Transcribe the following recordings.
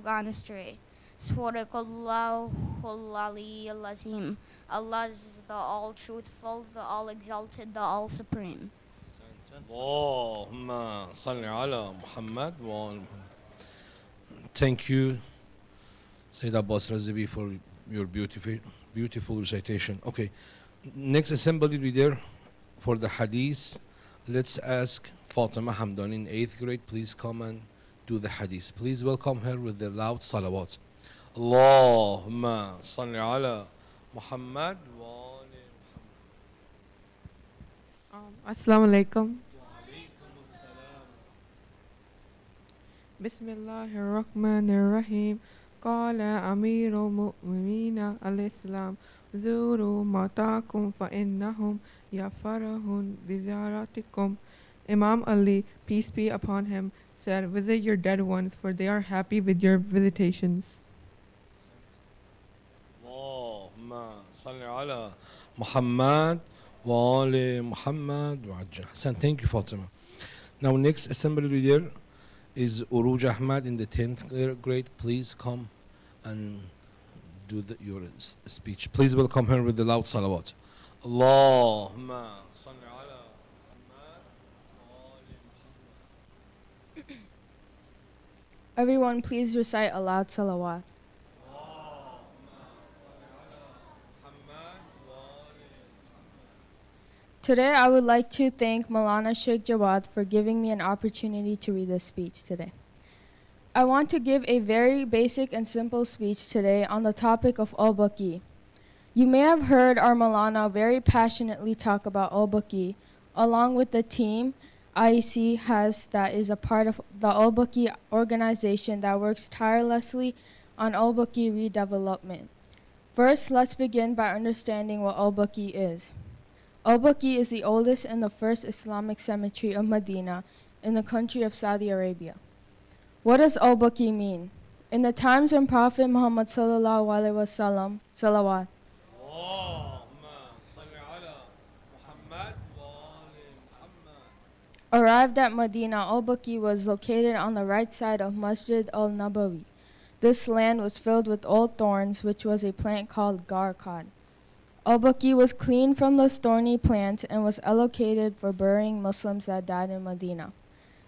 gone astray. Sadaqallahul Azim. Allah is the all truthful, the all exalted, the all supreme. اللهم صل على محمد Thank you, Sayyid Abbas Razibi, for your beautiful recitation. Okay, next assembly reader for the hadith. Let's ask Fatima Hamdan in 8th grade. Please come and do the hadith. Please welcome her with the loud salawat. Allahumma salli ala Muhammad wa ali Assalamu alaikum. Bismillahir Rahmanir Rahim. Qala Amirul Mu'minina al-Islam Zuru matakum fa innahum yafarahun bizaratikum. Imam Ali, peace be upon him, said, visit your dead ones, for they are happy with your visitations. اللهم صل على محمد وآل محمد وعجل. Hassan, thank you, Fatima. Now, next assembly reader is Uruj Ahmad in the 10th grade. Please come and do your speech. Please welcome her with the loud salawat. Allahumma salli ala Muhammad wa ali Muhammad. Everyone, please recite a loud salawat. Today, I would like to thank Maulana Sheikh Jawad for giving me an opportunity to read this speech today. I want to give a very basic and simple speech today on the topic of Al-Baqee. You may have heard our Maulana very passionately talk about Al-Baqee, along with the team IEC has that is a part of the Al-Baqee organization that works tirelessly on Al-Baqee redevelopment. First, let's begin by understanding what Al-Baqee is. Al-Baqee is the oldest and the first Islamic cemetery of Medina in the country of Saudi Arabia. What does Al-Baqee mean? In the times when Prophet Muhammad sallallahu alaihi wasallam, salawat, arrived at Medina, Al-Baqee was located on the right side of Masjid al-Nabawi. This land was filled with old thorns, which was a plant called garqad. Al-Baqee was cleaned from this thorny plant and was allocated for burying Muslims that died in Medina.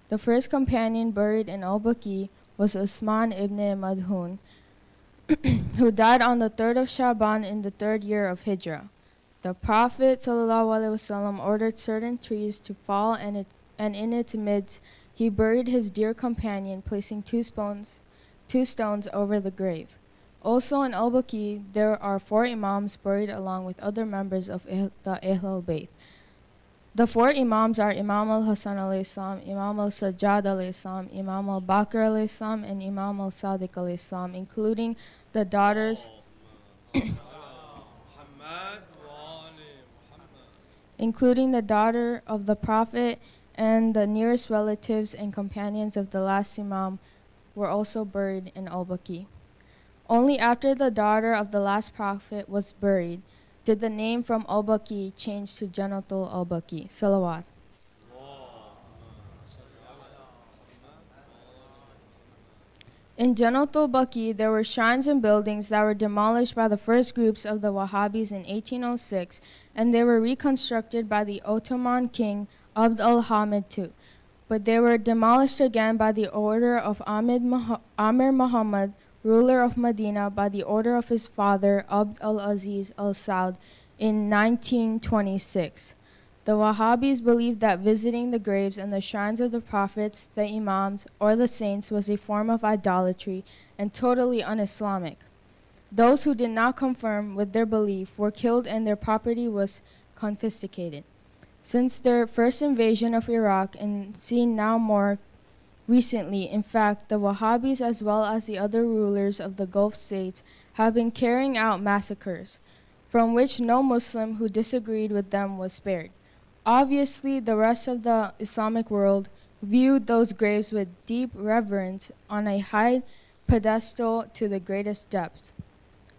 The first companion buried in Al-Baqee was Usman ibn Madhun, who died on the 3rd of Shaban in the 3rd year of Hijrah. The Prophet ﷺ ordered certain trees to fall, and in its midst he buried his dear companion, placing two stones over the grave. Also in Al-Baqee, there are 4 imams buried along with other members of the Ahlul Bayt. The 4 imams are Imam al-Hasan alayhi salam, Imam al-Sajjad alayhi salam, Imam al-Baqir alayhi salam, and Imam al-Sadiq alayhi salam, including the daughters including the daughter of the Prophet, and the nearest relatives and companions of the last imam were also buried in Al-Baqee. Only after the daughter of the last prophet was buried did the name from Al-Baqee change to Jannatul Al-Baqee. Salawat. In Jannatul Al-Baqee, there were shrines and buildings that were demolished by the first groups of the Wahhabis in 1806, and they were reconstructed by the Ottoman king Abd al-Hamid II. But they were demolished again by the order of Amir Muhammad, ruler of Medina, by the order of his father Abd al-Aziz al-Saud in 1926. The Wahhabis believed that visiting the graves and the shrines of the prophets, the imams, or the saints was a form of idolatry and totally un-Islamic. Those who did not conform with their belief were killed and their property was confiscated. Since their first invasion of Iraq, and seen now more recently, in fact, the Wahhabis as well as the other rulers of the Gulf states have been carrying out massacres, from which no Muslim who disagreed with them was spared. Obviously, the rest of the Islamic world viewed those graves with deep reverence on a high pedestal to the greatest depth.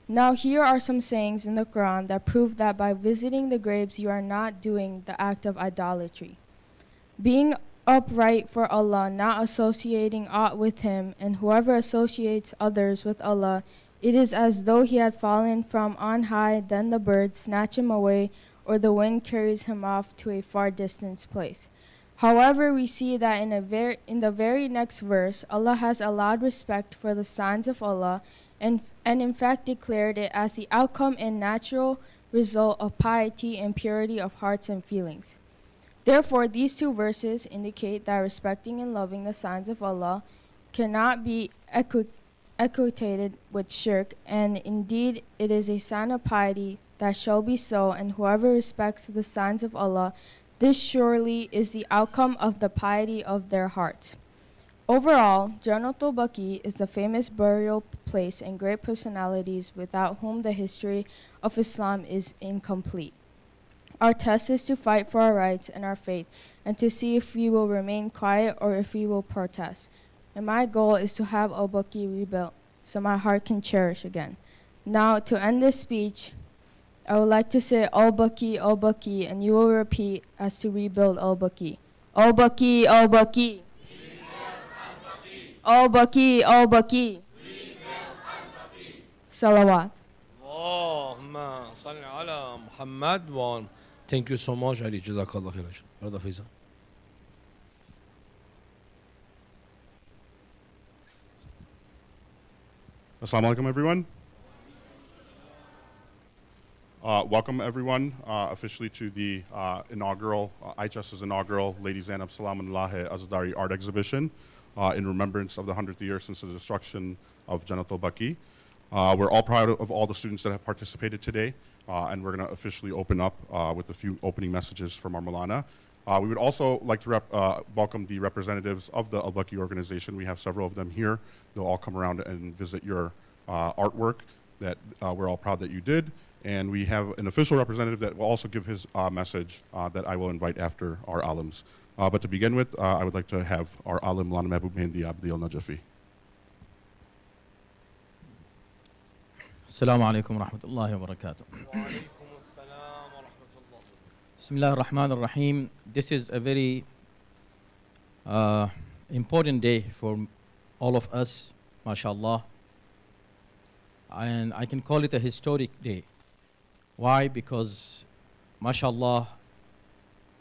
Now here are some sayings in the Quran that prove that by visiting the graves you are not doing the act of idolatry. Being upright for Allah, not associating aught with Him, and whoever associates others with Allah, it is as though he had fallen from on high, then the birds snatch him away, or the wind carries him off to a far distant place. However, we see that in the very next verse, Allah has allowed respect for the signs of Allah and in fact declared it as the outcome and natural result of piety and purity of hearts and feelings. Therefore, these two verses indicate that respecting and loving the signs of Allah cannot be equated with shirk, and indeed it is a sign of piety that shall be so, and whoever respects the signs of Allah, this surely is the outcome of the piety of their hearts. Overall, Jannatul Baqee is the famous burial place and great personalities without whom the history of Islam is incomplete. Our test is to fight for our rights and our faith, and to see if we will remain quiet or if we will protest. And my goal is to have Al-Baqee rebuilt, so my heart can cherish again. Now, to end this speech, I would like to say Al-Baqee, Al-Baqee, and you will repeat as to rebuild Al-Baqee. Al-Baqee, Al-Baqee. Al-Baqee, Al-Baqee. Salawat. اللهم صل على محمد. Thank you so much, Ali. Jazakallah khair. Brother Faisal. Assalamu alaikum, everyone. Welcome, everyone, officially to the inaugural, IHS's inaugural Lady Zainab Salamullahi Azadari art exhibition in remembrance of the 100th year since the destruction of Jannatul Baqee. We're all proud of all the students that have participated today, and we're going to officially open up with a few opening messages from our Maulana. We would also like to welcome the representatives of the Al-Baqee organization. We have several of them here. They'll all come around and visit your artwork that we're all proud that you did. And we have an official representative that will also give his message that I will invite after our alims. But to begin with, I would like to have our alim, S.Mehboob Mehdi Abdi al-Najafi. السلام عليكم ورحمة الله وبركاته. بسم الله الرحمن الرحيم. This is a very important day for all of us, mashallah. And I can call it a historic day. Why? Because, mashallah,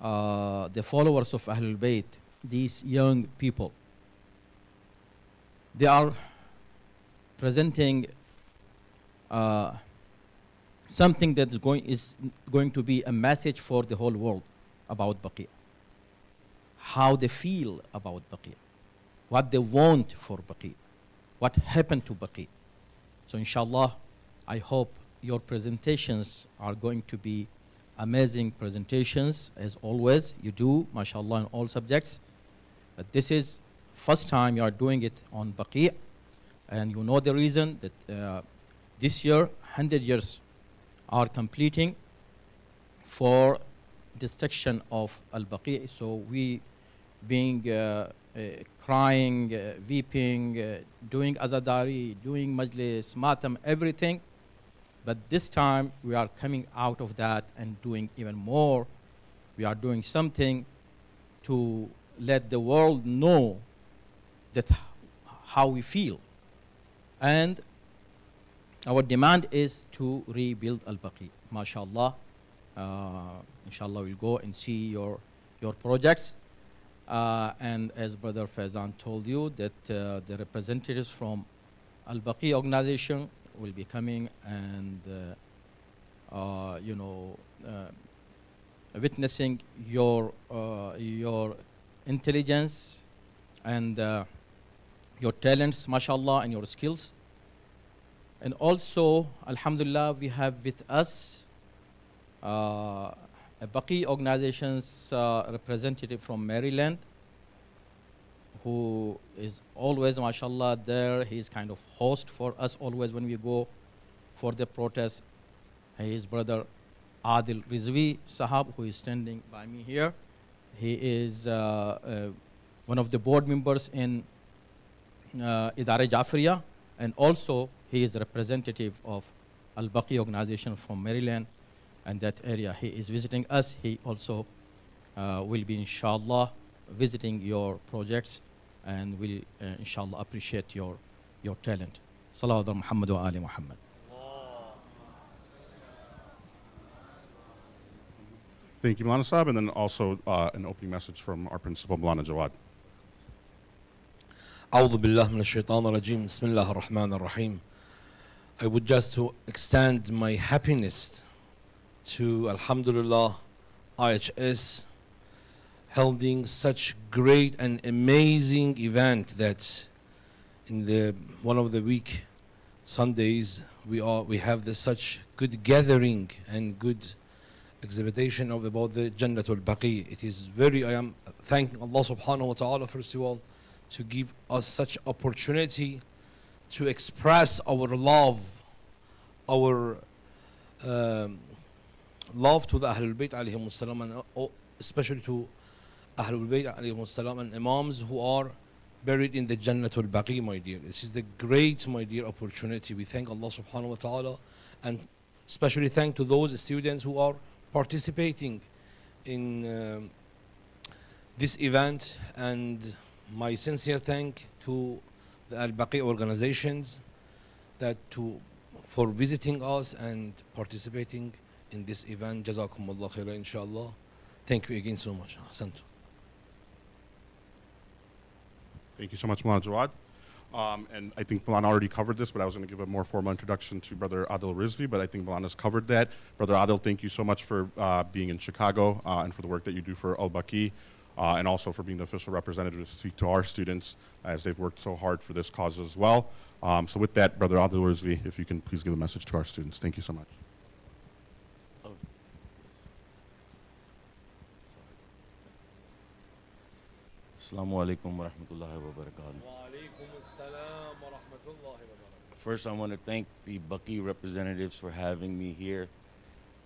the followers of Ahlul Bayt, these young people, they are presenting something that is going to be a message for the whole world about Baqee. How they feel about Baqee, what they want for Baqee, what happened to Baqee. So inshallah, I hope your presentations are going to be amazing presentations, as always you do, mashallah, in all subjects. But this is first time you are doing it on Baqee, and you know the reason that this year 100 years are completing for destruction of Al-Baqee. So we being crying, weeping, doing Azadari, doing Majlis, Matam, everything. But this time we are coming out of that and doing even more. We are doing something to let the world know that how we feel. And our demand is to rebuild Al-Baqee. MashaAllah. Inshallah, we'll go and see your projects. And as Brother Faizan told you, that the representatives from Al-Baqee organization will be coming and, witnessing your intelligence and your talents, mashallah, and your skills. And also, alhamdulillah, we have with us a Baqee organization's representative from Maryland, who is always, mashallah, there. He's kind of host for us always when we go for the protest. His brother Adil Rizvi Sahab, who is standing by me here. He is one of the board members in Idare Jafriya, and also he is representative of Al-Baqee organization from Maryland and that area. He is visiting us. He also will be, inshallah, visiting your projects, and we'll inshallah appreciate your talent. Salawat ala Muhammad wa ali Muhammad. Thank you, Malana Saab, and then also an opening message from our principal, Malana Jawad. أعوذ بالله من الشيطان الرجيم بسم الله الرحمن الرحيم. I would just to extend my happiness to Alhamdulillah IHS holding such great and amazing event that in the one of the week Sundays we have this such good gathering and good exhibition of about the Al-Baqee. It is very, I am thanking Allah subhanahu wa ta'ala first of all to give us such opportunity to express our love, our love to the Ahlul Bayt alayhimus salam, and especially to Ahlul Bayt alayhimus salam and Imams who are buried in the Al-Baqee, my dear. This is the great, my dear, opportunity. We thank Allah subhanahu wa ta'ala, and especially thank to those students who are participating in this event, and my sincere thank to the Al-Baqee organizations for visiting us and participating in this event. Jazakumullah khaira, inshallah. Thank you again so much. Ahsantu. Thank you so much, Malana Jawad. And I think Malana already covered this, but I was going to give a more formal introduction to Brother Adil Rizvi, but I think Malana's covered that. Brother Adil, thank you so much for being in Chicago and for the work that you do for Al-Baqee, and also for being the official representative to speak to our students as they've worked so hard for this cause as well. So with that, Brother Adil Rizvi, if you can please give a message to our students. Thank you so much. Assalamu alaikum wa rahmatullahi wa barakatuh. First, I want to thank the Baqee representatives for having me here.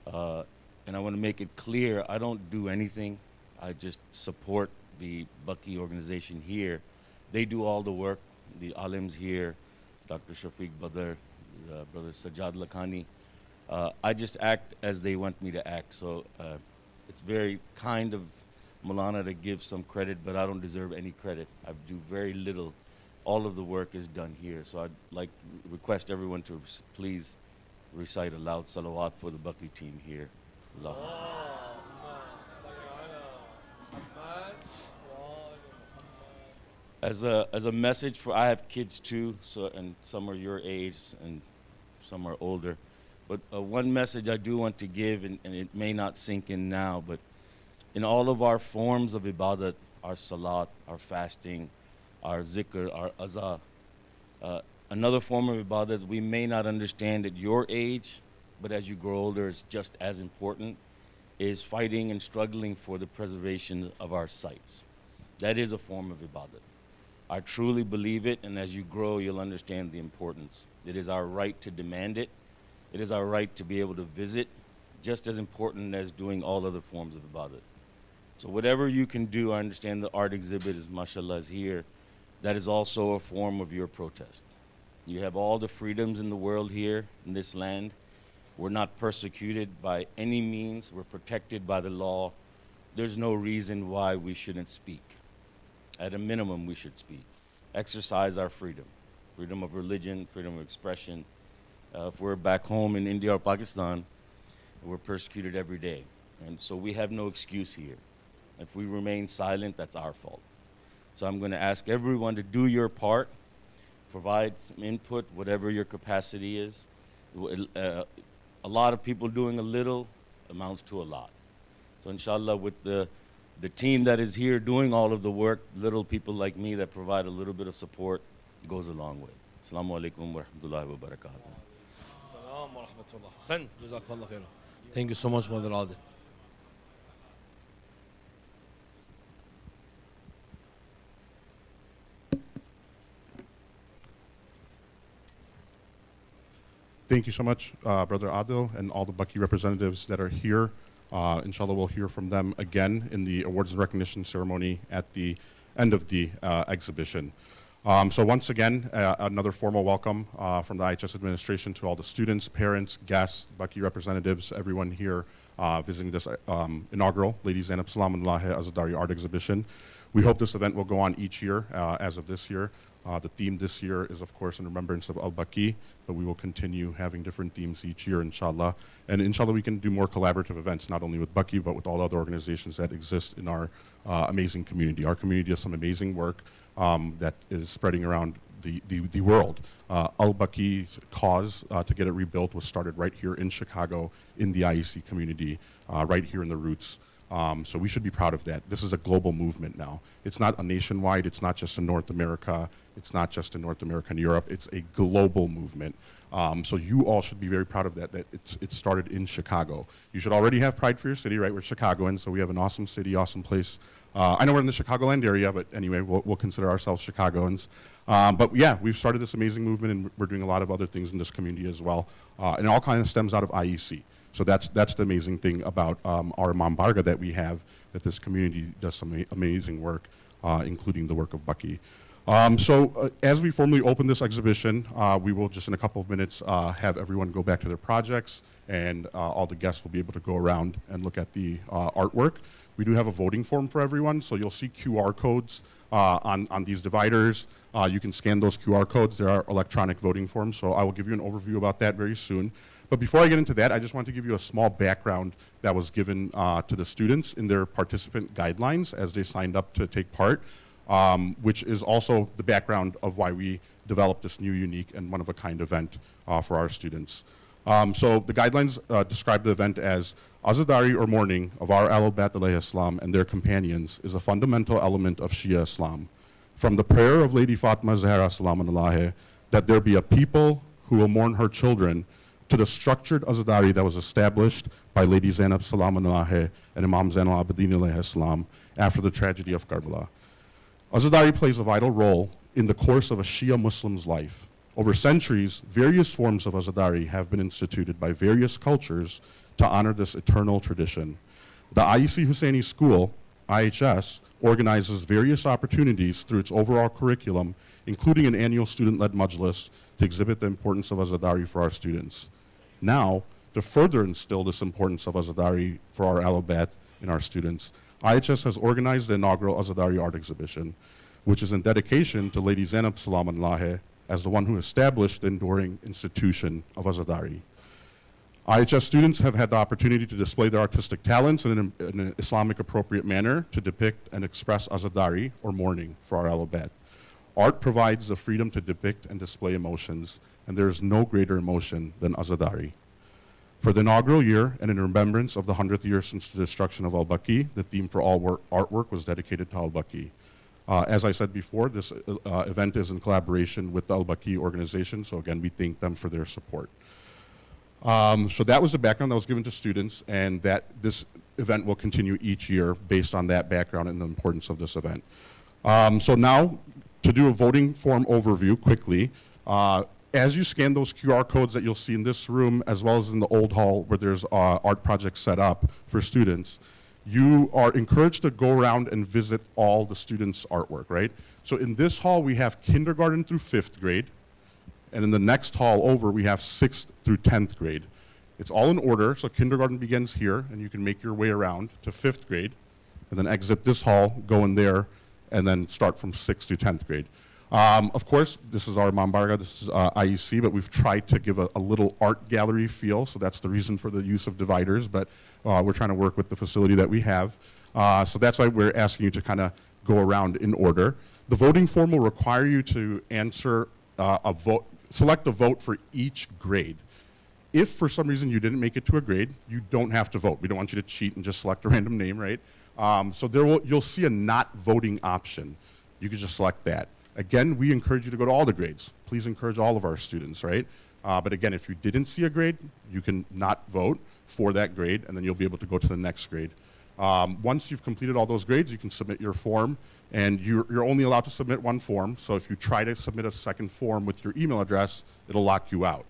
And I want to make it clear, I don't do anything. I just support the Baqee organization here. They do all the work, the alims here, Dr. Shafiq Badr, Brother Sajjad Lakhani. I just act as they want me to act. So it's very kind of Malana to give some credit, but I don't deserve any credit. I do very little. All of the work is done here. So I'd like to request everyone to please recite a loud salawat for the Baqee team here. As a message for, I have kids too, so, and some are your age and some are older. But one message I do want to give, and it may not sink in now, but in all of our forms of ibadat, our salat, our fasting, our zikr, our azah, another form of ibadat we may not understand at your age, but as you grow older, it's just as important, is fighting and struggling for the preservation of our sites. That is a form of ibadat. I truly believe it, and as you grow, you'll understand the importance. It is our right to demand it. It is our right to be able to visit, just as important as doing all other forms of ibadat. So whatever you can do, I understand the art exhibit is, mashallah, is here. That is also a form of your protest. You have all the freedoms in the world here, in this land. We're not persecuted by any means. We're protected by the law. There's no reason why we shouldn't speak. At a minimum, we should speak. Exercise our freedom. Freedom of religion, freedom of expression. If we're back home in India or Pakistan, we're persecuted every day. And so we have no excuse here. If we remain silent, that's our fault. So I'm going to ask everyone to do your part, provide some input, whatever your capacity is. A lot of people doing a little amounts to a lot. So inshallah, with the team that is here doing all of the work, little people like me that provide a little bit of support, goes a long way. Assalamu alaikum wa rahmatullahi wa barakatuh. Assalamu wa rahmatullah. Jazakallah khair. Thank you so much, Brother Adil. Thank you so much, Brother Adil, and all the Baqee representatives that are here. Inshallah, we'll hear from them again in the awards and recognition ceremony at the end of the exhibition. So once again, another formal welcome from the IHS administration to all the students, parents, guests, Baqee representatives, everyone here visiting this inaugural Lady Zainab Salamullahi Azadari art exhibition. We hope this event will go on each year as of this year. The theme this year is, of course, in remembrance of Al-Baqee, but we will continue having different themes each year, inshallah. And inshallah, we can do more collaborative events, not only with Baqee, but with all other organizations that exist in our amazing community. Our community does some amazing work that is spreading around the world. Al-Baqee's cause to get it rebuilt was started right here in Chicago in the IEC community, right here in the roots. So we should be proud of that. This is a global movement now. It's not a nationwide, it's not just in North America, it's not just in North America and Europe, it's a global movement. So you all should be very proud of that it started in Chicago. You should already have pride for your city, right? We're Chicagoans, so we have an awesome city, awesome place. I know we're in the Chicagoland area, but anyway, we'll consider ourselves Chicagoans. But yeah, we've started this amazing movement, and we're doing a lot of other things in this community as well. And it all kind of stems out of IEC. So that's the amazing thing about our Imam Barga that we have, that this community does some amazing work, including the work of Baqee. As we formally open this exhibition, we will just in a couple of minutes have everyone go back to their projects, and all the guests will be able to go around and look at the artwork. We do have a voting form for everyone, so you'll see QR codes on these dividers. You can scan those QR codes. There are electronic voting forms, so I will give you an overview about that very soon. But before I get into that, I just want to give you a small background that was given to the students in their participant guidelines as they signed up to take part, which is also the background of why we developed this new, unique, and one-of-a-kind event for our students. So the guidelines describe the event as Azadari, or mourning, of our Al-Baqee alayhi salam and their companions is a fundamental element of Shia Islam. From the prayer of Lady Fatima Zahra salamun that there be a people who will mourn her children, to the structured Azadari that was established by Lady Zainab salamun and Imam Zain al-Abidin alayhi salam after the tragedy of Karbala. Azadari plays a vital role in the course of a Shia Muslim's life. Over centuries, various forms of Azadari have been instituted by various cultures to honor this eternal tradition. The IEC Husaini School, IHS, organizes various opportunities through its overall curriculum, including an annual student-led majlis, to exhibit the importance of Azadari for our students. Now, to further instill this importance of Azadari for our Al-Baqee and our students, IHS has organized the inaugural Azadari art exhibition, which is in dedication to Lady Zainab salamun as the one who established the enduring institution of Azadari. IHS students have had the opportunity to display their artistic talents in an Islamic appropriate manner to depict and express Azadari, or mourning, for our Al-Baqee. Art provides the freedom to depict and display emotions, and there is no greater emotion than Azadari. For the inaugural year, and in remembrance of the 100th year since the destruction of Al-Baqee, the theme for all artwork was dedicated to Al-Baqee. As I said before, this event is in collaboration with the Al-Baqee organization, so again, we thank them for their support. So that was the background that was given to students, and that this event will continue each year based on that background and the importance of this event. So now, to do a voting form overview quickly, as you scan those QR codes that you'll see in this room, as well as in the old hall where there's art projects set up for students, you are encouraged to go around and visit all the students' artwork, right? So in this hall, we have kindergarten through 5th grade. And in the next hall over, we have 6th through 10th grade. It's all in order, so kindergarten begins here, and you can make your way around to 5th grade, and then exit this hall, go in there, and then start from 6th to 10th grade. Of course, this is our Imam Barga, this is IEC, but we've tried to give a little art gallery feel, so that's the reason for the use of dividers, but we're trying to work with the facility that we have. So that's why we're asking you to kind of go around in order. The voting form will require you to answer select a vote for each grade. If for some reason you didn't make it to a grade, you don't have to vote. We don't want you to cheat and just select a random name, right? So you'll see a not voting option. You can just select that. Again, we encourage you to go to all the grades. Please encourage all of our students, right? But again, if you didn't see a grade, you can not vote for that grade, and then you'll be able to go to the next grade. Once you've completed all those grades, you can submit your form, and you're only allowed to submit one form. So if you try to submit a second form with your email address, it'll lock you out.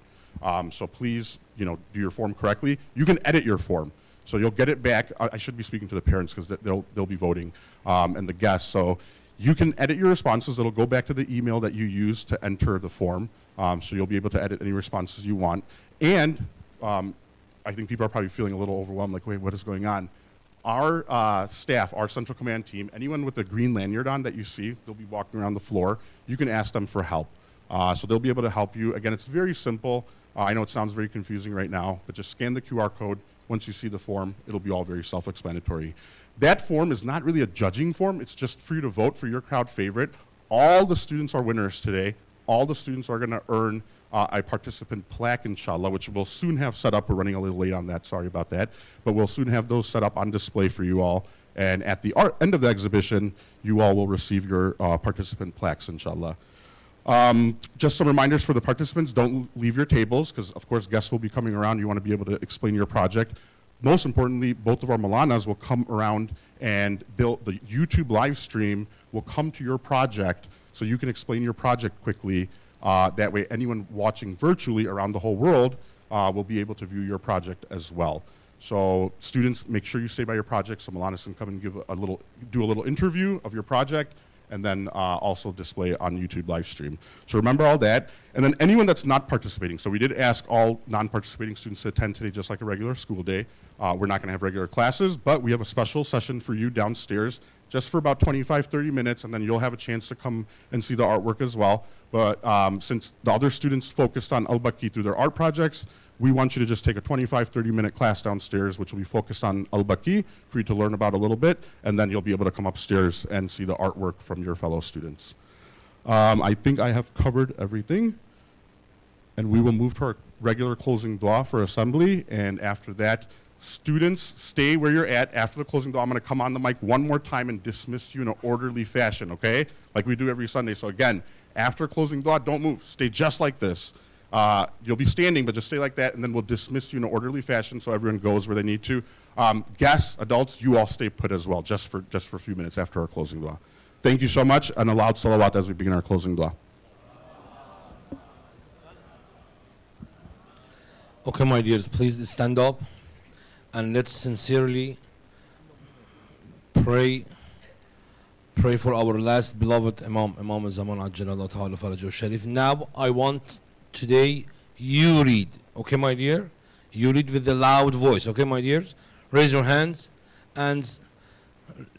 So please, do your form correctly. You can edit your form. So you'll get it back. I should be speaking to the parents because they'll be voting, and the guests. So you can edit your responses. It'll go back to the email that you used to enter the form. So you'll be able to edit any responses you want. And I think people are probably feeling a little overwhelmed, like, wait, what is going on? our staff, our central command team, anyone with a green lanyard on that you see, they'll be walking around the floor, you can ask them for help. So they'll be able to help you. Again, it's very simple. I know it sounds very confusing right now, but just scan the QR code. Once you see the form, it'll be all very self-explanatory. That form is not really a judging form. It's just for you to vote for your crowd favorite. All the students are winners today. All the students are going to earn a participant plaque, inshallah, which we'll soon have set up. We're running a little late on that, sorry about that. But we'll soon have those set up on display for you all. And at the end of the exhibition, you all will receive your participant plaques, inshallah. Just some reminders for the participants, don't leave your tables, because of course guests will be coming around. You want to be able to explain your project. Most importantly, both of our Malanas will come around and the YouTube live stream will come to your project so you can explain your project quickly. That way anyone watching virtually around the whole world will be able to view your project as well. So students, make sure you stay by your project so Malanas can come and do a little interview of your project, and then also display it on YouTube live stream. So remember all that. And then anyone that's not participating. So we did ask all non-participating students to attend today just like a regular school day. We're not gonna have regular classes, but we have a special session for you downstairs just for about 25, 30 minutes, and then you'll have a chance to come and see the artwork as well. But since the other students focused on Al-Baqee through their art projects, we want you to just take a 25, 30-minute class downstairs, which will be focused on Al-Baqee for you to learn about a little bit, and then you'll be able to come upstairs and see the artwork from your fellow students. I think I have covered everything, and we will move to our regular closing dua for assembly, and after that, students, stay where you're at. After the closing dua, I'm going to come on the mic one more time and dismiss you in an orderly fashion, okay? Like we do every Sunday. So again, after closing dua, don't move. Stay just like this. You'll be standing, but just stay like that, and then we'll dismiss you in an orderly fashion so everyone goes where they need to. Guests, adults, you all stay put as well, just for a few minutes after our closing dua. Thank you so much, and a loud salawat as we begin our closing dua. Okay, my dears, please stand up, and let's sincerely pray for our last beloved Imam Zaman Ajjalallahu Ta'ala Farajahu Sharif. Now I want today you read, okay my dear? You read with the loud voice, okay my dears? Raise your hands and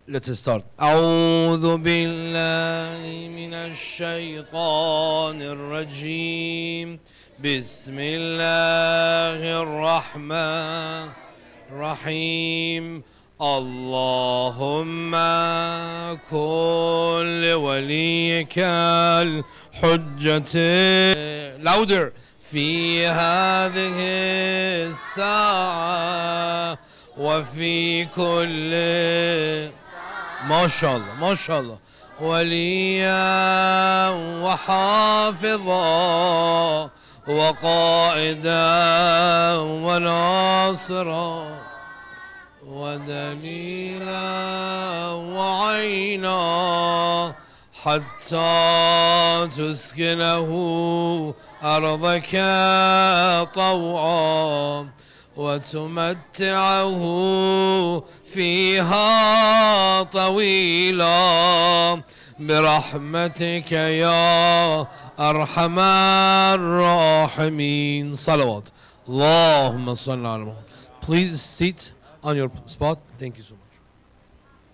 let's start. أعوذ بالله من الشيطان الرجيم بسم الله الرحمن الرحيم اللهم كن لوليك الحجة louder في هذه الساعة وفي كل ما شاء الله ما شاء الله وليا وحافظا وقائدا وناصرا ودليلا وعينا حتى تسكنه أرضك طوعا وتمتعه فيها طويلا برحمتك يا أرحم الراحمين صلوات اللهم صل على محمد. Please sit on your spot. Thank you so much.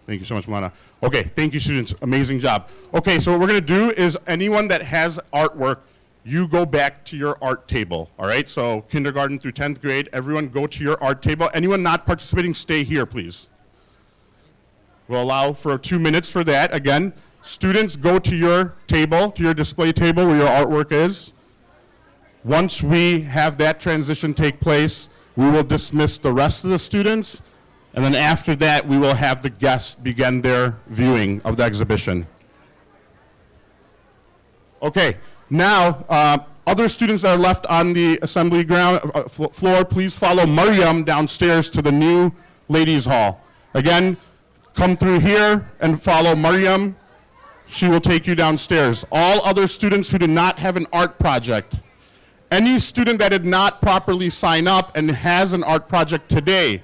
Thank you so much, Mana. Okay, thank you, students. Amazing job. Okay, so what we're going to do is anyone that has artwork, you go back to your art table, all right? So kindergarten through 10th grade, everyone go to your art table. Anyone not participating, stay here, please. We'll allow for 2 minutes for that. Again, students, go to your table, to your display table where your artwork is. Once we have that transition take place, we will dismiss the rest of the students, and then after that, we will have the guests begin their viewing of the exhibition. Okay, now, other students that are left on the assembly ground floor, please follow Maryam downstairs to the new ladies' hall. Again, come through here and follow Maryam. She will take you downstairs. All other students who do not have an art project, any student that did not properly sign up and has an art project today,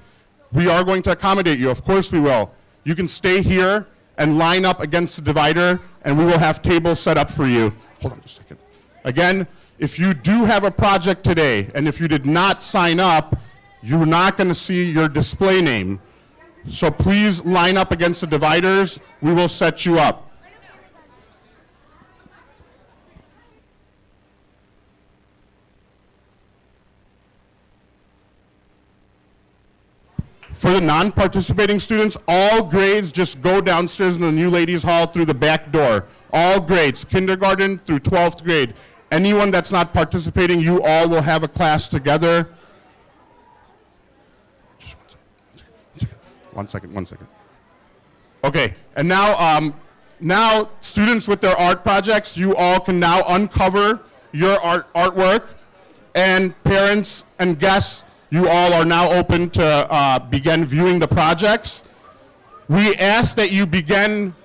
we are going to accommodate you. Of course we will. You can stay here and line up against the divider, and we will have tables set up for you. Hold on just a second. Again, if you do have a project today, and if you did not sign up, you're not going to see your display name. So please line up against the dividers. We will set you up. For the non-participating students, all grades just go downstairs in the new ladies' hall through the back door. All grades, kindergarten through 12th grade. Anyone that's not participating, you all will have a class together. Just 1 second. 1 second. Okay, and now students with their art projects, you all can now uncover your artwork, and parents and guests, you all are now open to begin viewing the projects. We ask that you begin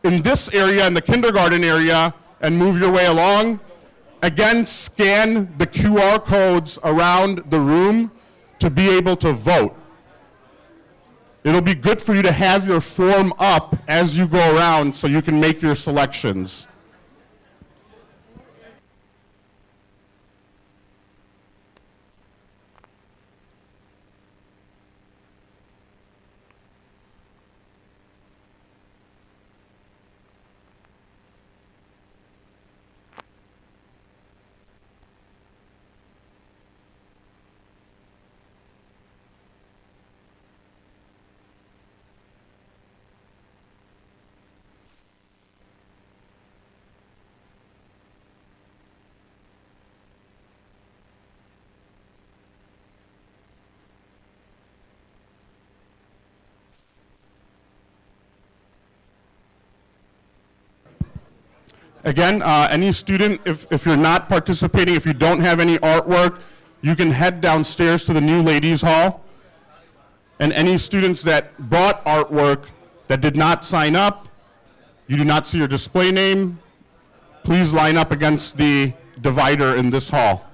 in this area, in the kindergarten area, and move your way along. Again, scan the QR codes around the room to be able to vote. It'll be good for you to have your form up as you go around so you can make your selections. Again, any student, if you're not participating, if you don't have any artwork, you can head downstairs to the new ladies' hall. And any students that brought artwork that did not sign up, you do not see your display name, please line up against the divider in this hall.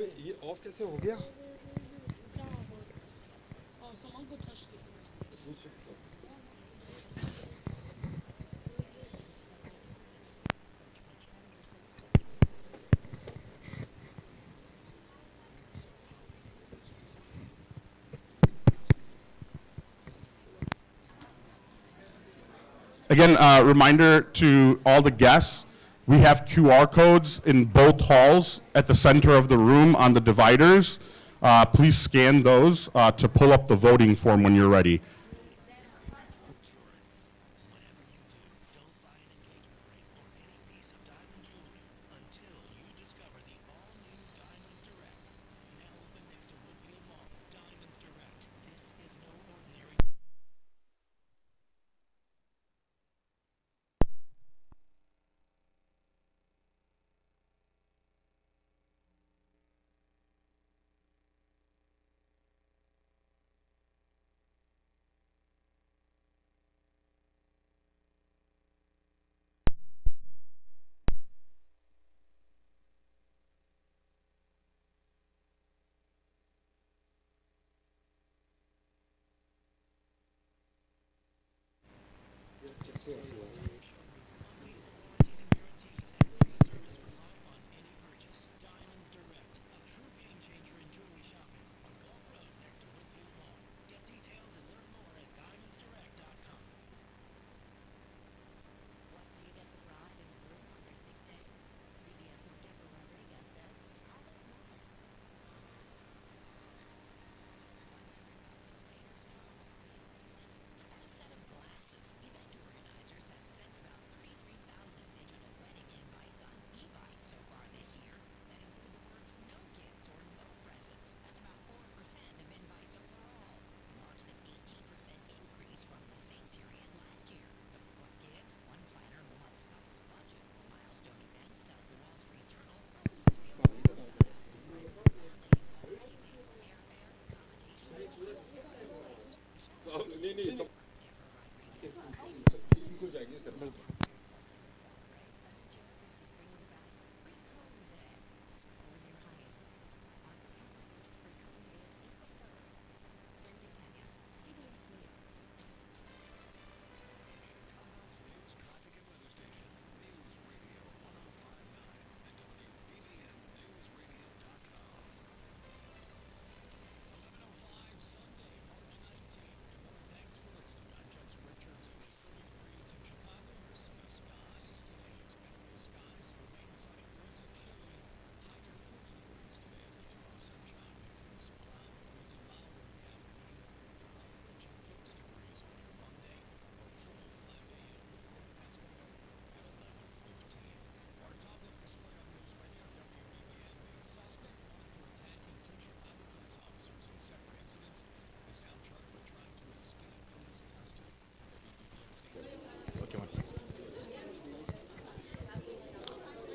ये of कैसे हो गया? Again, reminder to all the guests, we have QR codes in both halls at the center of the room on the dividers. Please scan those to pull up the voting form when you're ready.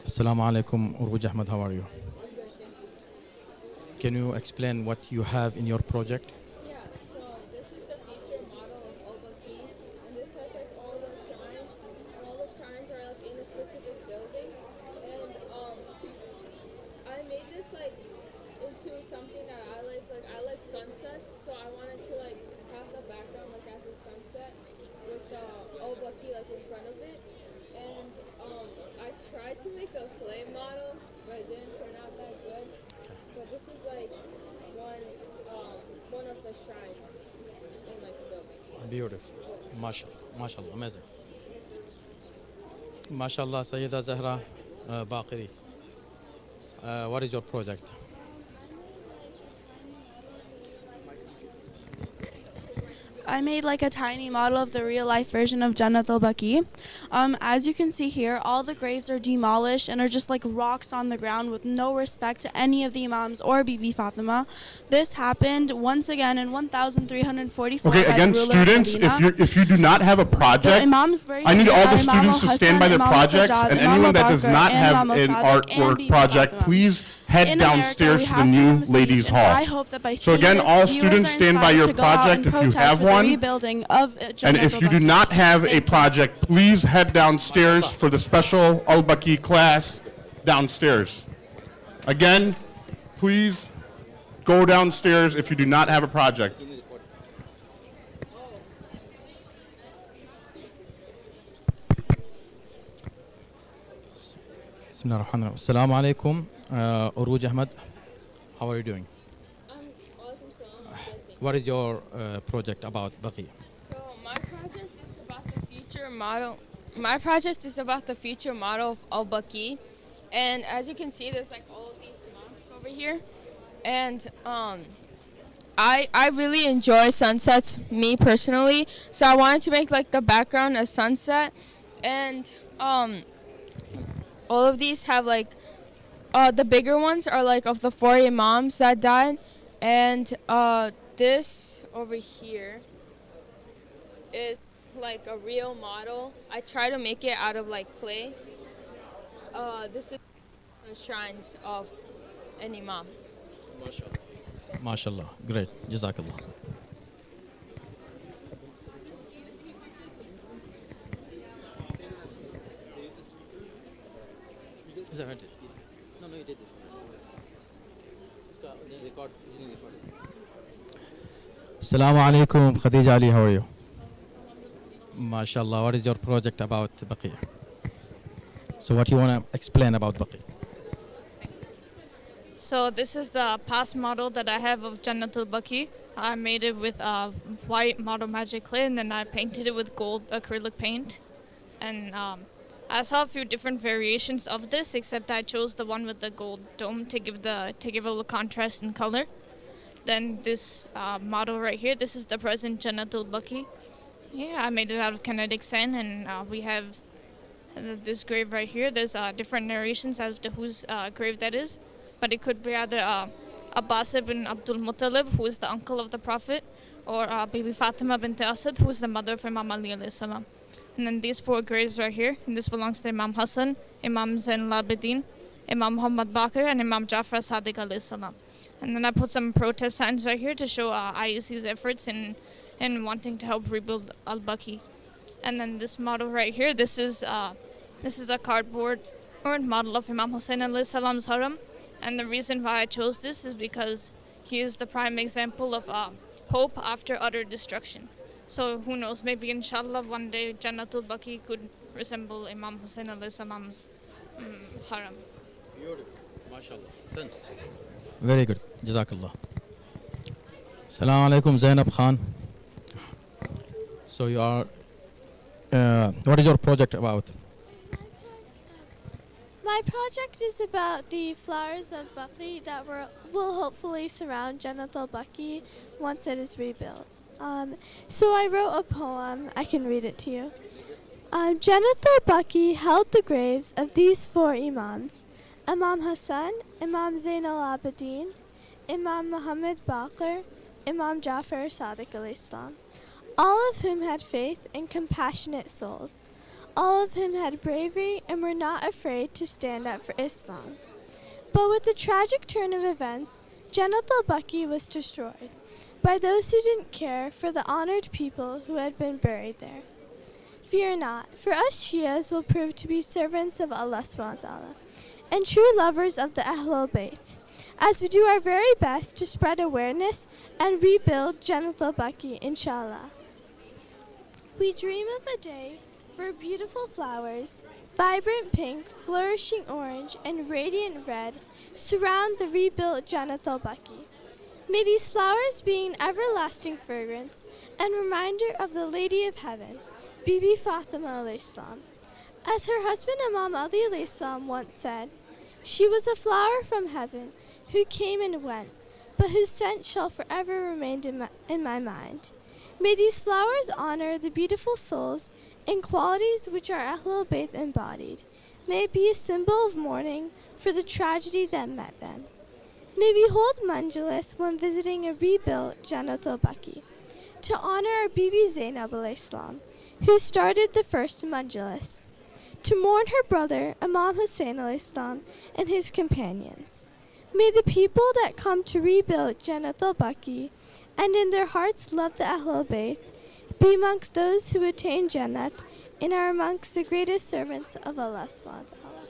Assalamu alaikum, Uruj Ahmed, how are you? Can you explain what you have in your project? Yeah, so this is the feature model of Al-Baqee, and this has like all the shrines, and all the shrines are like in a specific building. And I made this like into something that I like. Like I like sunsets, so I wanted to like have the background like as a sunset with the Al-Baqee like in front of it. And I tried to make a clay model, but it didn't turn out that good. But this is like one of the shrines in like the building. Beautiful. MashaAllah. MashaAllah. Amazing. MashaAllah, Sayyida Zahra Baqiri. What is your project? I made like a tiny model of the real life version of Jannat al-Baqee. As you can see here, all the graves are demolished and are just like rocks on the ground with no respect to any of the Imams or Bibi Fatima. This happened once again in 1344 Okay, by again, the ruler students, of Medina. if you do not have a The project, Imams buried I need here all are the Imam students to stand by al-Hassan, their Imam projects, al-Sajjad, and Imam anyone that does al-Baqir, not and have Imam an al-Sadiq, and artwork Bibi project, Fatima. please head In America, downstairs we to the have new freedom of ladies' speech, and hall. I hope that by So seeing again, this, all viewers students are stand by inspired your to go out project and if you protest have for the one. rebuilding of And Jannat if you do al-Baqee. not have a Thank you. project, please head downstairs for the special Al-Baqee class downstairs. Again, please go downstairs if you do not have a project. الله الرحمن الرحيم. السلام عليكم. Uruj Ahmed, how are you doing? What is your project about Baqi? So my project is about the future model. My project is about the future model of Al-Baqee, and as you can see, there's like all of these mosques over here, and I really enjoy sunsets, me personally. So I wanted to make like the background a sunset, and all of these have like the bigger ones are like of the 4 imams that died, and this over here is like a real model. I try to make it out of like clay. This is the shrines of an imam. MashaAllah. Great. Jazakallah. Is that right? No, you did it. Assalamu alaikum, Khadija Ali, how are you? MashaAllah, what is your project about Baqi? So what you want to explain about Baqi? So this is the past model that I have of Jannatul Baqee. I made it with white model magic clay, and then I painted it with gold acrylic paint. And I saw a few different variations of this, except I chose the one with the gold dome to give a little contrast in color. Then this model right here, this is the present Jannatul Baqee. Yeah, I made it out of kinetic sand, and we have this grave right here. There's different narrations as to whose grave that is, but it could be either Abbas ibn Abdul Muttalib, who is the uncle of the Prophet, or Bibi Fatima bint Asad, who is the mother of Imam Ali alayhi salam. And then these 4 graves right here, and this belongs to Imam Hassan, Imam Zain al-Abidin, Imam Muhammad Baqir, and Imam Jafar Sadiq alayhi salam. And then I put some protest signs right here to show IEC's efforts in wanting to help rebuild Al-Baqee. And then this model right here, this is a cardboard model of Imam Hussein alayhi salam's haram. And the reason why I chose this is because he is the prime example of hope after utter destruction. So who knows, maybe inshallah one day Jannatul Baqee could resemble Imam Hussein alayhi salam's haram. Beautiful. MashaAllah. Very good. Jazakallah. Assalamu alaikum, Zainab Khan. So you are, what is your project about? My project is about the flowers of Baqi that will hopefully surround Jannatul Baqi once it is rebuilt. So I wrote a poem. I can read it to you. Jannatul Baqi held the graves of these 4 imams: Imam Hassan, Imam Zain al-Abidin, Imam Muhammad Baqir, Imam Jafar Sadiq al-Islam, all of whom had faith and compassionate souls. All of whom had bravery and were not afraid to stand up for Islam. But with the tragic turn of events, Jannatul Baqi was destroyed by those who didn't care for the honored people who had been buried there. Fear not, for us Shias will prove to be servants of Allah subhanahu wa ta'ala and true lovers of the Ahlul Bayt, as we do our very best to spread awareness and rebuild Jannatul Baqi, inshallah. We dream of a day for beautiful flowers, vibrant pink, flourishing orange, and radiant red, surround the rebuilt Jannatul Baqi. May these flowers be an everlasting fragrance and reminder of the Lady of Heaven, Bibi Fatima alayhi salam. As her husband Imam Ali alayhi salam once said, "She was a flower from heaven who came and went, but whose scent shall forever remain in my mind." May these flowers honor the beautiful souls and qualities which our Ahlul Bayt embodied. May it be a symbol of mourning for the tragedy that met them. May we hold Manjalis when visiting a rebuilt Jannatul Baqi to honor our Bibi Zainab alayhi salam, who started the first Manjalis, to mourn her brother Imam Hussein alayhi salam and his companions. May the people that come to rebuild Jannatul Baqi and in their hearts love the Ahlul Bayt be amongst those who attain Jannat and are amongst the greatest servants of Allah subhanahu wa ta'ala.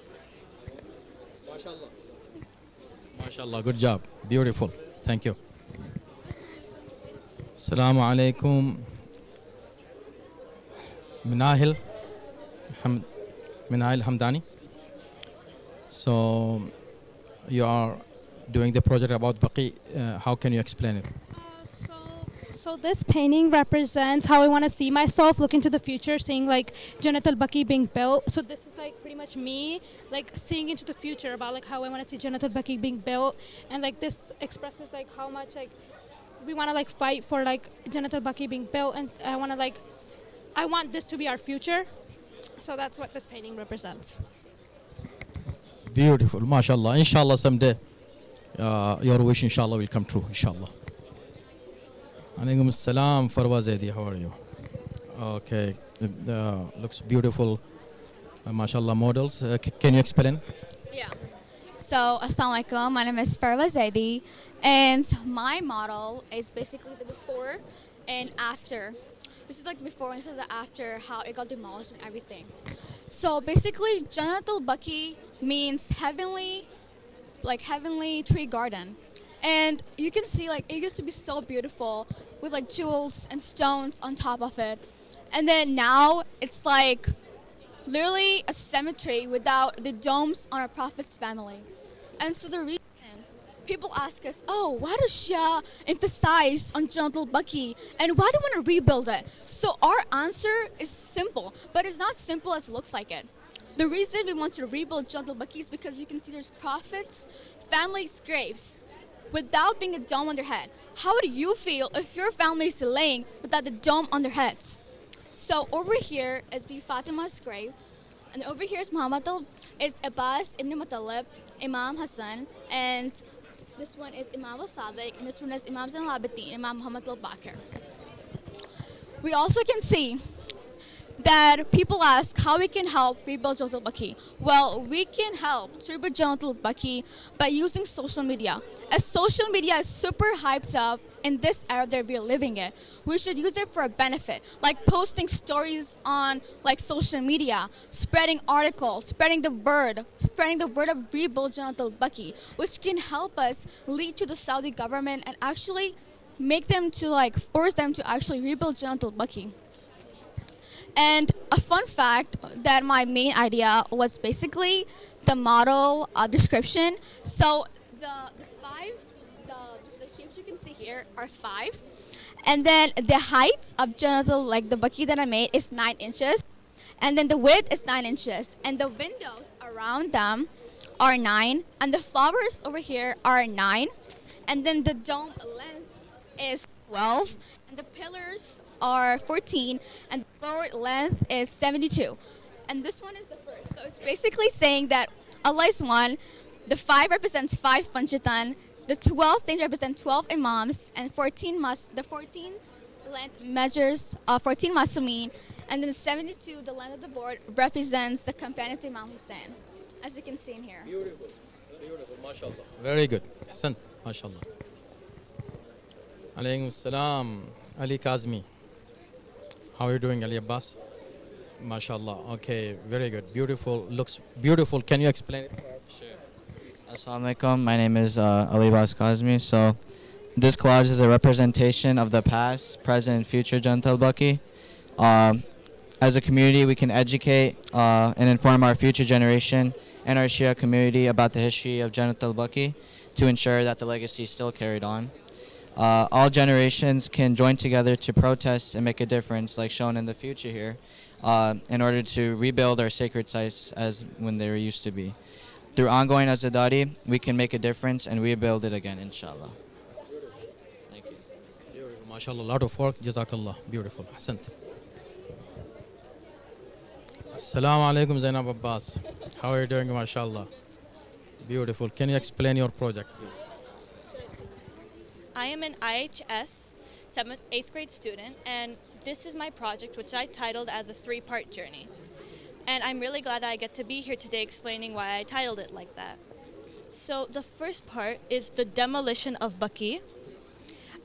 MashaAllah. MashaAllah, good job. Beautiful. Thank you. Assalamu alaikum. Minahil Hamdani. So you are doing the project about Baqi. How can you explain it? So this painting represents how I want to see myself, look into the future, seeing like Jannat al-Baqi being built. So this is like pretty much me, like seeing into the future about like how I want to see Jannat al-Baqi being built, and like this expresses like how much like we want to like fight for like Jannat al-Baqi being built, and I want this to be our future. So that's what this painting represents. Beautiful, mashallah. Inshallah, someday your wish, inshallah, will come true. Inshallah. Alaikum assalam, Farwa Zaidi. How are you? Okay, looks beautiful. Mashallah models. Can you explain? Yeah. So, Assalamu alaikum. My name is Farwa Zaidi, and my model is basically the before and after. This is like the before and this is the after, how it got demolished and everything. So basically, Jannat al-Baqi means heavenly tree garden. And you can see like it used to be so beautiful with like jewels and stones on top of it. And then now it's like literally a cemetery without the domes on our Prophet's family. And so the reason people ask us, oh, why does Shia emphasize on Jannat al-Baqi and why do you want to rebuild it? So our answer is simple, but it's not simple as it looks like it. The reason we want to rebuild Jannat al-Baqi is because you can see there's prophets, families' graves without being a dome on their head. How would you feel if your family is laying without the dome on their heads? So over here is Bi Fatima's grave, and over here is it's Abbas ibn Muttalib, Imam Hassan, and this one is Imam al-Sadiq, and this one is Imam Zain al-Abidin, Imam Muhammad al-Baqir. We also can see that people ask how we can help rebuild Jannat al-Baqi. Well, we can help to rebuild Jannat al-Baqi by using social media. As social media is super hyped up in this era that we're living in, we should use it for a benefit, like posting stories on like social media, spreading articles, spreading the word of rebuild Jannat al-Baqi, which can help us lead to the Saudi government and actually make them to like force them to actually rebuild Jannat al-Baqi. And a fun fact that my main idea was basically the model description. So the shapes you can see here are 5. And then the height of like the Baqi that I made is 9 inches. And then the width is 9 inches. And the windows around them are 9. And the flowers over here are 9. And then the dome length is 12. And the pillars are 14, and the forward length is 72. And this one is the first. So it's basically saying that Allah is one, the 5 represents 5 Panchatan, the 12 things represent 12 Imams, and the 14 length measures 14 Masamin, and then the 72, the length of the board, represents the companions of Imam Hussein, as you can see in here. Beautiful, mashallah. Very good. Hassan, mashallah. Alaykum salam, Ali Kazmi. How are you doing, Ali Abbas? MashaAllah. Okay, very good. Beautiful. Looks beautiful. Can you explain it? Sure. Assalamu alaikum. My name is Ali Abbas Kazmi. So, this collage is a representation of the past, present, and future Jannat al-Baqi. As a community, we can educate and inform our future generation and our Shia community about the history of Jannat al-Baqi to ensure that the legacy is still carried on. All generations can join together to protest and make a difference, like shown in the future here, in order to rebuild our sacred sites as when they used to be. Through ongoing Azadari, we can make a difference and rebuild it again, inshallah. Thank you. Beautiful, mashallah. A lot of work. Jazakallah. Beautiful. Ahsant. Assalamu alaikum, Zainab Abbas. How are you doing, mashallah? Beautiful. Can you explain your project, please? I am an IHS 8th grade student, and this is my project, which I titled as a 3-part journey. And I'm really glad I get to be here today explaining why I titled it like that. So the first part is the demolition of Baqi,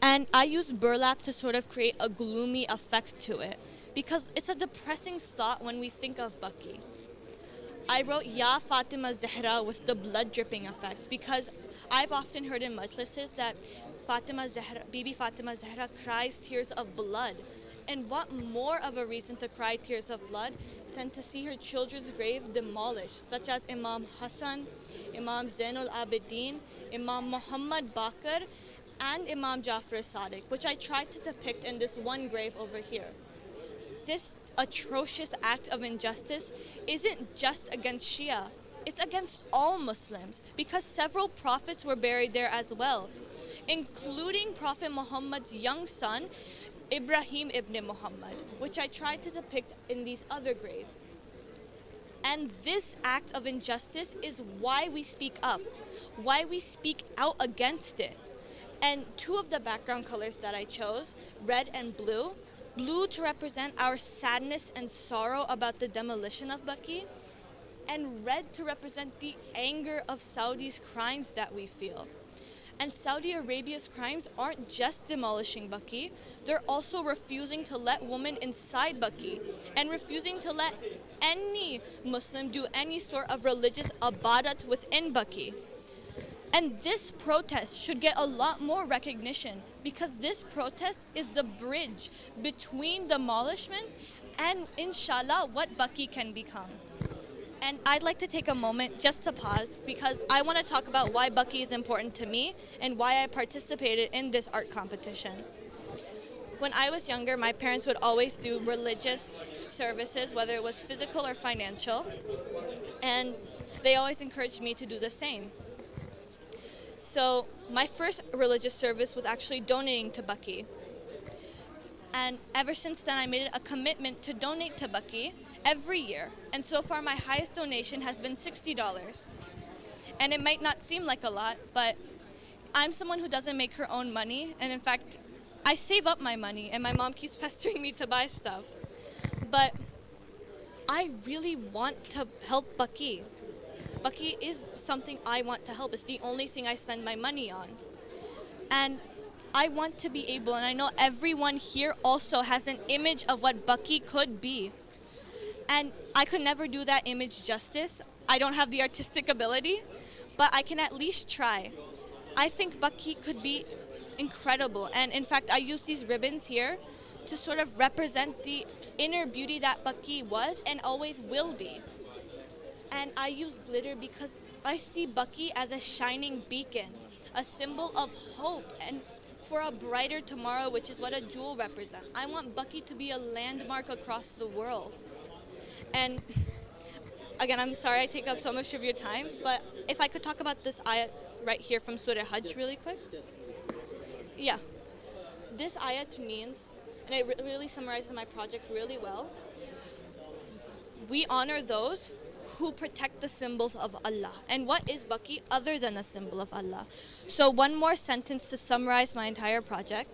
and I used burlap to sort of create a gloomy effect to it, because it's a depressing thought when we think of Baqi. I wrote Ya Fatima Zahra with the blood dripping effect, because I've often heard in majlises that Bibi Fatima Zahra cries tears of blood. And what more of a reason to cry tears of blood than to see her children's grave demolished, such as Imam Hassan, Imam Zainul Abidin, Imam Muhammad Baqir, and Imam Jafar Sadiq, which I tried to depict in this one grave over here. This atrocious act of injustice isn't just against Shia, it's against all Muslims, because several prophets were buried there as well, including Prophet Muhammad's young son, Ibrahim ibn Muhammad, which I tried to depict in these other graves. And this act of injustice is why we speak up, why we speak out against it. And two of the background colors that I chose, red and blue, blue to represent our sadness and sorrow about the demolition of Baqee, and red to represent the anger of Saudi's crimes that we feel. And Saudi Arabia's crimes aren't just demolishing Baqee, they're also refusing to let women inside Baqee and refusing to let any Muslim do any sort of religious ibadat within Baqee. And this protest should get a lot more recognition because this protest is the bridge between demolishment and, inshallah, what Baqee can become. And I'd like to take a moment just to pause because I want to talk about why Baqee is important to me and why I participated in this art competition. When I was younger, my parents would always do religious services, whether it was physical or financial, and they always encouraged me to do the same. So my first religious service was actually donating to Baqee. And ever since then, I made it a commitment to donate to Baqee every year. And so far, my highest donation has been $60. And it might not seem like a lot, but I'm someone who doesn't make her own money. And in fact, I save up my money, and my mom keeps pestering me to buy stuff. But I really want to help Baqee. Baqee is something I want to help. It's the only thing I spend my money on. And I want to be able, and I know everyone here also has an image of what Baqee could be. And I could never do that image justice. I don't have the artistic ability, but I can at least try. I think Baqee could be incredible. And in fact, I use these ribbons here to sort of represent the inner beauty that Baqee was and always will be. And I use glitter because I see Baqee as a shining beacon, a symbol of hope and for a brighter tomorrow, which is what a jewel represents. I want Baqee to be a landmark across the world. And again, I'm sorry I take up so much of your time, but if I could talk about this ayat right here from Surah Hajj really quick. Yeah. This ayat means, and it really summarizes my project really well, we honor those who protect the symbols of Allah. And what is Baqee other than a symbol of Allah? So one more sentence to summarize my entire project.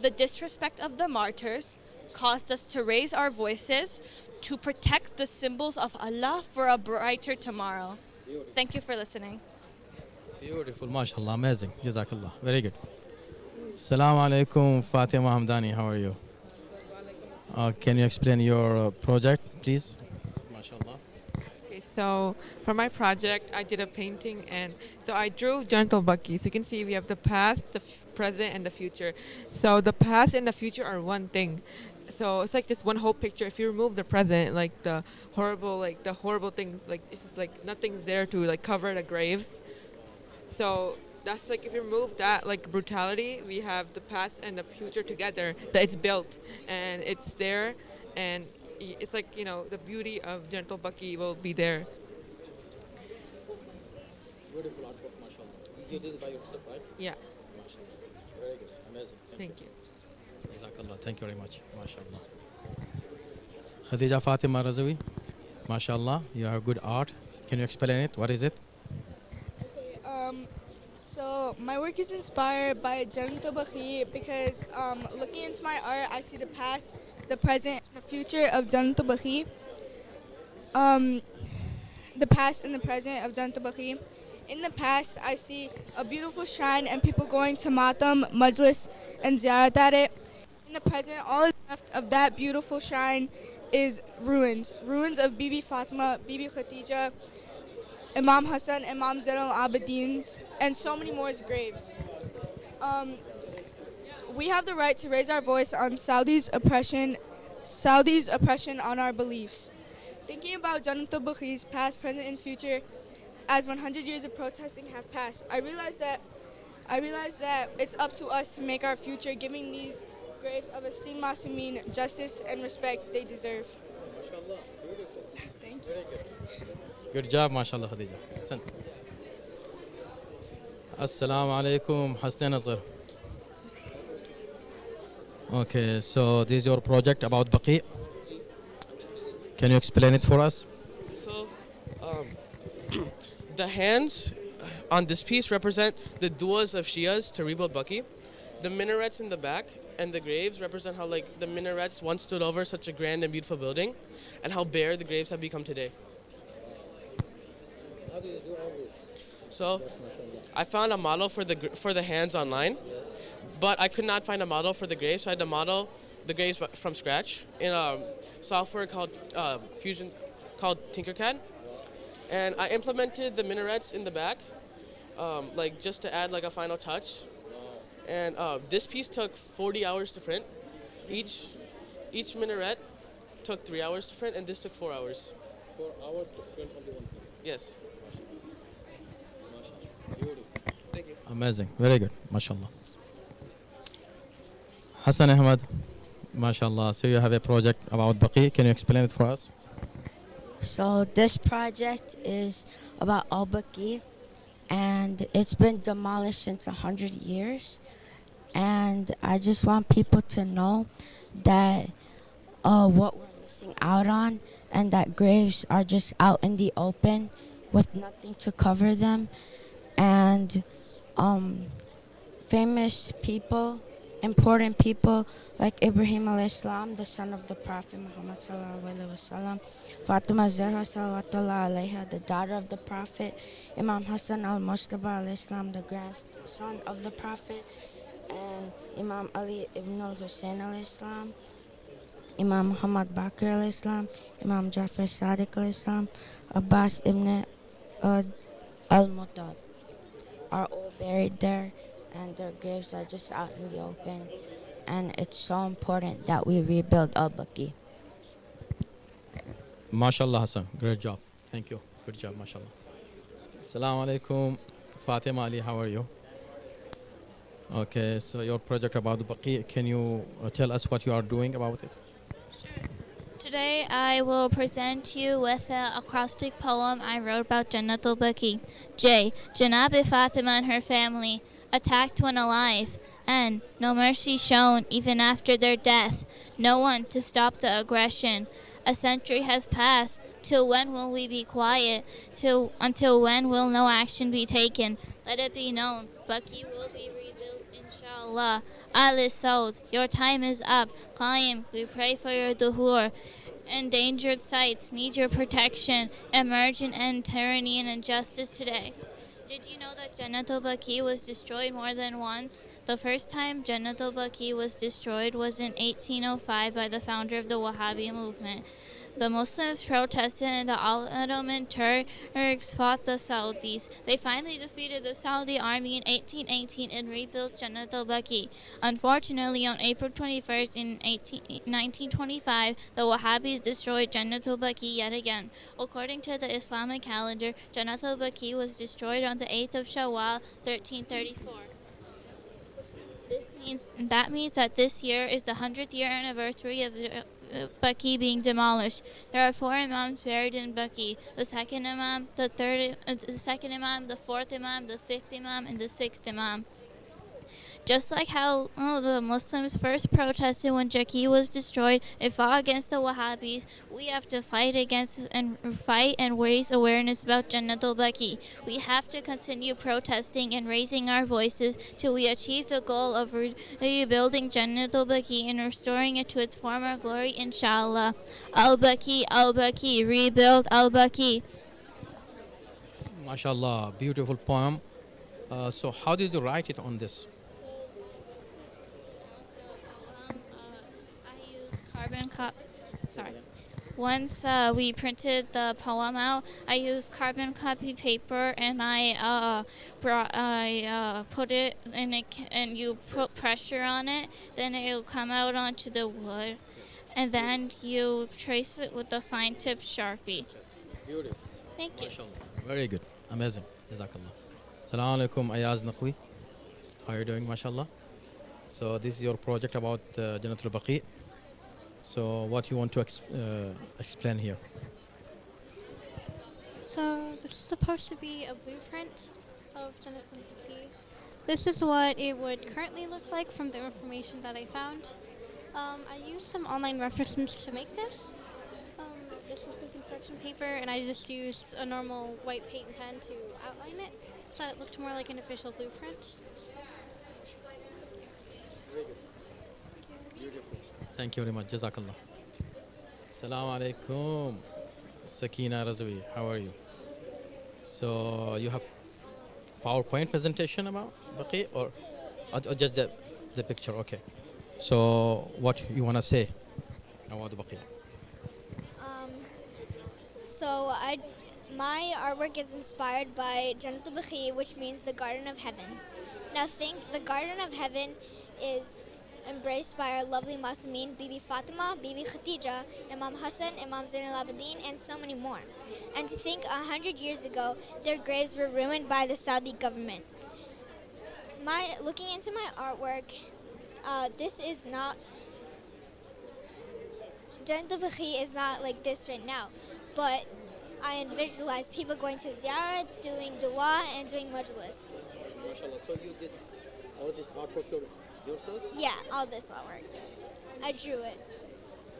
The disrespect of the martyrs caused us to raise our voices to protect the symbols of Allah for a brighter tomorrow. Thank you for listening. Beautiful, mashallah, amazing. Jazakallah. Very good. Assalamu alaikum, Fatima Hamdani. How are you? Can you explain your project, please? Mashallah. So for my project, I did a painting, and so I drew Janatul Baqee. So you can see we have the past, the present, and the future. So the past and the future are one thing. So it's like this one whole picture. If you remove the present, like the horrible things, like it's just like nothing's there to like cover the graves. So that's like if you remove that like brutality, we have the past and the future together. That it's built and it's there, and it's like, you know, the beauty of Janatul Baqee will be there. Beautiful artwork, mashallah. You did it by yourself, right? Yeah. Mashallah. Very good. Amazing. Thank you. Jazakallah. Thank you very much. Mashallah. Khadija Fatima Razawi. Mashallah. You have good art. Can you explain it? What is it? So my work is inspired by Janatul Baqee because looking into my art, I see the past, the present, and the future of Janatul Baqee. The past and the present of Janatul Baqee. In the past, I see a beautiful shrine and people going to Matam, Majlis, and Ziyarat at it. In the present, all that's left of that beautiful shrine is ruins. Ruins of Bibi Fatima, Bibi Khadija, Imam Hassan, Imam Zainal Abidin's, and so many more graves. We have the right to raise our voice on Saudi's oppression on our beliefs. Thinking about Jannat al-Baqee's past, present, and future, as 100 years of protesting have passed, I realized that it's up to us to make our future, giving these graves of esteemed Masumeen justice and respect they deserve. Thank you. Good job, mashallah, Khadija. Sent. Assalamu alaikum, Hassan Nazar. Okay, so this is your project about Baqi. Can you explain it for us? So, the hands on this piece represent the duas of Shias to rebuild Baqi. The minarets in the back and the graves represent how like the minarets once stood over such a grand and beautiful building, and how bare the graves have become today. How do you do all this? So, I found a model for the hands online, but I could not find a model for the graves, so I had to model the graves from scratch in a software called Tinkercad, and I implemented the minarets in the back, like just to add like a final touch. And this piece took 40 hours to print. Each minaret took 3 hours to print, and this took 4 hours. 4 hours to print only one thing. Yes. Beautiful. Thank you. Amazing. Very good. MashaAllah. Hassan Ahmad. MashaAllah. So you have a project about Baqi. Can you explain it for us? So this project is about Al-Baqee, and it's been demolished since 100 years. And I just want people to know that what we're missing out on, and that graves are just out in the open with nothing to cover them. And famous people, important people like Ibrahim al-Islam, the son of the Prophet Muhammad sallallahu alaihi wasallam, Fatima Zahra sallallahu alaiha, the daughter of the Prophet, Imam Hassan al-Mustafa al-Islam, the grandson of the Prophet, and Imam Ali ibn al-Hussein al-Islam, Imam Muhammad Baqir al-Islam, Imam Jafar Sadiq al-Islam, Abbas ibn al-Mutad are all buried there, and their graves are just out in the open. And it's so important that we rebuild Al-Baqee. MashaAllah, Hassan. Great job. Thank you. Good job, MashaAllah. Assalamu alaikum. Fatima Ali, how are you? Okay, so your project about Baqi, can you tell us what you are doing about it? Today I will present you with an acrostic poem I wrote about Jannat al-Baqee. J. Janab Fatima and her family, attacked when alive, and no mercy shown even after their death. No one to stop the aggression. A century has passed. Till when will we be quiet? Until when will no action be taken? Let it be known, Baqi will be rebuilt, inshallah. Ali Saud, your time is up. Qaim, we pray for your duhur. Endangered sites need your protection. Emerge and end tyranny and injustice today. Did you know that Jannat al-Baqee was destroyed more than once? The first time Jannat al-Baqee was destroyed was in 1805 by the founder of the Wahhabi movement. The Muslims protested and the Ottoman Turks fought the Saudis. They finally defeated the Saudi army in 1818 and rebuilt Jannat al-Baqee. Unfortunately, on April 21st in 1925, the Wahhabis destroyed Jannat al-Baqee yet again. According to the Islamic calendar, Jannat al-Baqee was destroyed on the 8th of Shawwal, 1334. That means that this year is the 100th year anniversary of Baqi being demolished. There are 4 imams buried in Baqi: the second imam, the fourth imam, the 5th imam, and the 6th imam. Just like how the Muslims first protested when Baqi was destroyed and fought against the Wahhabis, we have to fight and raise awareness about Jannat al-Baqee. We have to continue protesting and raising our voices till we achieve the goal of rebuilding Jannat al-Baqee and restoring it to its former glory, inshallah. Al-Baqee, Al-Baqee, rebuild Al-Baqee. MashaAllah, beautiful poem. So how did you write it on this? Once we printed the poem out, I used carbon copy paper and I put it in it, and you put pressure on it, then it'll come out onto the wood, and then you trace it with a fine tip Sharpie. Beautiful. Thank you. MashaAllah. Very good. Amazing. Jazakallah. Assalamu alaikum, Ayaz Naqwi. How are you doing, mashallah? So this is your project about Jannat Al-Baqee. So what you want to explain here? So this is supposed to be a blueprint of Jannat Al-Baqee. This is what it would currently look like from the information that I found. I used some online references to make this. This is the construction paper, and I just used a normal white paint and pen to outline it, so it looked more like an official blueprint. Beautiful. Thank you very much. Jazakallah. Assalamu alaikum. Sakina Razwi, how are you? So you have PowerPoint presentation about Baqee or just the picture? Okay. So what you want to say about Baqee? My artwork is inspired by Jannat Al-Baqee, which means the Garden of Heaven. Now the Garden of Heaven is embraced by our lovely Masumeen, Bibi Fatima, Bibi Khadija, Imam Hassan, Imam Zainab, and so many more. And to think 100 years ago, their graves were ruined by the Saudi government. Looking into my artwork, this is not, Jannat Al-Baqee is not like this right now, but I visualize people going to ziyarah, doing dua, and doing majlis. MashaAllah. So you did all this artwork yourself? Yeah, all this artwork. I drew it.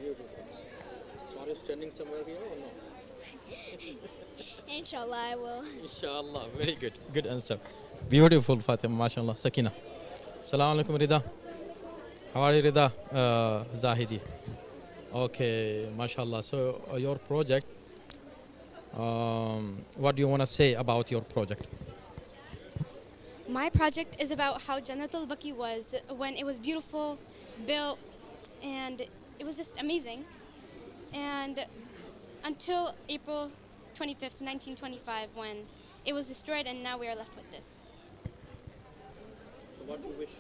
Beautiful. So are you standing somewhere here or no? Inshallah, I will. Inshallah. Very good. Good answer. Beautiful, Fatima. MashaAllah. Sakina. Assalamu alaikum, Rida. How are you, Rida? Zahidi. Okay, MashaAllah. So your project, what do you want to say about your project? My project is about how Jannat Al-Baqee was when it was beautiful, built, and it was just amazing. And until April 25th, 1925, when it was destroyed, and now we are left with this. So what do you wish?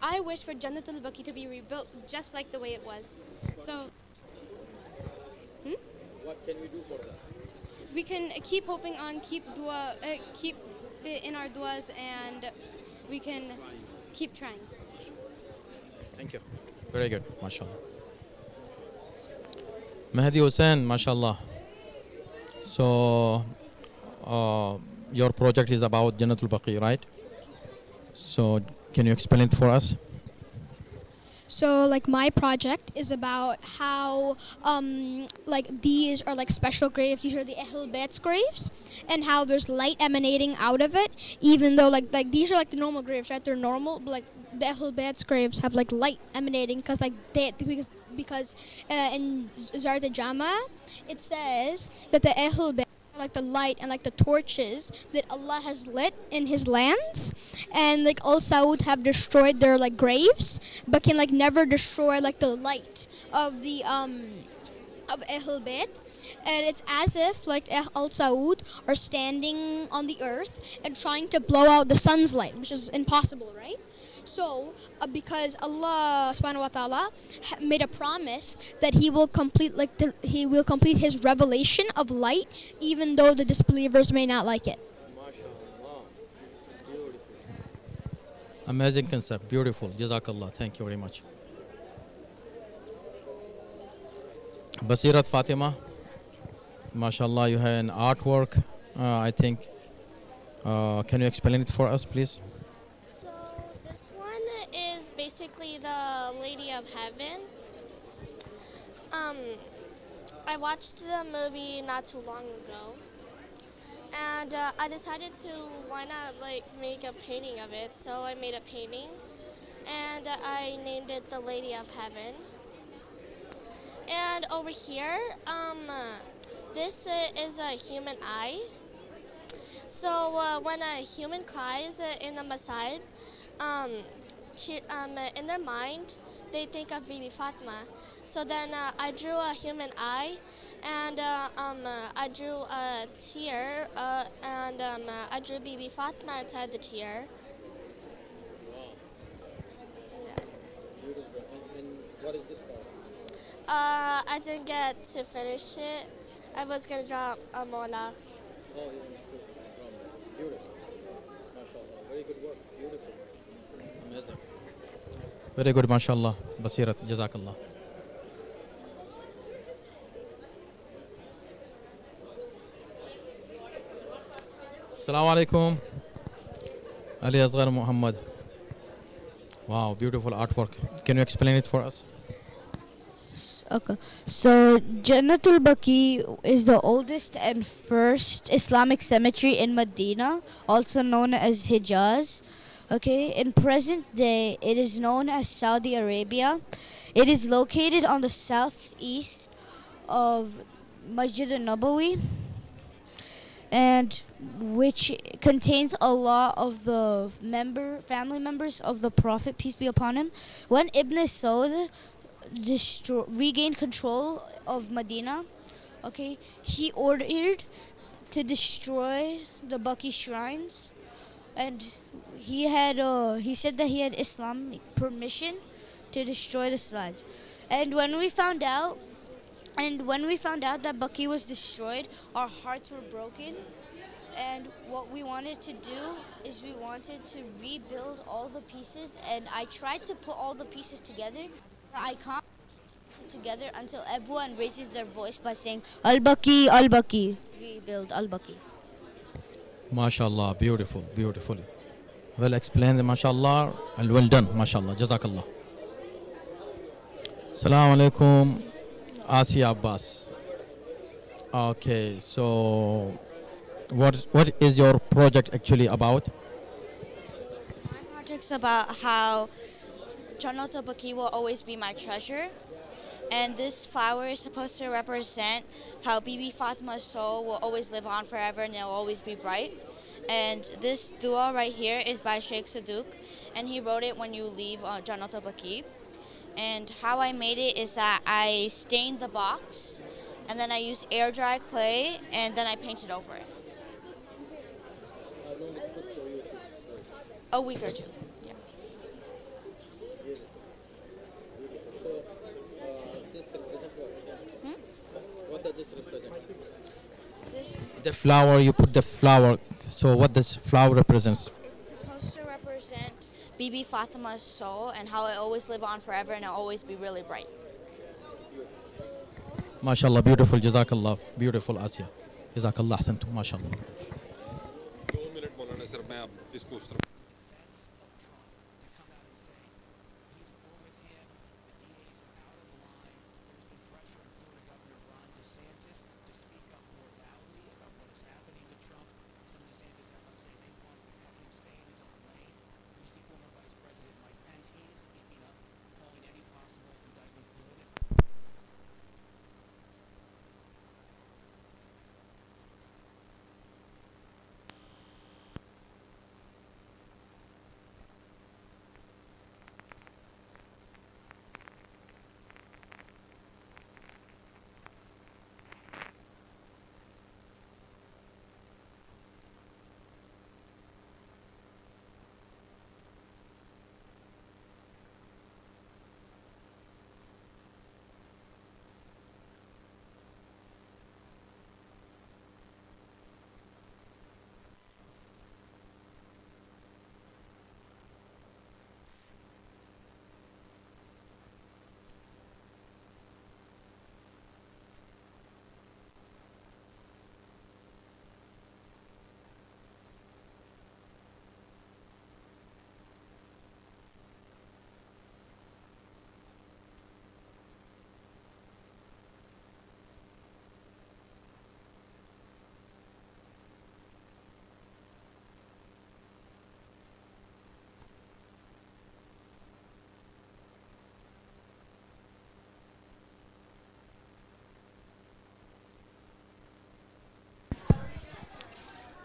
I wish for Jannat Al-Baqee to be rebuilt just like the way it was. So, What can we do for that? we can keep hoping on, keep it in our duas, and we can keep trying. Thank you. Very good. MashaAllah. Mahdi Hussain, MashaAllah. So, your project is about Jannat Al-Baqee, right? So, can you explain it for us? So like my project is about how like these are like special graves. These are the Ahl Bayt's graves, and how there's light emanating out of it. Even though like these are like the normal graves, right? They're normal, but like the Ahl Bayt's graves have like light emanating because in Zard al-Jama it says that the Ahl Bayt, like the light and like the torches that Allah has lit in His lands, and like Al Saud have destroyed their like graves, but can like never destroy like the light of the of Ahl Bayt. And it's as if like Al Saud are standing on the earth and trying to blow out the sun's light, which is impossible, right? So, because Allah subhanahu wa ta'ala made a promise that He will complete His revelation of light, even though the disbelievers may not like it. Amazing concept. Beautiful. Jazakallah. Thank you very much. Basirat Fatima. MashaAllah, you have an artwork, I think. Can you explain it for us, please? Is basically the Lady of Heaven. I watched the movie not too long ago, and I decided to why not like make a painting of it. So I made a painting, and I named it the Lady of Heaven. And over here, this is a human eye. So when a human cries in the Masjid, in their mind, they think of Bibi Fatima. So then I drew a human eye, and I drew a tear, and I drew Bibi Fatima inside the tear. What is this part? I didn't get to finish it. I was gonna draw a mola. Oh, you want to drum. Beautiful. MashaAllah. Very good work. Beautiful. Amazing. Very good, MashaAllah. Basirat, Jazakallah. Assalamu alaikum. Ali Asghar Muhammad. Wow, beautiful artwork. Can you explain it for us? Okay, so Jannatul Baqee is the oldest and first Islamic cemetery in Medina, also known as Hijaz. Okay, in present day, it is known as Saudi Arabia. It is located on the southeast of Masjid al-Nabawi, and which contains a lot of the family members of the Prophet, peace be upon him. When Ibn Saud regained control of Medina, okay, he ordered to destroy the Baqee shrines, and he said that he had Islamic permission to destroy the shrines. And when we found out that Baqee was destroyed, our hearts were broken. And what we wanted to do is we wanted to rebuild all the pieces, and I tried to put all the pieces together. I can't put it together until everyone raises their voice by saying Al-Baqee, Al-Baqee. Rebuild Al-Baqee. MashaAllah, beautiful, beautifully. Well explained, MashaAllah, and well done, MashaAllah, Jazakallah. Assalamu alaikum, Asiya Abbas. Okay, so what is your project actually about? My project's about how Jannatul Baqee will always be my treasure. And this flower is supposed to represent how Bibi Fatima's soul will always live on forever and it'll always be bright. And this dua right here is by Sheikh Saduq, and he wrote it when you leave Jannatul Baqee. And how I made it is that I stained the box, and then I used air dry clay, and then I painted over it. A week or two. Yeah. What does this represent? The flower, you put the flower. So what does flower represents? It's supposed to represent Bibi Fatima's soul and how it always live on forever and it'll always be really bright. MashaAllah, beautiful, Jazakallah, beautiful Asya. Jazakallah, ahsantum, MashaAllah. 2 minutes बोलना sir मैं अब इसको उस तरफ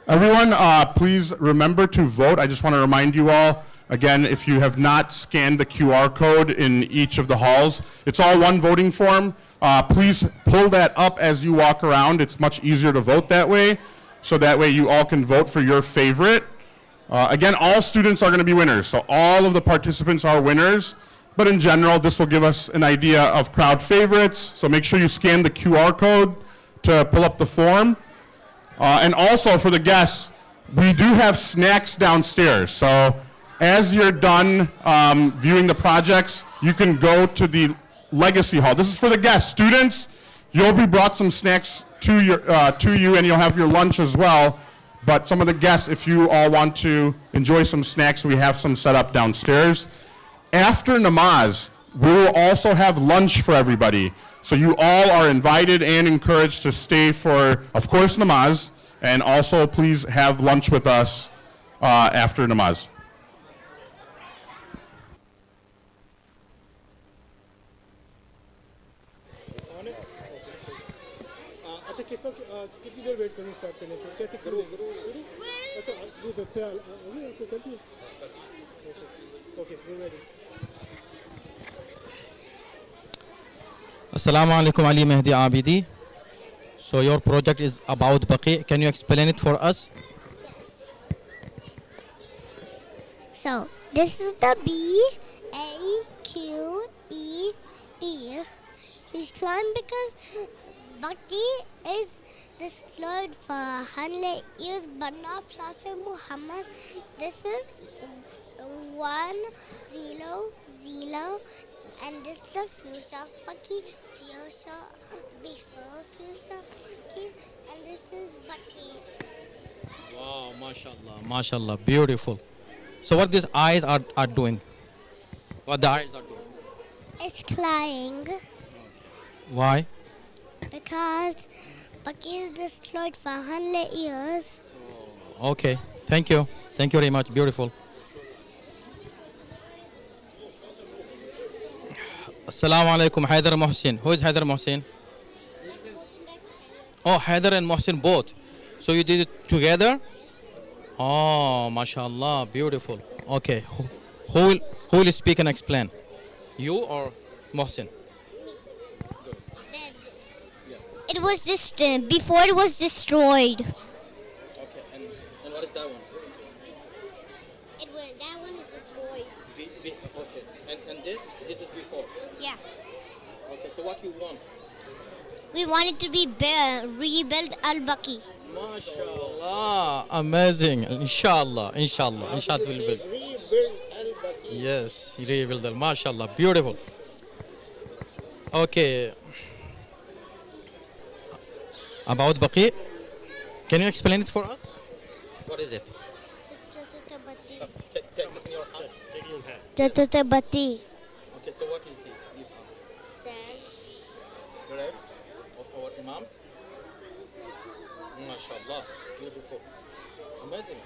Everyone, please remember to vote. I just want to remind you all, Again, if you have not scanned the QR code in each of the halls, it's all one voting form. Please pull that up as you walk around. It's much easier to vote that way, so that way you all can vote for your favorite. Again, all students are going to be winners, so all of the participants are winners. But in general, this will give us an idea of crowd favorites, so make sure you scan the QR code to pull up the form. And also for the guests, we do have snacks downstairs, so as you're done viewing the projects, you can go to the Legacy Hall. This is for the guests. Students, you'll be brought some snacks to you, and you'll have your lunch as well. But some of the guests, if you all want to enjoy some snacks, we have some set up downstairs. After namaz, we will also have lunch for everybody. So you all are invited and encouraged to stay for, of course, namaz, and also please have lunch with us after namaz. अच्छा कितनी देर wait करूँ start करने से कैसे करूँ अच्छा दूध से आपको कर दिया okay ready Assalamu alaikum Ali Mehdi Abidi. So your project is about Baqee. Can you explain it for us? So this is the B-A-Q-E-E. He's climbed because Baqee is destroyed for 100 years, but not Prophet Muhammad. This is 100, and this is the future of Baqee, future before future Baqee, and this is Baqee. Wow, mashallah, mashallah, beautiful. So what these eyes are doing? What the eyes are doing? It's flying. Why? Because Baqee is destroyed for 100 years. Okay, thank you. Thank you very much, beautiful. Assalamu alaikum, Haider Mohsin. Who is Haider Mohsin? Oh, Haider and Mohsin both. So you did it together? Oh, mashallah, beautiful. Okay, who will speak and explain? You or Mohsin? It was before it was destroyed. Okay, and what is that one? That one is destroyed. Okay, and this is before? Yeah. Okay, so what you want? We wanted to be rebuild Al-Baqee. MashaAllah, amazing. Inshallah will build. Yes, rebuild it. MashaAllah, beautiful. Okay. About Baqee, can you explain it for us? What is it? Take this in your hand. Baqee. Okay, so what is this? These are graves of our imams. MashaAllah, beautiful. Amazing.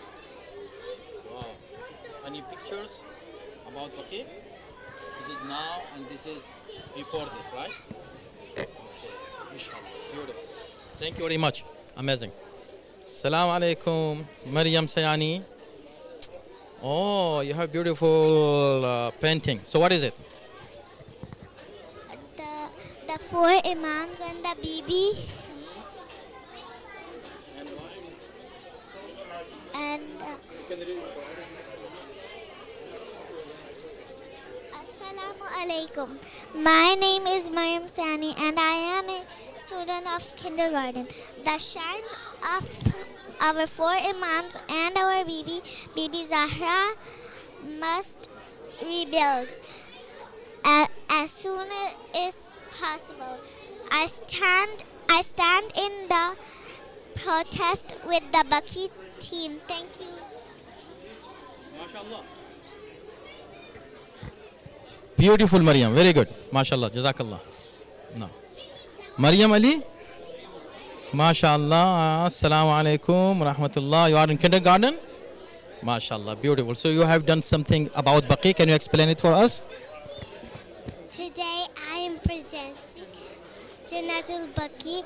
Wow. Any pictures about Baqee? This is now and this is before this, right? Okay, inshallah, beautiful. Thank you very much. Amazing. Assalamu alaikum, Maryam Sayani. Oh, you have beautiful painting. So what is it? The 4 imams and the Bibi. And Assalamu alaikum. My name is Maryam Sani and I am a student of kindergarten. The shrines of our 4 imams and our Bibi Zahra must rebuild as soon as possible. I stand in the protest with the Baqee team. Thank you. MashaAllah. Beautiful, Maryam. Very good. MashaAllah. Jazakallah. No. Maryam Ali. MashaAllah. Assalamu alaikum wa rahmatullah. You are in kindergarten? MashaAllah. Beautiful. So you have done something about Baqee. Can you explain it for us? Today I am presenting Janatul Baqee,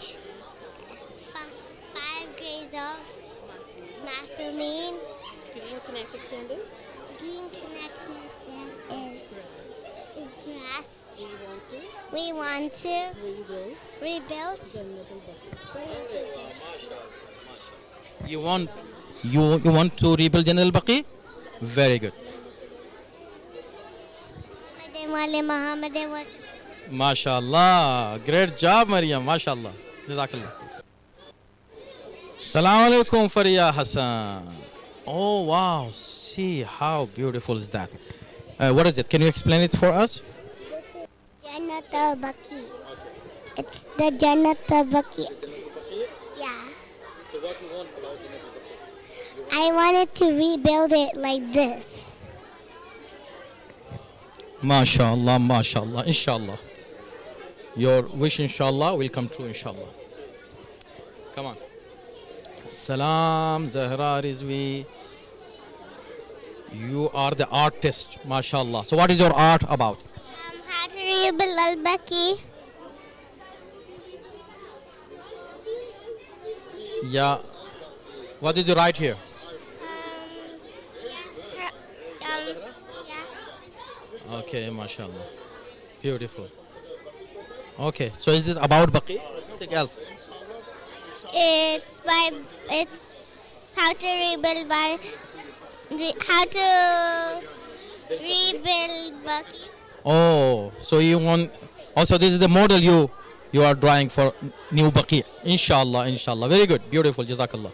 5 grades of Masameen. Can you connect extenders? green connecting sand is grass. We want to rebuild. You want to rebuild Jannat al-Baqee? Very good. MashaAllah. Great job, Maryam. MashaAllah. Jazakallah. Assalamu alaikum, Faria Hassan. Oh, wow. See how beautiful is that. What is it? Can you explain it for us? Jannat al-Baqee. It's the Jannat al-Baqee. Yeah. So what you want about I wanted to rebuild it like this. MashaAllah, MashaAllah, Inshallah. Your wish, Inshallah, will come true, Inshallah. Come on. Salam, Zahra Rizvi. You are the artist, MashaAllah. So what is your art about? How to rebuild Al-Baqee. Yeah. What did you write here? Okay, MashaAllah. Beautiful. Okay, so is this about Baqee or something else? It's how to rebuild Baqee. Oh, so you want, also this is the model you are drawing for new Baqee. Inshallah, Inshallah. Very good, beautiful, Jazakallah.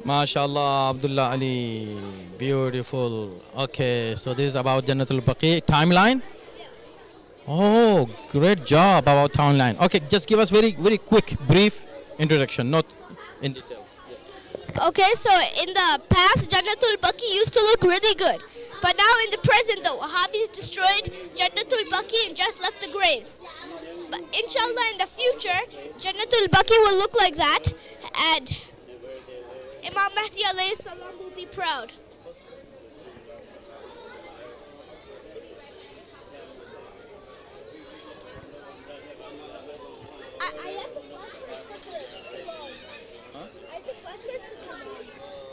MashaAllah, Abdullah Ali. Beautiful. Okay, so this is about Jannat al-Baqee. Timeline? Oh, great job about timeline. Okay, just give us very, very quick, brief introduction, not in details. Okay, so in the past, Jannat al-Baqee used to look really good. But now in the present, the Wahhabis destroyed Jannat al-Baqee and just left the graves. But inshallah, in the future, Jannat al-Baqee will look like that. And Imam Mahdi alayhi salam will be proud. I have the flashlight.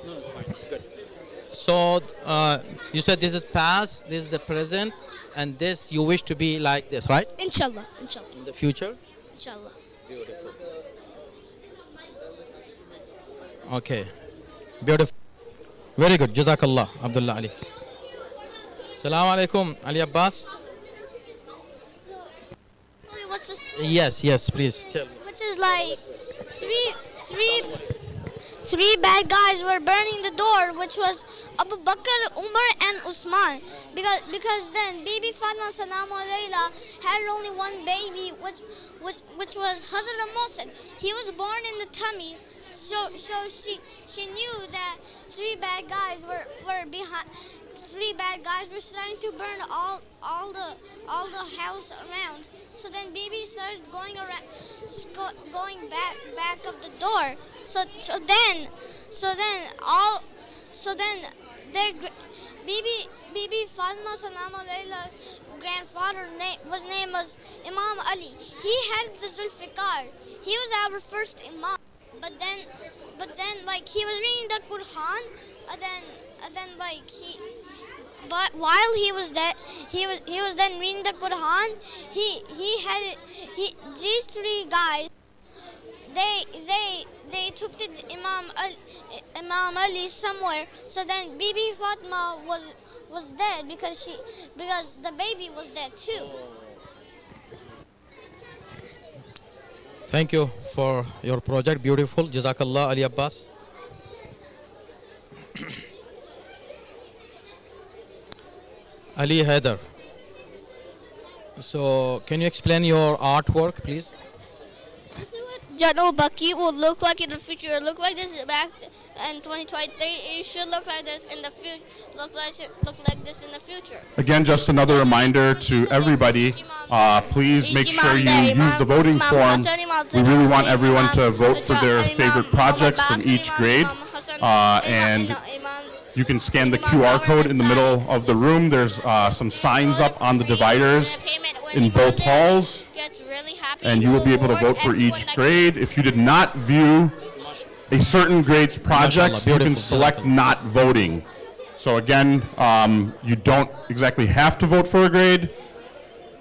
No, it's fine. Good. So you said this is past, this is the present, and this you wish to be like this, right? Inshallah, inshallah. In the future? Inshallah. Beautiful. Okay. Beautiful. Very good. Jazakallah, Abdullah Ali. Assalamu alaikum, Ali Abbas. What's this? Yes, please tell me. Which is like three bad guys were burning the door, which was Abu Bakr, Umar, and Usman. Because then Bibi Fatma Salamu Alayla had only one baby, which was Hazrat Mohsen. He was born in the tummy. So she knew that three bad guys were behind. Three bad guys were starting to burn all the house around. So then Bibi started going back of the door. So then their Bibi Fatma Salamu Alayla's grandfather was Imam Ali. He had the Zulfikar. He was our first Imam. But then like he was reading the Quran, and then like but while he was then reading the Quran, these three guys they took the Imam Ali somewhere. So then Bibi Fatma was dead because the baby was dead too. Thank you for your project. Beautiful. Jazakallah, Ali Abbas. Ali Haider. So, can you explain your artwork, please? Jannat al-Baqee will look like in the future. It look like this back in 2023. It should look like this in the future. Look like this in the future. Again, just another reminder to everybody, please make sure you use the voting form. We really want everyone to vote for their favorite projects from each grade. And you can scan the QR code in the middle of the room. There's some signs up on the dividers in both halls. And you will be able to vote for each grade. If you did not view a certain grade's projects, you can select not voting. So again, you don't exactly have to vote for a grade,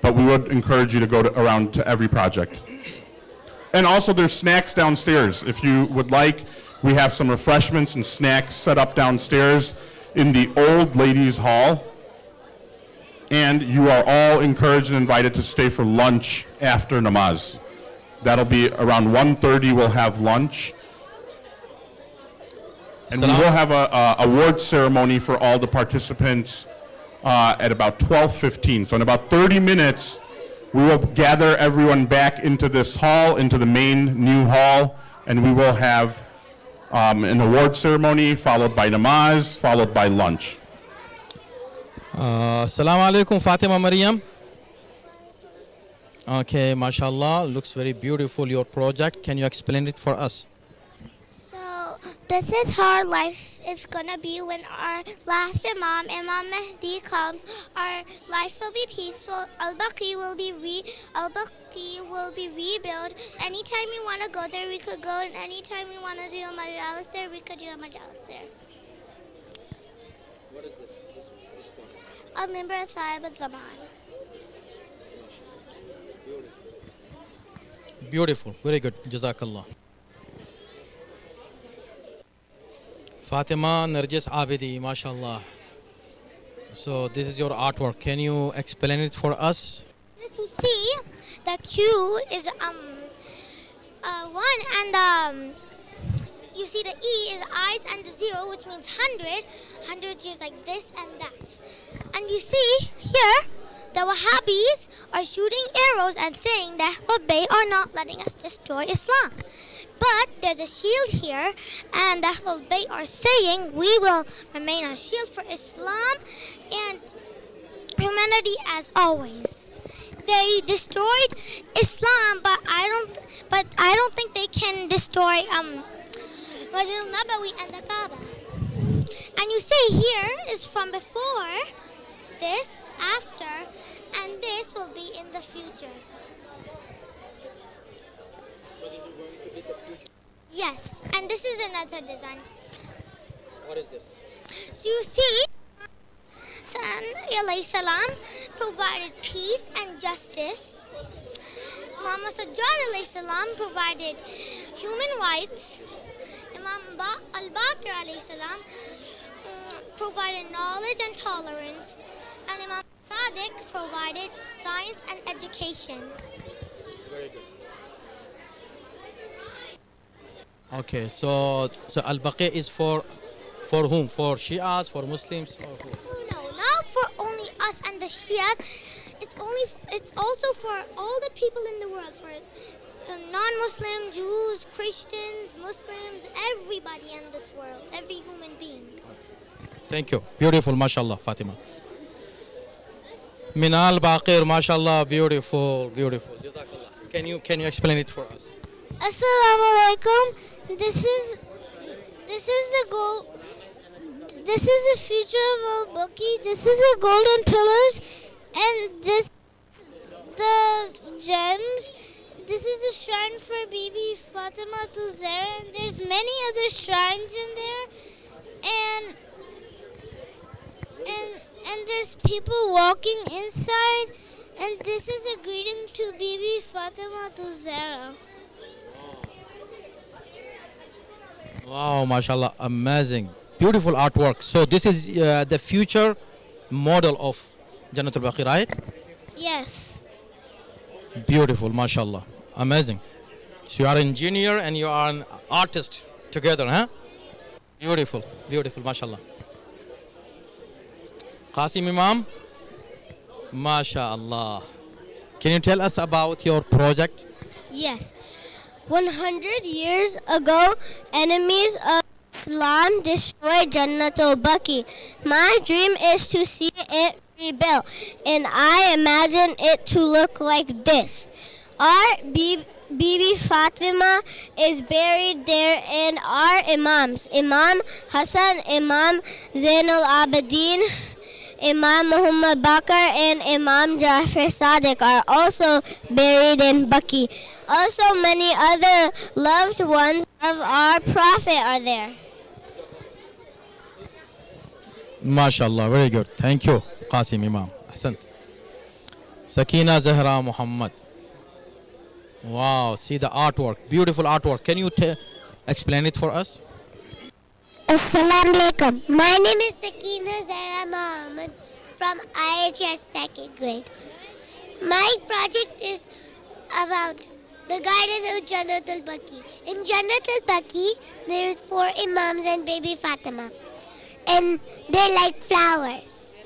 but we would encourage you to go around to every project. And also there's snacks downstairs. If you would like, we have some refreshments and snacks set up downstairs in the old ladies' hall. And you are all encouraged and invited to stay for lunch after namaz. That'll be around 1:30. We'll have lunch. And we will have a award ceremony for all the participants at about 12:15. So in about 30 minutes, we will gather everyone back into this hall, into the main new hall, and we will have an award ceremony followed by namaz, followed by lunch. Assalamu alaikum, Fatima Maryam. Okay, mashallah, looks very beautiful, your project. Can you explain it for us? So this is how our life is gonna be when our last Imam Mahdi comes. Our life will be peaceful. Al-Baqee will be rebuilt. Anytime we want to go there, we could go, and anytime we want to do a majalis there, we could do a majalis there. What is this? A member of Sahib al-Zaman. Beautiful, very good. Jazakallah. Fatima Narjis Abidi, mashallah. So this is your artwork. Can you explain it for us? As you see, the Q is one, and you see the E is eyes, and the 0, which means 100. 100 is like this and that. And you see here, the Wahhabis are shooting arrows and saying that Hubei are not letting us destroy Islam. But there's a shield here, and the Hubei are saying we will remain a shield for Islam and humanity as always. They destroyed Islam, but I don't think they can destroy Masjid al-Nabawi and the Kaaba. And you see here is from before, this, after, and this will be in the future. So this is going to be the future. Yes, and this is another design. What is this? So you see, Son alayhi salam provided peace and justice. Muhammad Azadari alayhi salam provided human rights. Imam Al-Baqee alayhi salam provided knowledge and tolerance. And Imam Sadiq provided science and education. Very good. Okay, so Al-Baqee is for whom? For Shias, for Muslims, or who? No, not for only us and the Shias. It's also for all the people in the world, for non-Muslim, Jews, Christians, Muslims, everybody in this world, every human being. Thank you. Beautiful, mashallah, Fatima. Minal Baqir, mashallah, beautiful, beautiful. Jazakallah. Can you explain it for us? Assalamu alaikum. This is the goal. This is the future of Al-Baqee. This is the golden pillars, and this the gems. This is the shrine for Bibi Fatima to Zahra, and there's many other shrines in there, and there's people walking inside, and this is a greeting to Bibi Fatima to Zahra. Wow, mashallah, amazing. Beautiful artwork. So this is the future model of Jannatul Baqee, right? Yes. Beautiful, mashallah. Amazing. So you are an engineer and you are an artist together, huh? Beautiful, beautiful, mashallah. Qasim Imam, mashallah. Can you tell us about your project? Yes. 100 years ago, enemies of Islam destroyed Jannatul Baqee. My dream is to see it rebuilt, and I imagine it to look like this. Our Bibi Fatima is buried there, and our Imams, Imam Hassan, Imam Zainal Abidin, Imam Muhammad Bakr, and Imam Jafar Sadiq are also buried in Baqee. Also, many other loved ones of our Prophet are there. MashaAllah, very good. Thank you, Qasim Imam. Ahsant. Sakina Zahra Muhammad. Wow, see the artwork, beautiful artwork. Can you explain it for us? Assalamu alaikum. My name is Sakina Zahra Muhammad from IHS second grade. My project is about the garden of Jannat al-Baqee. In Jannat al-Baqee, there's 4 imams and baby Fatima. And they're like flowers.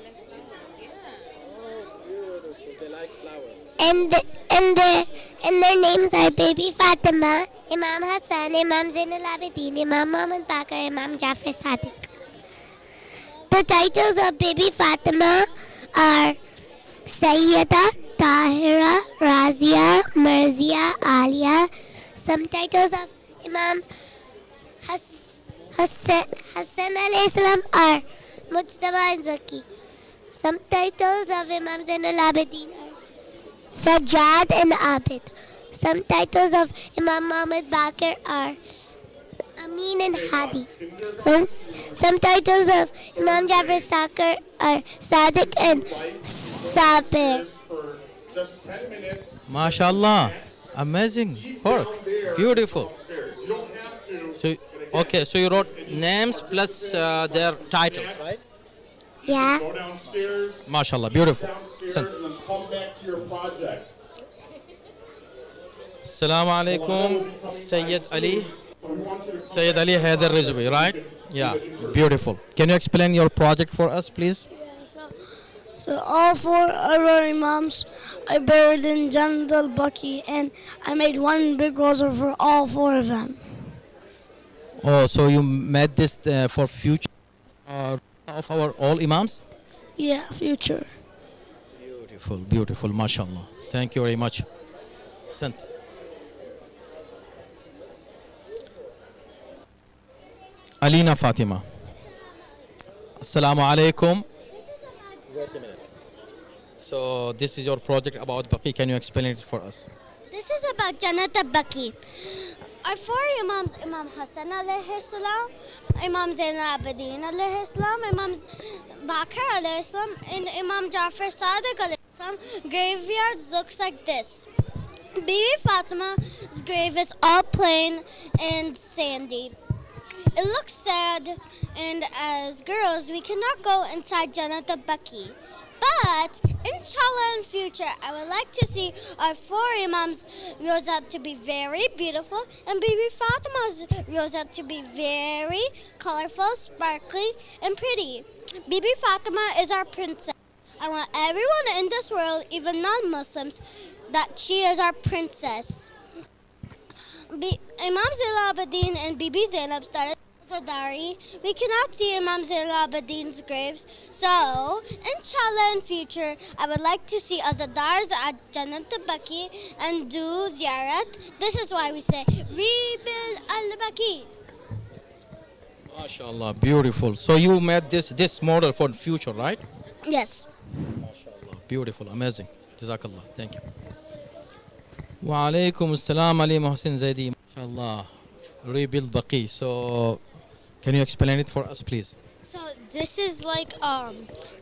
And their names are Baby Fatima, Imam Hassan, Imam Zainal Abidin, Imam Muhammad Baqir, Imam Jafar Sadiq. The titles of Baby Fatima are Sayyida, Tahira, Razia, Marzia, Alia. Some titles of Imam Hassan alayhi salam are Mujtaba and Zaki. Some titles of Imam Zainal Abidin are Sajjad and Abid. Some titles of Imam Muhammad Baqir are Amin and Hadi. Some titles of Imam Jafar Sadiq are Sadiq and Sabir. MashaAllah, amazing work, beautiful. So, okay, so you wrote names plus their titles, right? Yeah. MashaAllah, beautiful. Assalamu alaikum, Sayyid Ali. Sayyid Ali Haider Rizvi, right? Yeah, beautiful. Can you explain your project for us, please? So all 4 other imams I buried in Jannat al-Baqee, and I made one big rosa for all 4 of them. Oh, so you made this for future of our all imams? Yeah, future. Beautiful, beautiful, mashallah. Thank you very much. Sent. Alina Fatima. Assalamu alaikum. Wait a minute. So this is your project about Baqi. Can you explain it for us? This is about Jannat al-Baqee. Our 4 imams, Imam Hassan alayhi salam, Imam Zainal Abidin alayhi salam, Imam Baqir alayhi salam, and Imam Jafar Sadiq alayhi salam, graveyards looks like this. Baby Fatima's grave is all plain and sandy. It looks sad, and as girls, we cannot go inside Jannat al-Baqee. But, inshallah, in future, I would like to see our 4 imams rose out to be very beautiful, and Baby Fatima's rose out to be very colorful, sparkly, and pretty. Baby Fatima is our princess. I want everyone in this world, even non-Muslims, that she is our princess. Imam Zainal Abidin and Bibi Zainab started Azadari. We cannot see Imam Zainal Abidin's graves, so inshallah in future I would like to see Azadars at Jannat al-Baqee and do ziyarat. This is why we say rebuild Al-Baqee. MashaAllah, beautiful. So you made this model for the future, right? Yes. MashaAllah, beautiful, amazing. Jazakallah, thank you. Wa alaikum assalam Ali Mohsin Zaidi. MashaAllah, rebuild Baqi. So can you explain it for us, please? So this is like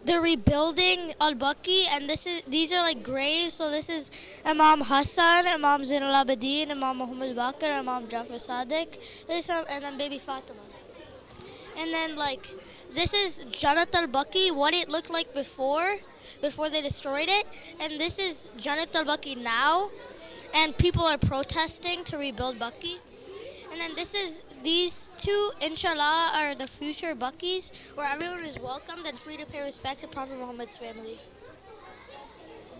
they're rebuilding Al-Baqee, and these are like graves. So this is Imam Hassan, Imam Zainal Abidin, Imam Muhammad Baqir, Imam Jafar Sadiq, and then Baby Fatima. And then like this is Jannat al-Baqee, what it looked like before they destroyed it, and this is Jannat al-Baqee now, and people are protesting to rebuild Baqee. And then these 2, inshallah, are the future Baqees, where everyone is welcomed and free to pay respect to Prophet Muhammad's family.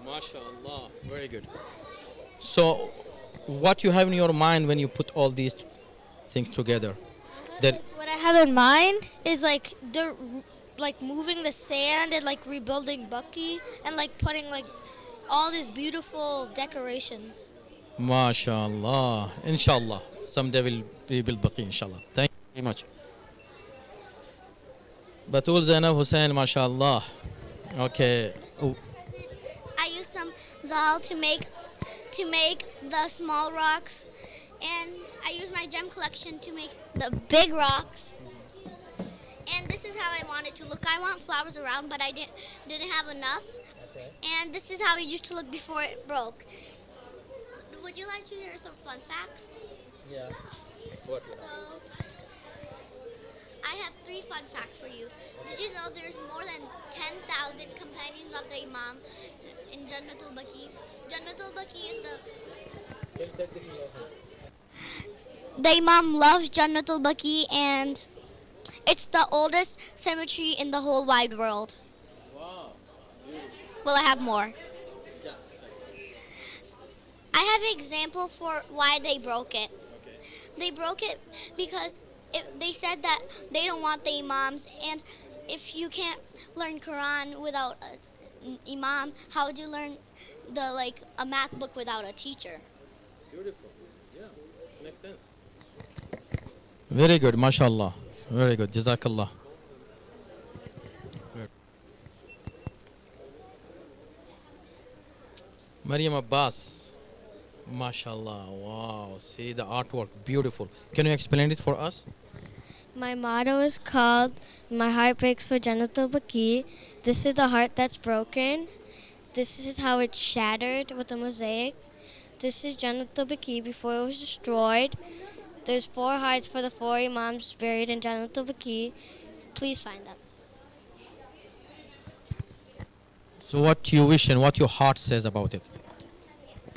MashaAllah, very good. So what you have in your mind when you put all these things together? What I have in mind is like they're like moving the sand and like rebuilding Baqee and like putting like all these beautiful decorations. MashaAllah, inshallah. Someday we'll rebuild Baqi, inshallah. Thank you very much. Batul Zainab Hussain, mashallah. Okay. Oh. I used some doll to make the small rocks, and I used my gem collection to make the big rocks. And this is how I want it to look. I want flowers around, but I didn't have enough. And this is how it used to look before it broke. Would you like to hear some fun facts? Yeah. What? So, I have 3 fun facts for you. Did you know there's more than 10,000 companions of the Imam in Jannatul Baqee? Jannatul Baqee is the Imam loves Jannatul Baqee, and it's the oldest cemetery in the whole wide world. Wow. Well, I have more. I have an example for why they broke it. They broke it because they said that they don't want the imams, and if you can't learn Quran without an imam, how would you learn a math book without a teacher? Beautiful. Yeah. Makes sense. Very good, mashallah. Very good. Jazakallah. Maryam Abbas. Mashallah. Wow. See the artwork. Beautiful. Can you explain it for us? My motto is called My Heart Breaks for Jannatul Baqee. This is the heart that's broken. This is how it's shattered with a mosaic. This is Jannatul Baqee before it was destroyed. There's 4 hearts for the 4 imams buried in Jannatul Baqee. Please find them. So what you wish and what your heart says about it?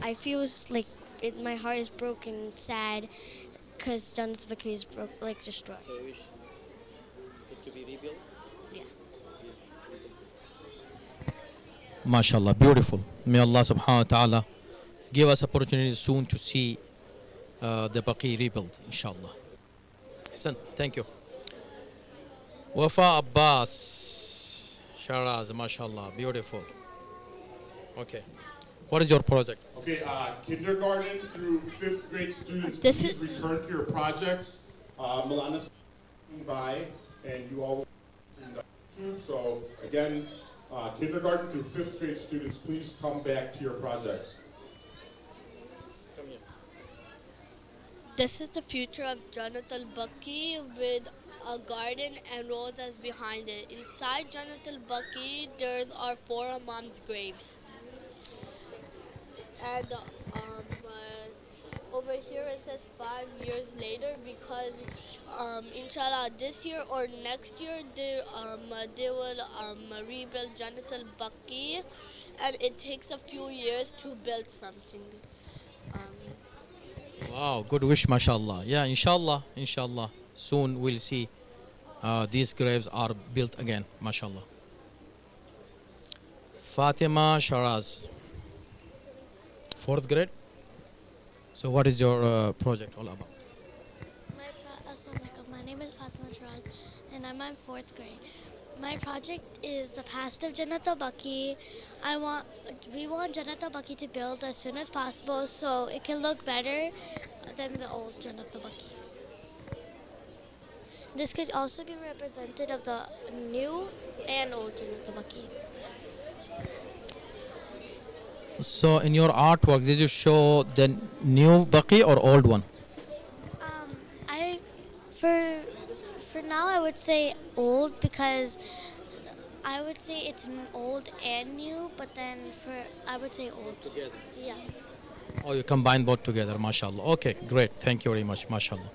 I feel like my heart is broken and sad because Jannatul Baqee is destroyed. So you wish it to be rebuilt? Yeah. MashaAllah, beautiful. May Allah subhanahu wa ta'ala give us opportunity soon to see the Baqee rebuilt, inshallah. Listen, thank you. Wafa Abbas, Sharaz, mashallah, beautiful. Okay. What is your project? Okay, kindergarten through 5th grade students, please return to your projects. Milana's by, and you all will YouTube. So again, kindergarten through 5th grade students, please come back to your projects. This is the future of Jannatul Baqee with a garden and roses behind it. Inside Jannatul Baqee, there are 4 imams' graves. And over here it says 5 years later because inshallah this year or next year they will rebuild Jannatul Baqee, and it takes a few years to build something. Wow, good wish, mashallah. Yeah, inshallah, inshallah. Soon we'll see these graves are built again, mashallah. Fatima Sharaz, 4th grade. So what is your project all about? My name is Fatima Shiraz, and I'm in 4th grade. My project is the past of Jannatul Baqee. We want Jannatul Baqee to build as soon as possible so it can look better than the old Jannatul Baqee. This could also be representative of the new and old Jannatul Baqee. So in your artwork, did you show the new Baqee or old one? For now, I would say old because I would say it's old and new, but then I would say old. Together. Yeah. Oh, you combine both together, mashallah. Okay, great. Thank you very much, mashallah.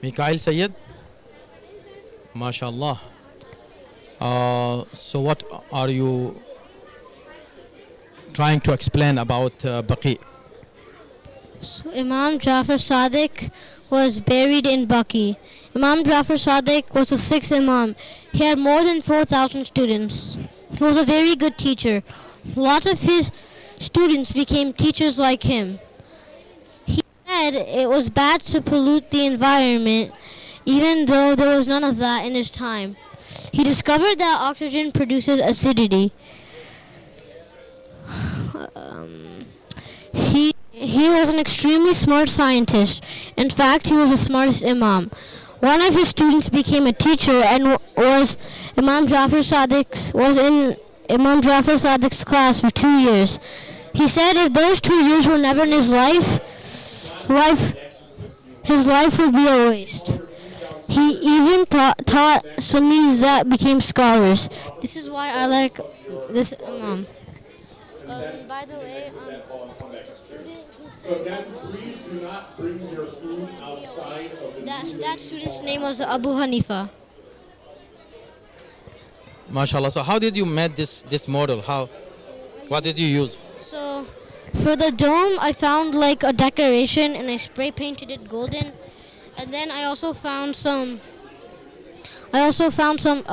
Mikhail Sayyid, mashallah. So what are you trying to explain about Baqee? So Imam Jafar Sadiq was buried in Baqee. Imam Jafar Sadiq was the 6th Imam. He had more than 4,000 students. He was a very good teacher. Lots of his students became teachers like him. He said it was bad to pollute the environment, even though there was none of that in his time. He discovered that oxygen produces acidity. He was an extremely smart scientist. In fact, he was the smartest Imam. One of his students became a teacher and was Imam Jafar Sadiq's was in Imam Jafar Sadiq's class for 2 years. He said if those 2 years were never in his his life would be a waste. He even taught Sunnis that became scholars. This is why I like this Imam. By the way, that student's name was Abu Hanifa. MashaAllah. So how did you make this model? What did you use? So for the dome, I found like a decoration and I spray painted it golden. And then I also found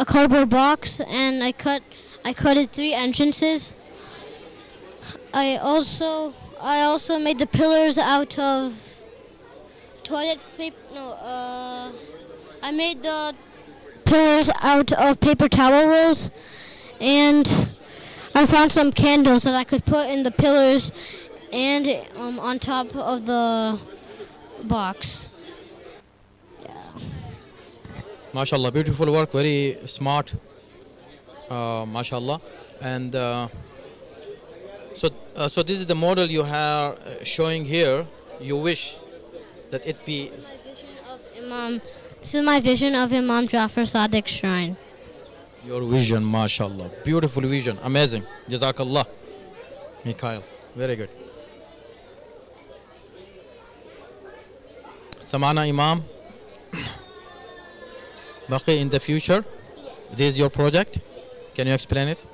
a cardboard box and I cut it 3 entrances. I also made the pillars out of toilet paper. I made the pillars out of paper towel rolls, and I found some candles that I could put in the pillars and on top of the box. MashaAllah, beautiful work, very smart. MashaAllah. And so this is the model you are showing here. You wish that it be. This is my vision of Imam Jafar Sadiq's shrine. Your vision, MashaAllah. Beautiful vision. Amazing. Jazakallah. Mikhail. Very good. Samana Imam. Baqee in the future. This is your project. Can you explain it?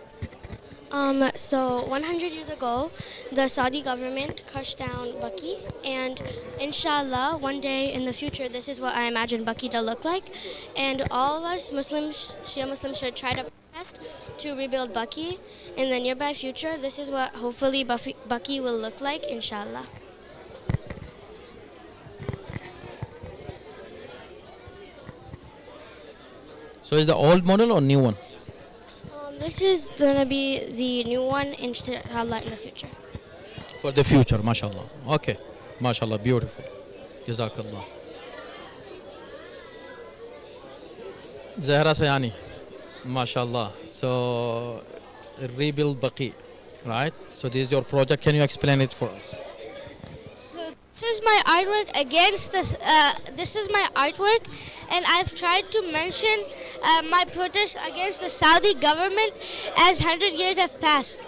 So 100 years ago, the Saudi government crushed down Baqee, and inshallah, one day in the future, this is what I imagine Baqee to look like. And all of us Muslims, Shia Muslims, should try to protest to rebuild Baqee in the nearby future. This is what hopefully Baqee will look like, inshallah. So is the old model or new one? This is going to be the new one, inshallah, in the future. For the future, mashallah. Okay, mashallah, beautiful. Jazakallah. Zahra Sayani, mashallah. So, rebuild Baqee, right? So this is your project. Can you explain it for us? This is my artwork against this. This is my artwork, and I've tried to mention my protest against the Saudi government as 100 years have passed.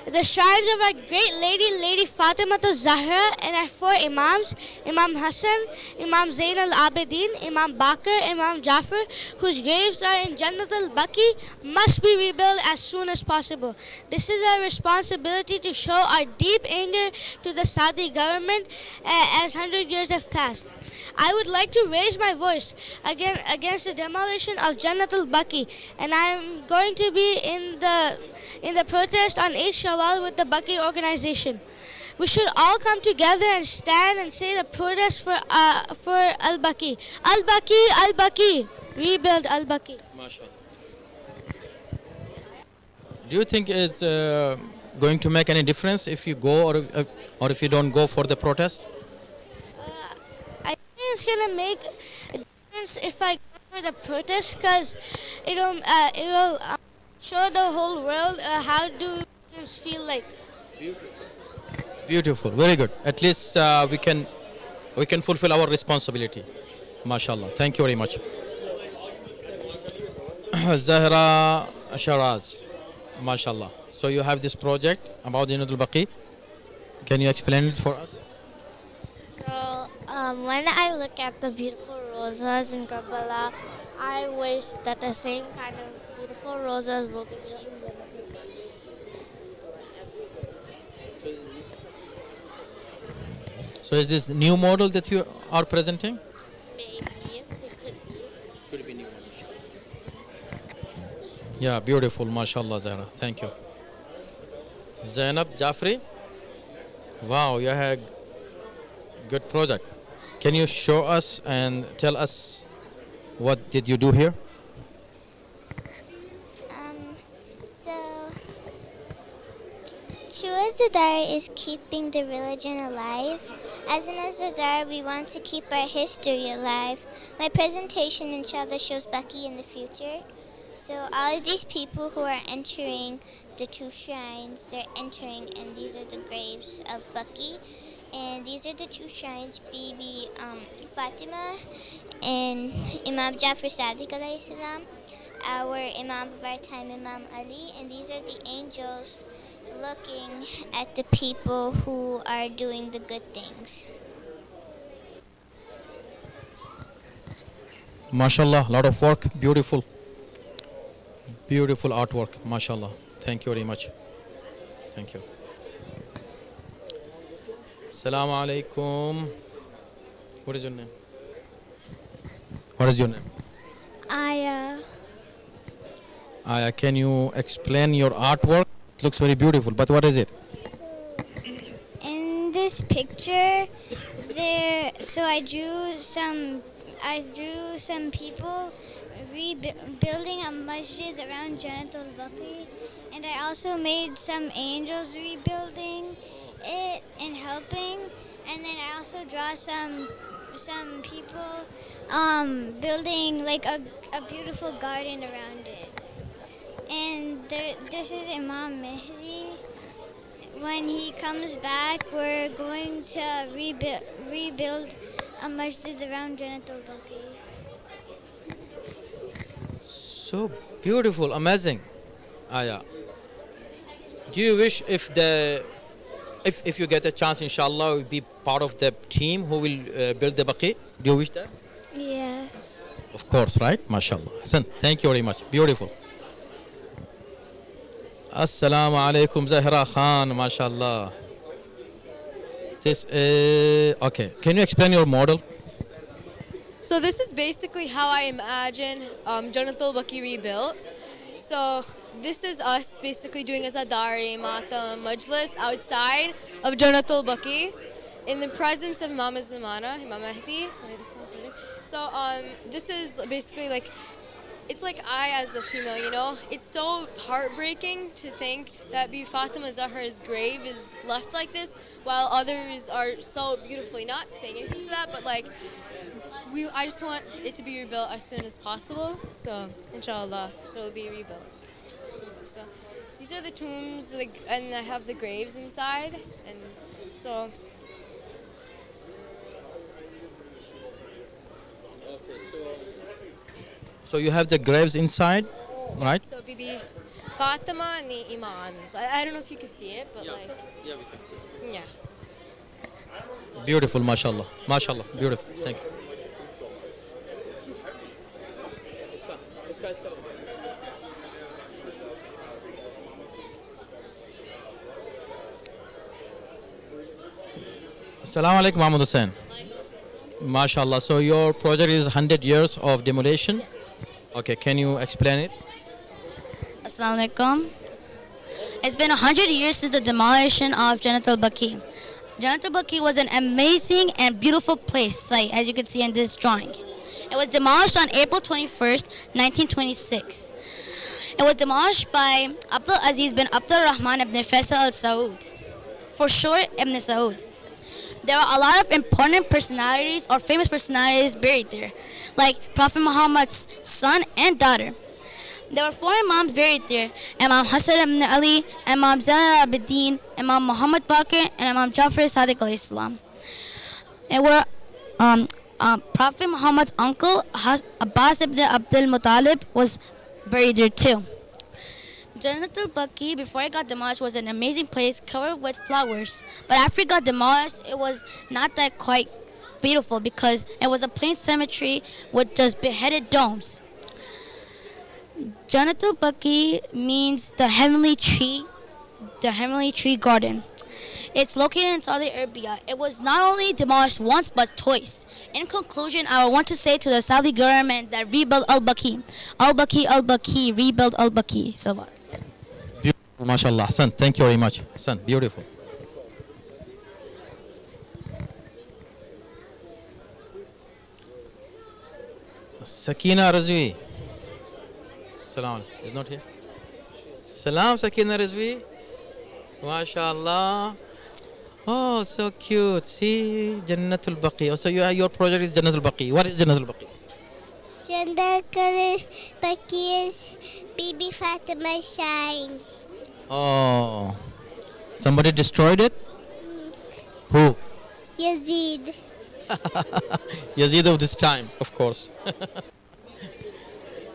The shrines of our great Lady Fatima Zahra, and our 4 Imams, Imam Hassan, Imam Zain al-Abidin, Imam Bakr, Imam Jafar, whose graves are in Jannat al-Baqee, must be rebuilt as soon as possible. This is our responsibility to show our deep anger to the Saudi government as 100 years have passed. I would like to raise my voice against the demolition of Jannat al-Baqee, and I am going to be in the protest on 8 Shawwal with the Baqee organization. We should all come together and stand and say the protest for Al-Baqee. Al-Baqee, Al-Baqee. Rebuild Al-Baqee. Do you think it's going to make any difference if you go or if you don't go for the protest? I think it's gonna make a difference if I go for the protest, because it will show the whole world how do Muslims feel like. Beautiful, very good. At least we can fulfill our responsibility. MashaAllah. Thank you very much. Zahra Sharaz. MashaAllah. So you have this project about Jannat al-Baqee. Can you explain it for us? So when I look at the beautiful roses in Karbala, I wish that the same kind of beautiful roses will be built in Jannat. So is this the new model that you are presenting? Maybe it could be. Could be new model. Yeah, beautiful. MashaAllah, Zahra. Thank you. Zainab, Jafri. Wow, you have a good project. Can you show us and tell us what did you do here? So true Azadari is keeping the religion alive. As an Azadari, we want to keep our history alive. My presentation, inshallah, shows Baqee in the future. So all of these people who are entering the two shrines, they're entering, and these are the graves of Baqee. And these are the two shrines, Bibi Fatima and Imam Jafar Sadiq alayhi salam, our Imam of our time, Imam Ali. And these are the angels looking at the people who are doing the good things. MashaAllah, lot of work, beautiful. Beautiful artwork, MashaAllah. Thank you very much. Thank you. Assalamu alaikum. What is your name? What is your name? Aya. Aya, can you explain your artwork? It looks very beautiful, but what is it? In this picture, I drew some people rebuilding a masjid around Jannat al-Baqee, and I also made some angels rebuilding it and helping, and then I also draw some people building like a beautiful garden around it. And this is Imam Mehdi. When he comes back, we're going to rebuild a masjid around Jannat al-Baqee. So beautiful, amazing. Aya, do you wish if you get a chance, inshallah, will be part of the team who will build the Baqee? Do you wish that? Yes. Of course, right? MashaAllah. Hassan, thank you very much. Beautiful. Assalamu alaikum, Zahra Khan, MashaAllah. This okay. Can you explain your model? So this is basically how I imagine Jannat al-Baqee rebuilt. So this is us basically doing a Azadari, Matam, Majlis outside of Jannat al-Baqee in the presence of Imam Zamana, Imam Mahdi. So this is basically like, it's like I as a female, you know, it's so heartbreaking to think that Bibi Fatima Zahra's grave is left like this while others are so beautifully, not saying anything to that, but like, I just want it to be rebuilt as soon as possible. So, inshallah, it will be rebuilt. So, these are the tombs, and I have the graves inside. And so. So you have the graves inside, right? So, Bibi Fatima and the Imams. I don't know if you could see it, but yeah, we can see it. Yeah. Beautiful, mashallah. Mashallah, beautiful. Thank you. Assalamu alaikum, Mahmoud Hussain. MashaAllah. So your project is 100 years of demolition. Okay, can you explain it? Assalamu alaikum. It's been 100 years since the demolition of Jannat al-Baqee. Jannat al-Baqee was an amazing and beautiful site, as you can see in this drawing. It was demolished on April 21st, 1926. It was demolished by Abdul Aziz bin Abdul Rahman ibn Faisal al-Saud, for short, Ibn Saud. There are a lot of important personalities or famous personalities buried there, like Prophet Muhammad's son and daughter. There were 4 Imams buried there: Imam Hassan ibn Ali, Imam Zainab Abedin, Imam Muhammad Baqir, and Imam Jafar Sadiq alayhi salam. There were Prophet Muhammad's uncle Abbas ibn Abdul Muttalib was buried there too. Jannat al-Baqee, before it got demolished, was an amazing place covered with flowers. But after it got demolished, it was not that quite beautiful because it was a plain cemetery with just beheaded domes. Jannat al-Baqee means the heavenly tree garden. It's located in Saudi Arabia. It was not only demolished once but twice. In conclusion, I want to say to the Saudi government that rebuild Al-Baqee. Al-Baqee, Al-Baqee, rebuild Al-Baqee. Salawat. Beautiful, mashallah. Hassan, thank you very much. Hassan, beautiful. Sakina Razvi. Salam. Is not here. Salam, Sakina Razvi. MashaAllah. Oh, so cute. See, Jannatul Baqi. So your project is Jannatul Baqi. What is Jannatul Baqi? Jannatul Baqi is Bibi Fatima shine. Oh, somebody destroyed it? Who? Yazid. Yazid of this time, of course.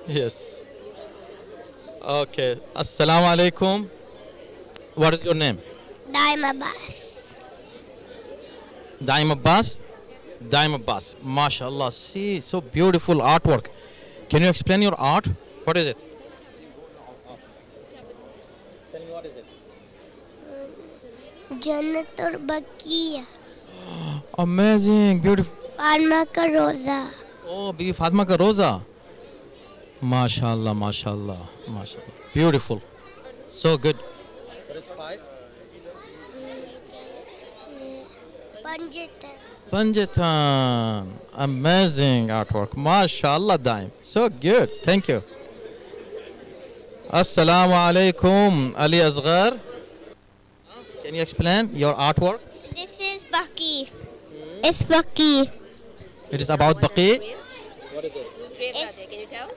Yes. Okay. Assalamu alaikum. What is your name? Daim Abbas. Daim Abbas? Daim Abbas. MashaAllah. See, so beautiful artwork. Can you explain your art? What is it? Tell me what is it? Jannatul Baqi. Amazing. Beautiful. Fatma ka roza. Oh, Bibi Fatma ka roza. MashaAllah, MashaAllah, MashaAllah. Beautiful. So good. What is 5? Panjatan. Panjatan. Amazing artwork. MashaAllah, Daim. So good. Thank you. Assalamu alaikum, Ali Asghar. Can you explain your artwork? This is Baqi. It's Baqi. It is about Baqi. What is it? Whose graves are they? Can you tell?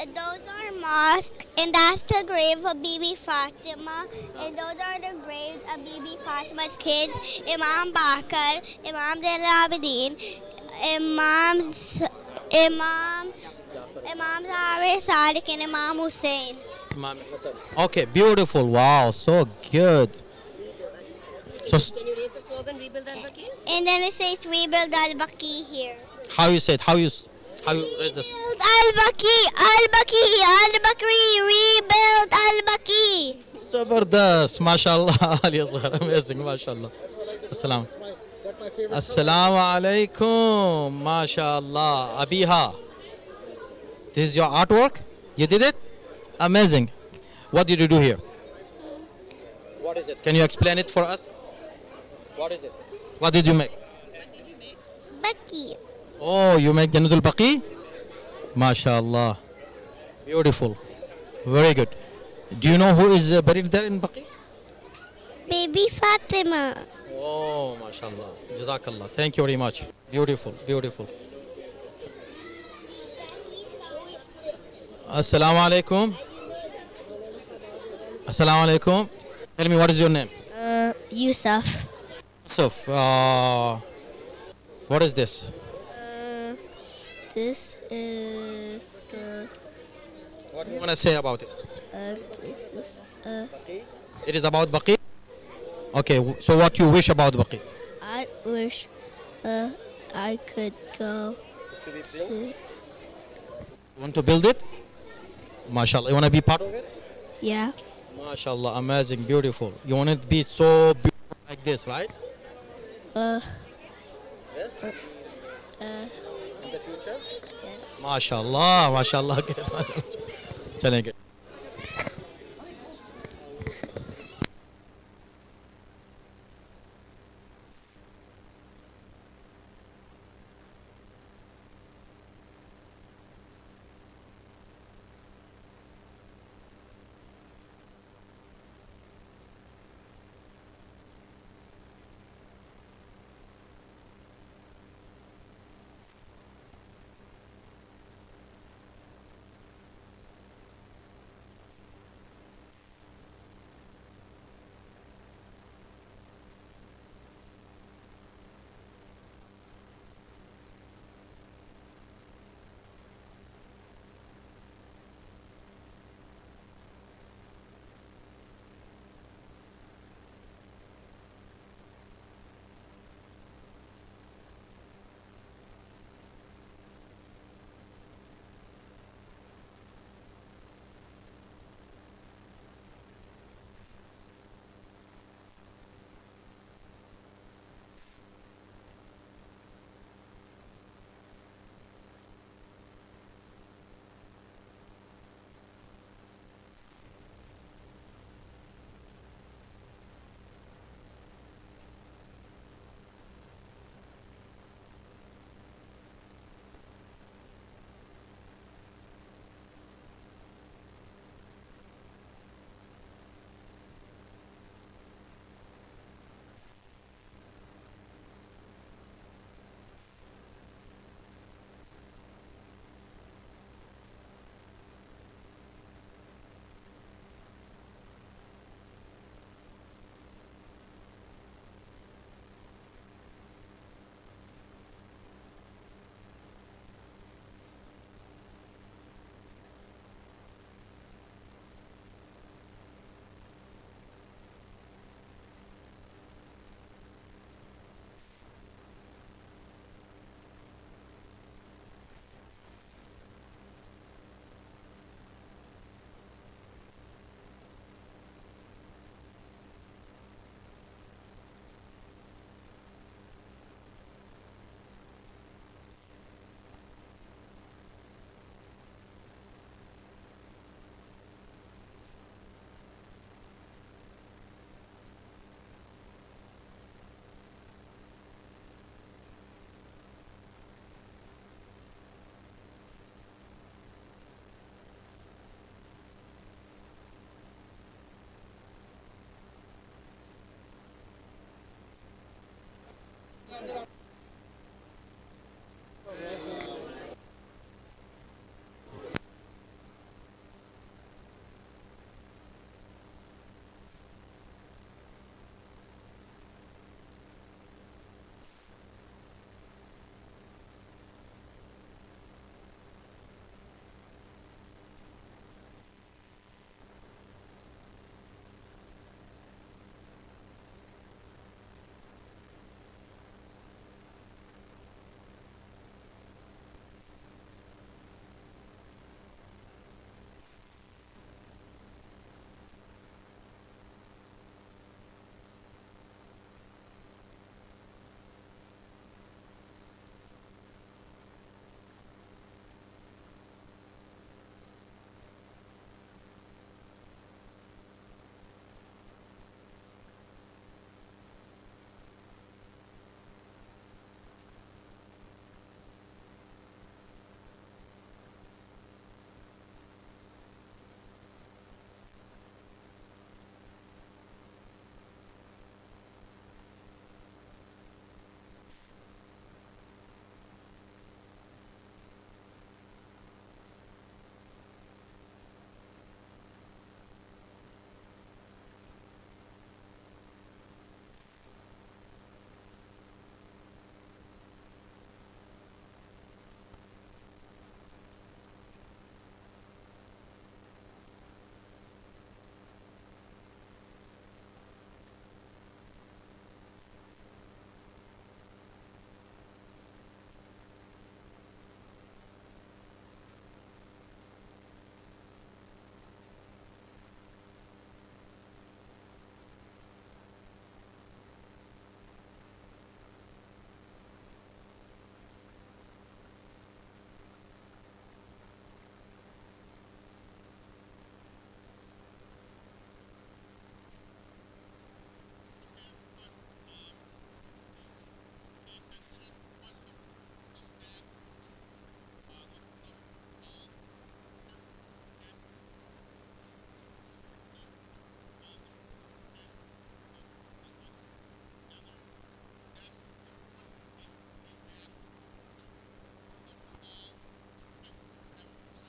Those are mosques, and that's the grave of Bibi Fatima, and those are the graves of Bibi Fatima's kids: Imam Bakr, Imam Zainab Abidin, Imam Jafar Sadiq, and Imam Hussein. Okay, beautiful. Wow, so good. So, Can you raise the slogan, Rebuild Al-Baqi? And then it says, Rebuild Al-Baqi here. how you say it? How you raise this? Rebuild Al-Baqi, Al-Baqi, Al-Baqi, Rebuild Al-Baqi. Zabardast. MashaAllah. Ali Asghar. Amazing. MashaAllah. Assalam. Assalamu alaikum. MashaAllah. Abiha. This is your artwork? You did it? Amazing. What did you do here? What is it? Can you explain it for us? What is it? What did you make? Baqi. Oh, you make Jannatul Baqi? MashaAllah. Beautiful. Very good. Do you know who is buried there in Baqi? Baby Fatima. Oh, MashaAllah. Jazakallah. Thank you very much. Beautiful. Beautiful. Assalamu alaikum. Assalamu alaikum. Tell me, what is your name? Yusuf. Yusuf. What is this? This is. What do you want to say about it? This is. It is about Baqi? Okay, so what you wish about Baqi? I wish I could go to. You want to build it? MashaAllah. You want to be part of it? Yeah. MashaAllah. Amazing. Beautiful. You want it to be so beautiful like this, right? Yes. In the future? Yes. MashaAllah. MashaAllah. चलेंगे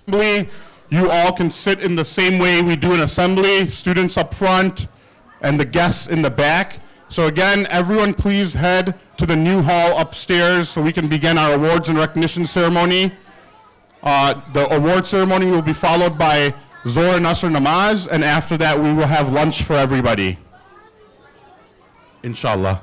Assembly, you all can sit in the same way we do an assembly, students up front and the guests in the back. So again, everyone please head to the new hall upstairs so we can begin our awards and recognition ceremony. The award ceremony will be followed by Zohar and Asr Namaz, and after that we will have lunch for everybody. Inshallah.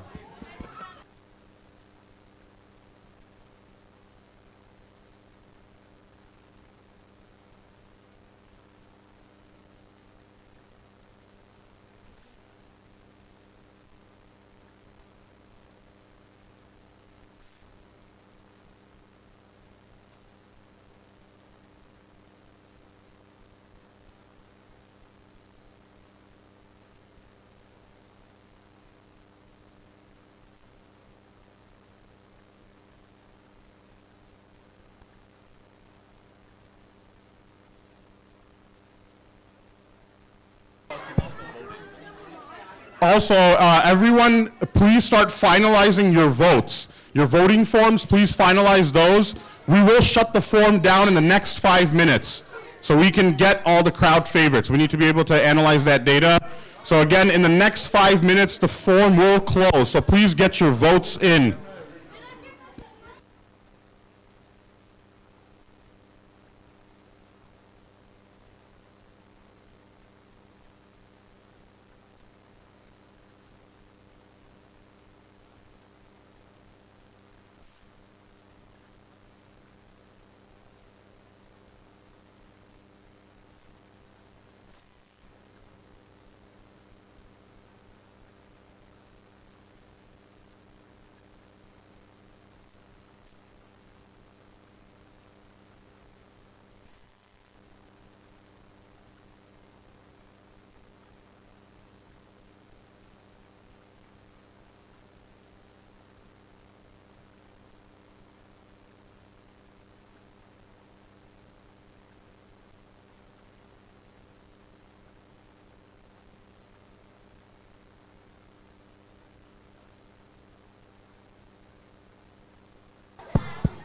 Also, everyone, please start finalizing your votes. Your voting forms, please finalize those. We will shut the form down in the next 5 minutes so we can get all the crowd favorites. We need to be able to analyze that data. So again, in the next 5 minutes, the form will close. So please get your votes in.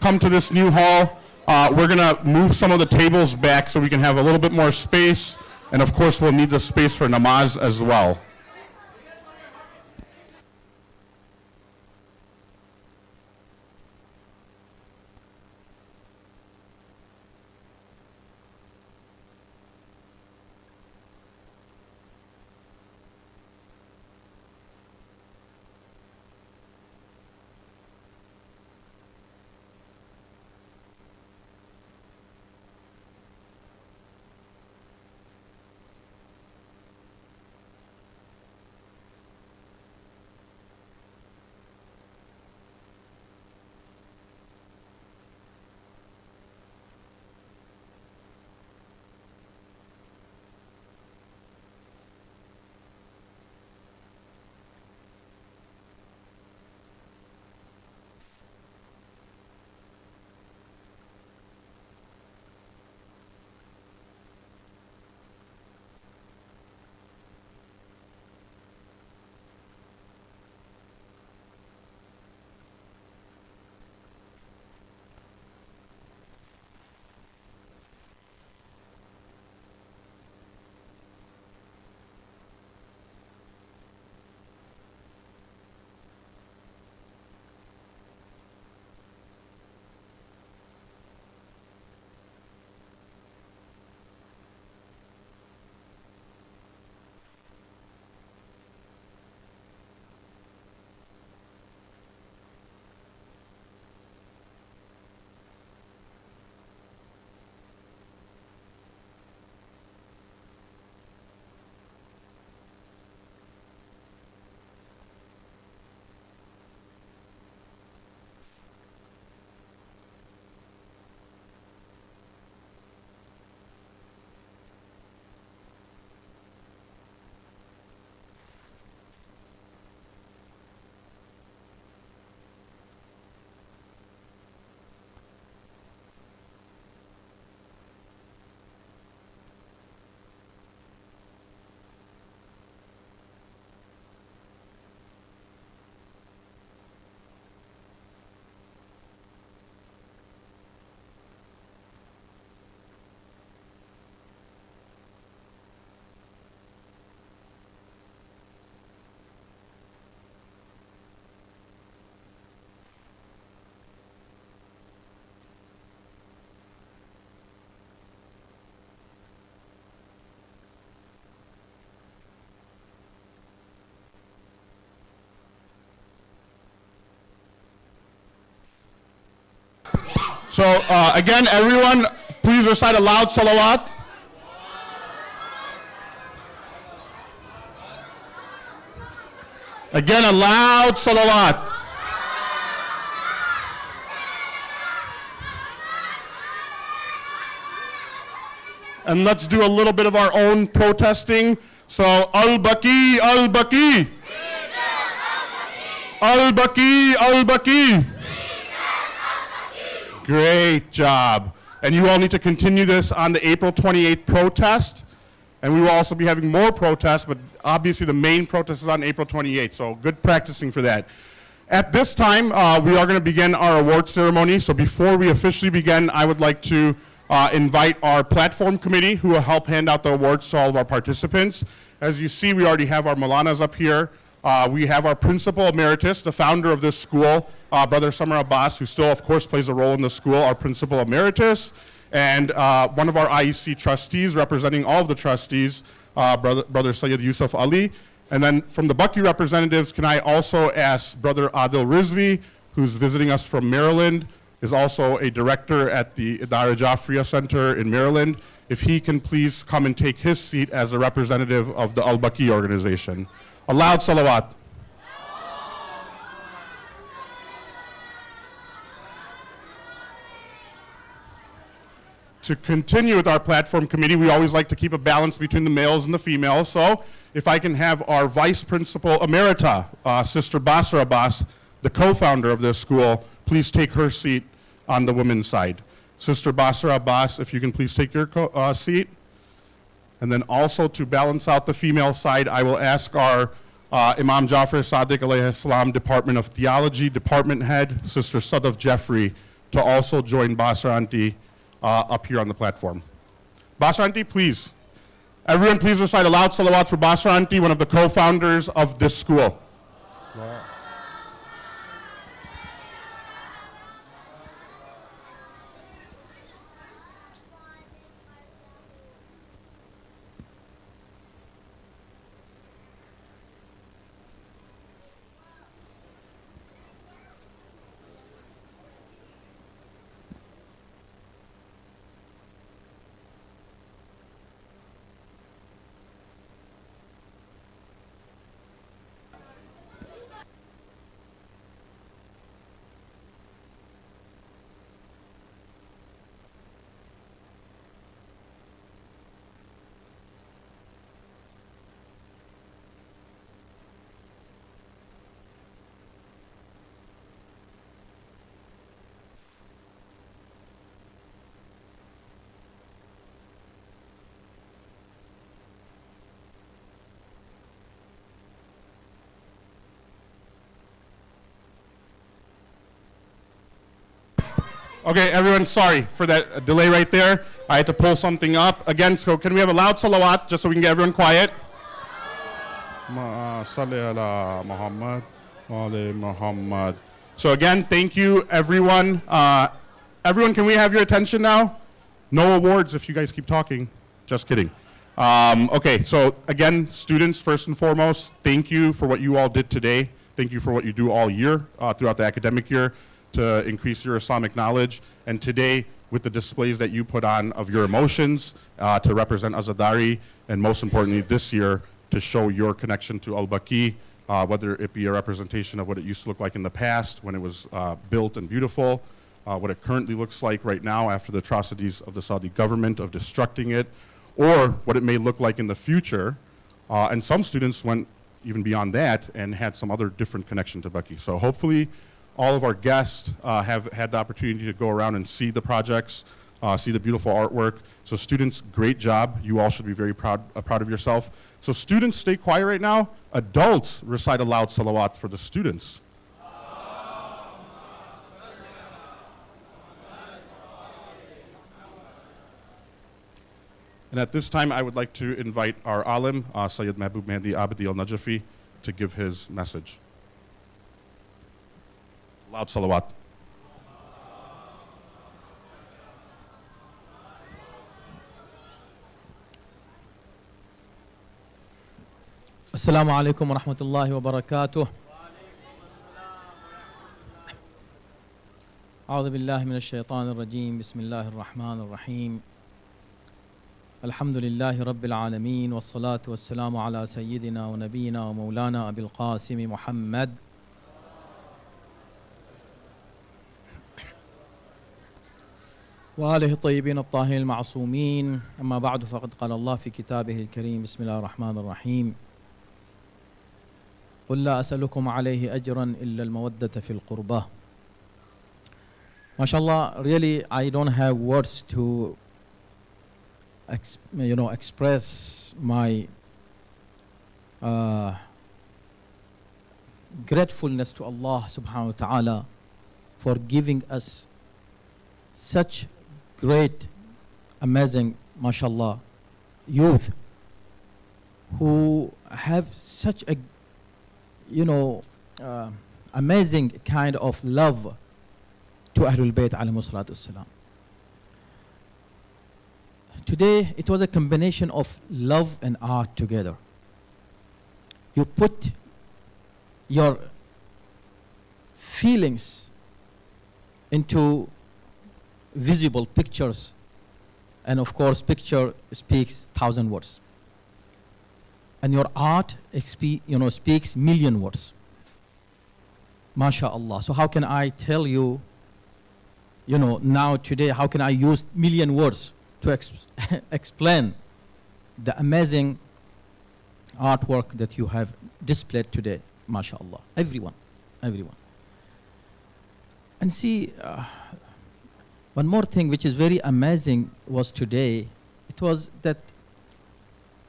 come to this new hall. We're going to move some of the tables back so we can have a little bit more space. And of course, we'll need the space for namaz as well. So again, everyone, please recite a loud salawat. Again, a loud salawat. And let's do a little bit of our own protesting. So, Al-Baqee, Al-Baqee. Al-Baqee, Al-Baqee. Great job. And you all need to continue this on the April 28th protest. And we will also be having more protests, but obviously the main protest is on April 28th, so good practicing for that. At this time, we are going to begin our award ceremony. So before we officially begin, I would like to invite our platform committee who will help hand out the awards to all of our participants. As you see, we already have our Maulanas up here. We have our principal emeritus, the founder of this school, Brother Samar Abbas, who still, of course, plays a role in the school, our principal emeritus, and one of our IEC trustees representing all of the trustees, Brother Sayyid Yusuf Ali. And then from the Baqee representatives, can I also ask Brother Adil Rizvi, who's visiting us from Maryland, is also a director at the Idara Jafriya Center in Maryland, if he can please come and take his seat as a representative of the Al-Baqee organization. A loud salawat. To continue with our platform committee, we always like to keep a balance between the males and the females. So if I can have our vice principal emerita, Sister Basra Abbas, the co-founder of this school, please take her seat on the women's side. Sister Basra Abbas, if you can please take your seat. And then also to balance out the female side, I will ask our Imam Jafar Sadiq alayhi salam Department of Theology Department Head, Sister Sadaf Jeffrey, to also join Basra Auntie up here on the platform. Basra Auntie, please. Everyone please recite a loud salawat for Basra Auntie, one of the co-founders of this school. Okay, everyone, sorry for that delay right there. I had to pull something up. Again, so can we have a loud salawat just so we can get everyone quiet? Muhammad. So again, thank you, everyone. Everyone, can we have your attention now? No awards if you guys keep talking. Just kidding. Okay, so again, students, first and foremost, thank you for what you all did today. Thank you for what you do all year, throughout the academic year, to increase your Islamic knowledge. And today, with the displays that you put on of your emotions to represent Azadari, and most importantly this year, to show your connection to Al-Baqee, whether it be a representation of what it used to look like in the past when it was built and beautiful, what it currently looks like right now after the atrocities of the Saudi government of destructing it, or what it may look like in the future. And some students went even beyond that and had some other different connection to Baqee. So hopefully all of our guests have had the opportunity to go around and see the projects, see the beautiful artwork. So students, great job. You all should be very proud of yourself. So students, stay quiet right now. Adults, recite a loud salawat for the students. And at this time, I would like to invite our alim, S.Mehboob Mehdi Abdi al-Najafi, to give his message. Loud salawat. Assalamu alaikum wa rahmatullahi wa barakatuh. أعوذ بالله من الشيطان الرجيم بسم الله الرحمن الرحيم الحمد لله رب العالمين والصلاة والسلام على سيدنا ونبينا ومولانا أبي القاسم محمد وآله الطيبين الطاهرين المعصومين. أما بعد، فقد قال الله في كتابه الكريم بسم الله الرحمن الرحيم قل لا أسألكم عليه أجرا إلا المودة في القربة. MashaAllah, really I don't have words to express my gratefulness to Allah subhanahu wa ta'ala for giving us such great, amazing, mashallah, youth who have such a, amazing kind of love to Ahlul Bayt alayhimu salatu wassalam. Today, it was a combination of love and art together. You put your feelings into visible pictures, and of course, picture speaks 1,000 words. And your art speaks million words. MashaAllah. So how can I tell you, now today, how can I use million words to explain the amazing artwork that you have displayed today, mashallah. Everyone. And see, one more thing which is very amazing was today, it was that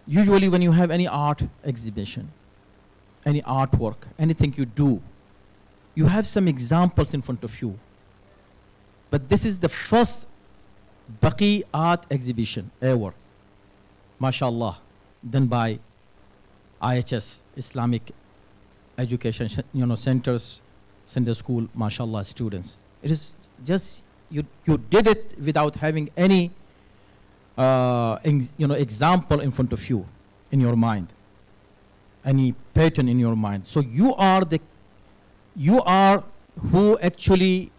usually when you have any art exhibition, any artwork, anything you do, you have some examples in front of you. But this is the first Baqi art exhibition ever, mashallah, done by IHS, Islamic Education Centers, Sunday School, mashallah, students. It is just, you did it without having any example in front of you, in your mind, any pattern in your mind. So you are who actually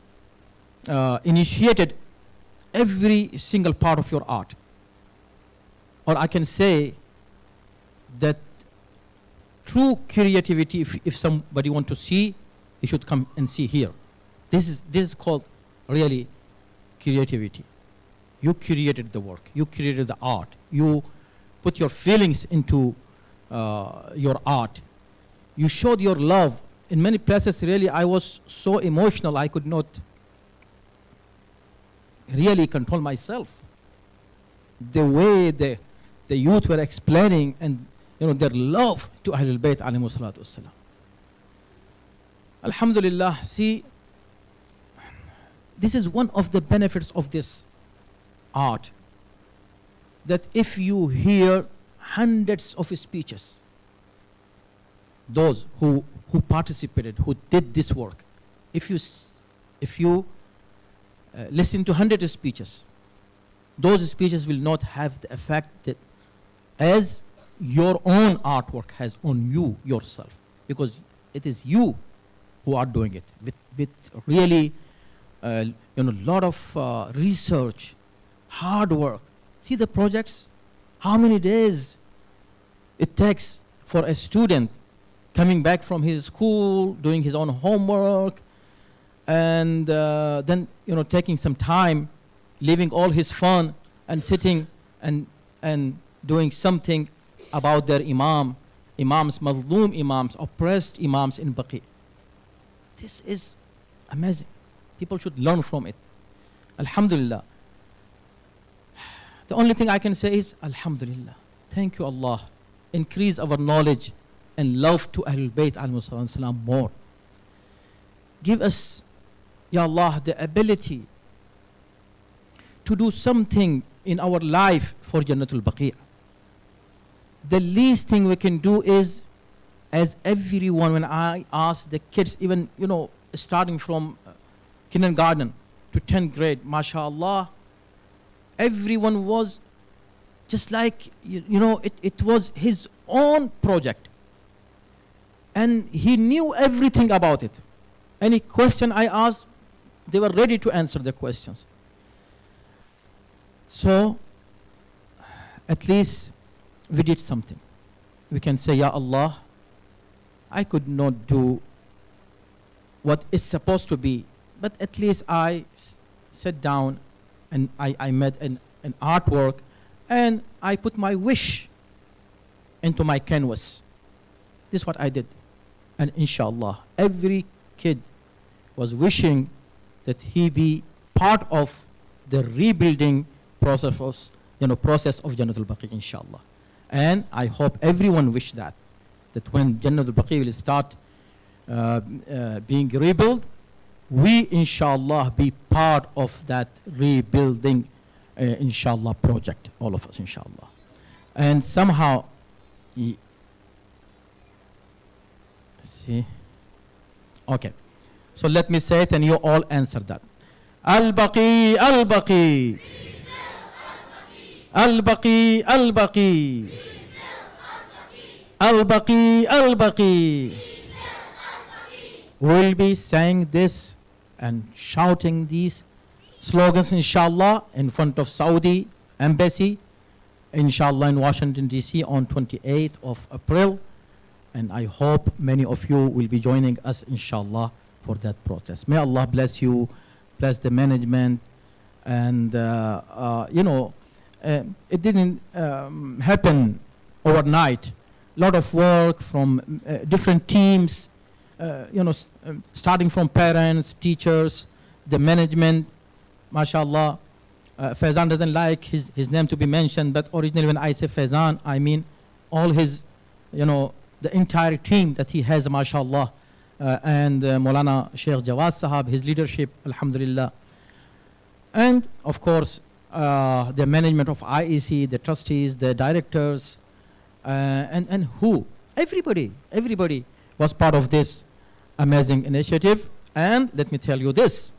initiated every single part of your art. Or I can say that true creativity, if somebody want to see, you should come and see here. This is called really creativity. You created the work, you created the art, you put your feelings into your art. You showed your love. In many places, really, I was so emotional, I could not really control myself. The way the youth were explaining and their love to Ahlul Bayt alayhimu salatu wassalam. Alhamdulillah, see, this is one of the benefits of this art, that if you hear hundreds of speeches, those who participated, who did this work, if you listen to 100 speeches, those speeches will not have the effect that as your own artwork has on you yourself, because it is you who are doing it with really lot of research, hard work. See the projects, how many days it takes for a student coming back from his school, doing his own homework, and then taking some time, leaving all his fun and sitting and doing something about their imams, mazloom imams, oppressed imams in Baqi. This is amazing. People should learn from it. Alhamdulillah. The only thing I can say is Alhamdulillah. Thank you, Allah. Increase our knowledge and love to Ahlul Bayt alayhimu salam more. Give us, Ya Allah, the ability to do something in our life for Jannatul Baqi'. The least thing we can do is, as everyone, when I ask the kids, even starting from kindergarten to 10th grade, mashallah, everyone was just like, it was his own project. And he knew everything about it. Any question I asked, they were ready to answer the questions. So, at least we did something. We can say, Ya Allah, I could not do what is supposed to be, but at least I sat down and I made an artwork, and I put my wish into my canvas. This is what I did. And inshallah, every kid was wishing that he be part of the rebuilding process of Jannatul Baqi', inshallah. And I hope everyone wish that when Jannatul Baqi' will start being rebuilt, we inshallah be part of that rebuilding inshallah project, all of us inshallah. And somehow, see, okay, so let me say it and you all answer that. Al-Baqee, Al-Baqee, Al-Baqee, Al-Baqee, Al-Baqee, Al-Baqee. We'll be saying this and shouting these slogans inshallah in front of Saudi embassy, inshallah in Washington DC on 28th of April, and I hope many of you will be joining us inshallah for that protest. May Allah bless you, bless the management, and it didn't happen overnight. A lot of work from different teams, starting from parents, teachers, the management. MashaAllah, Faizan doesn't like his name to be mentioned, but originally when I say Faizan, I mean all his, the entire team that he has, MashaAllah, and Maulana Sheikh Jawad Sahab, his leadership, Alhamdulillah. And of course, the management of IEC, the trustees, the directors, and who? Everybody was part of this amazing initiative. And let me tell you this,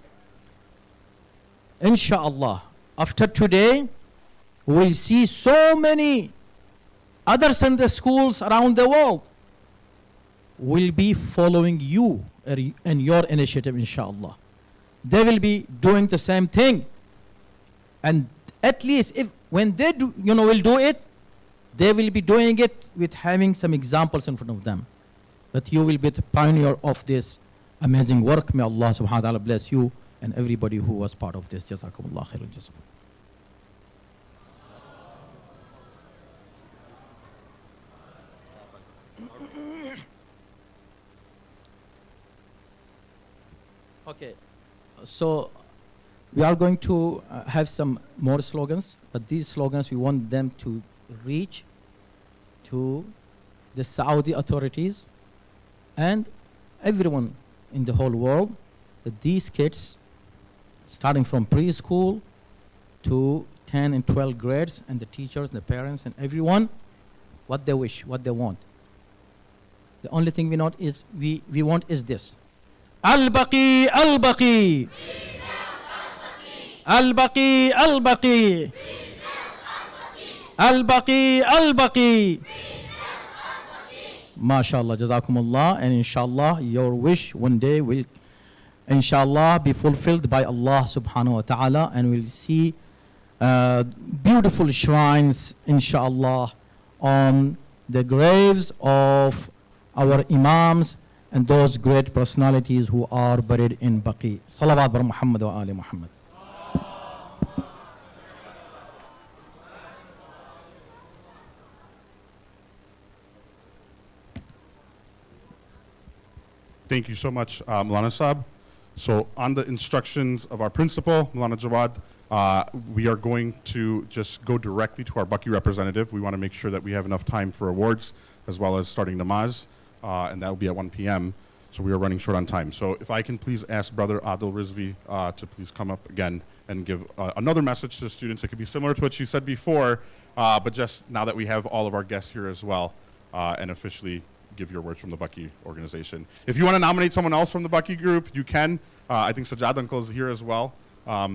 inshallah, after today, we'll see so many other Sunday schools around the world will be following you and your initiative, inshallah. They will be doing the same thing. And at least if when they do, will do it, they will be doing it with having some examples in front of them. That you will be the pioneer of this amazing work. May Allah subhanahu wa ta'ala bless you and everybody who was part of this. Jazakumullah khairan jazaa. Okay, so we are going to have some more slogans, but these slogans we want them to reach to the Saudi authorities and everyone in the whole world, that these kids, starting from preschool to 10 and 12 grades, and the teachers, and the parents, and everyone, what they wish, what they want. The only thing we want is this. Al-Baqee, Al-Baqee. Al-Baqee, Al-Baqee. Al-Baqee, Al-Baqee. MashaAllah, Jazakumullah, and inshallah your wish one day will inshallah be fulfilled by Allah subhanahu wa ta'ala, and we'll see beautiful shrines inshallah on the graves of our imams and those great personalities who are buried in Baqee. Salawat bar Muhammad wa ali Muhammad. Thank you so much, Maulana Saab. So on the instructions of our principal, Maulana Jawad, we are going to just go directly to our Baqee representative. We want to make sure that we have enough time for awards as well as starting namaz, and that will be at 1 p.m. So we are running short on time. So if I can please ask Brother Adil Rizvi to please come up again and give another message to the students. It could be similar to what you said before, but just now that we have all of our guests here as well, and officially give your words from the Baqee organization. If you want to nominate someone else from the Baqee group, you can. I think Sajjad Uncle is here as well.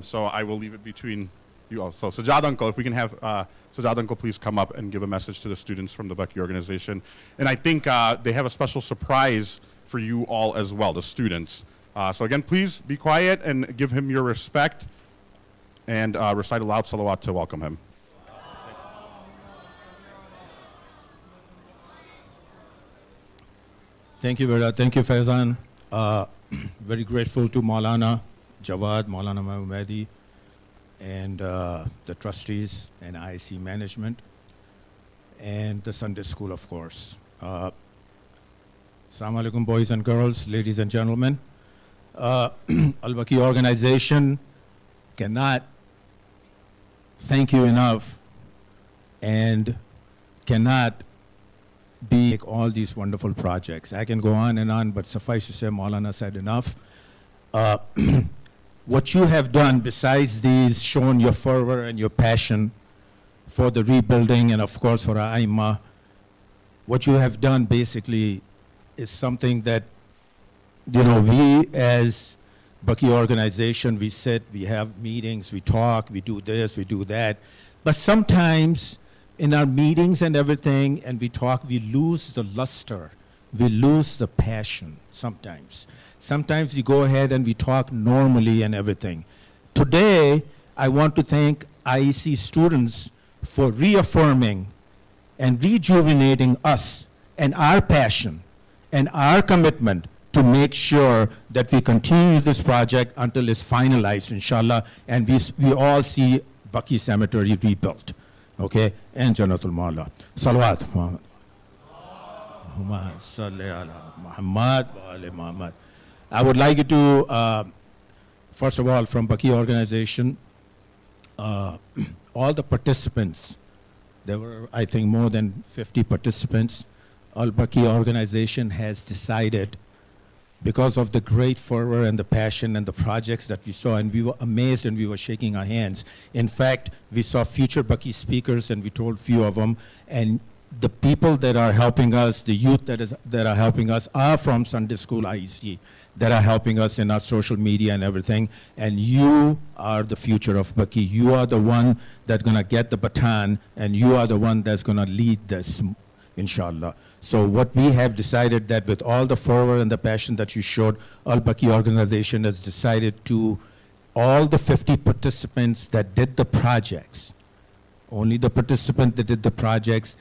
So I will leave it between you all. So Sajjad Uncle, if we can have Sajjad Uncle please come up and give a message to the students from the Baqee organization. And I think they have a special surprise for you all as well, the students. So again, please be quiet and give him your respect and recite a loud salawat to welcome him. Thank you, brother. Thank you, Faizan. Very grateful to Maulana Jawad, Maulana Mahmoudi, and the trustees and IEC management, and the Sunday school, of course. Assalamu alaikum, boys and girls, ladies and gentlemen. Al-Baqee organization cannot thank you enough and cannot be all these wonderful projects. I can go on and on, but suffice to say, Maulana said enough. What you have done besides these, shown your fervor and your passion for the rebuilding and of course for Aima, what you have done basically is something that, we as Baqee organization, we sit, we have meetings, we talk, we do this, we do that, but sometimes in our meetings and everything, and we talk, we lose the luster, we lose the passion sometimes. Sometimes we go ahead and we talk normally and everything. Today, I want to thank IEC students for reaffirming and rejuvenating us and our passion and our commitment to make sure that we continue this project until it's finalized, inshallah, and we all see Baqee Cemetery rebuilt. Okay, and Janatul Mawla. Salawat Muhammad. Muhammad. I would like you to, first of all, from Baqee organization, all the participants, there were, I think, more than 50 participants. Al-Baqee organization has decided because of the great fervor and the passion and the projects that we saw, and we were amazed and we were shaking our hands. In fact, we saw future Baqee speakers and we told few of them, and the people that are helping us, the youth that are helping us are from Sunday School IEC, that are helping us in our social media and everything, and you are the future of Baqee. You are the one that's gonna get the baton, and you are the one that's gonna lead this, inshallah. So what we have decided that with all the fervor and the passion that you showed, Al-Baqee organization has decided to, all the 50 participants that did the projects, only the participants that did the projects,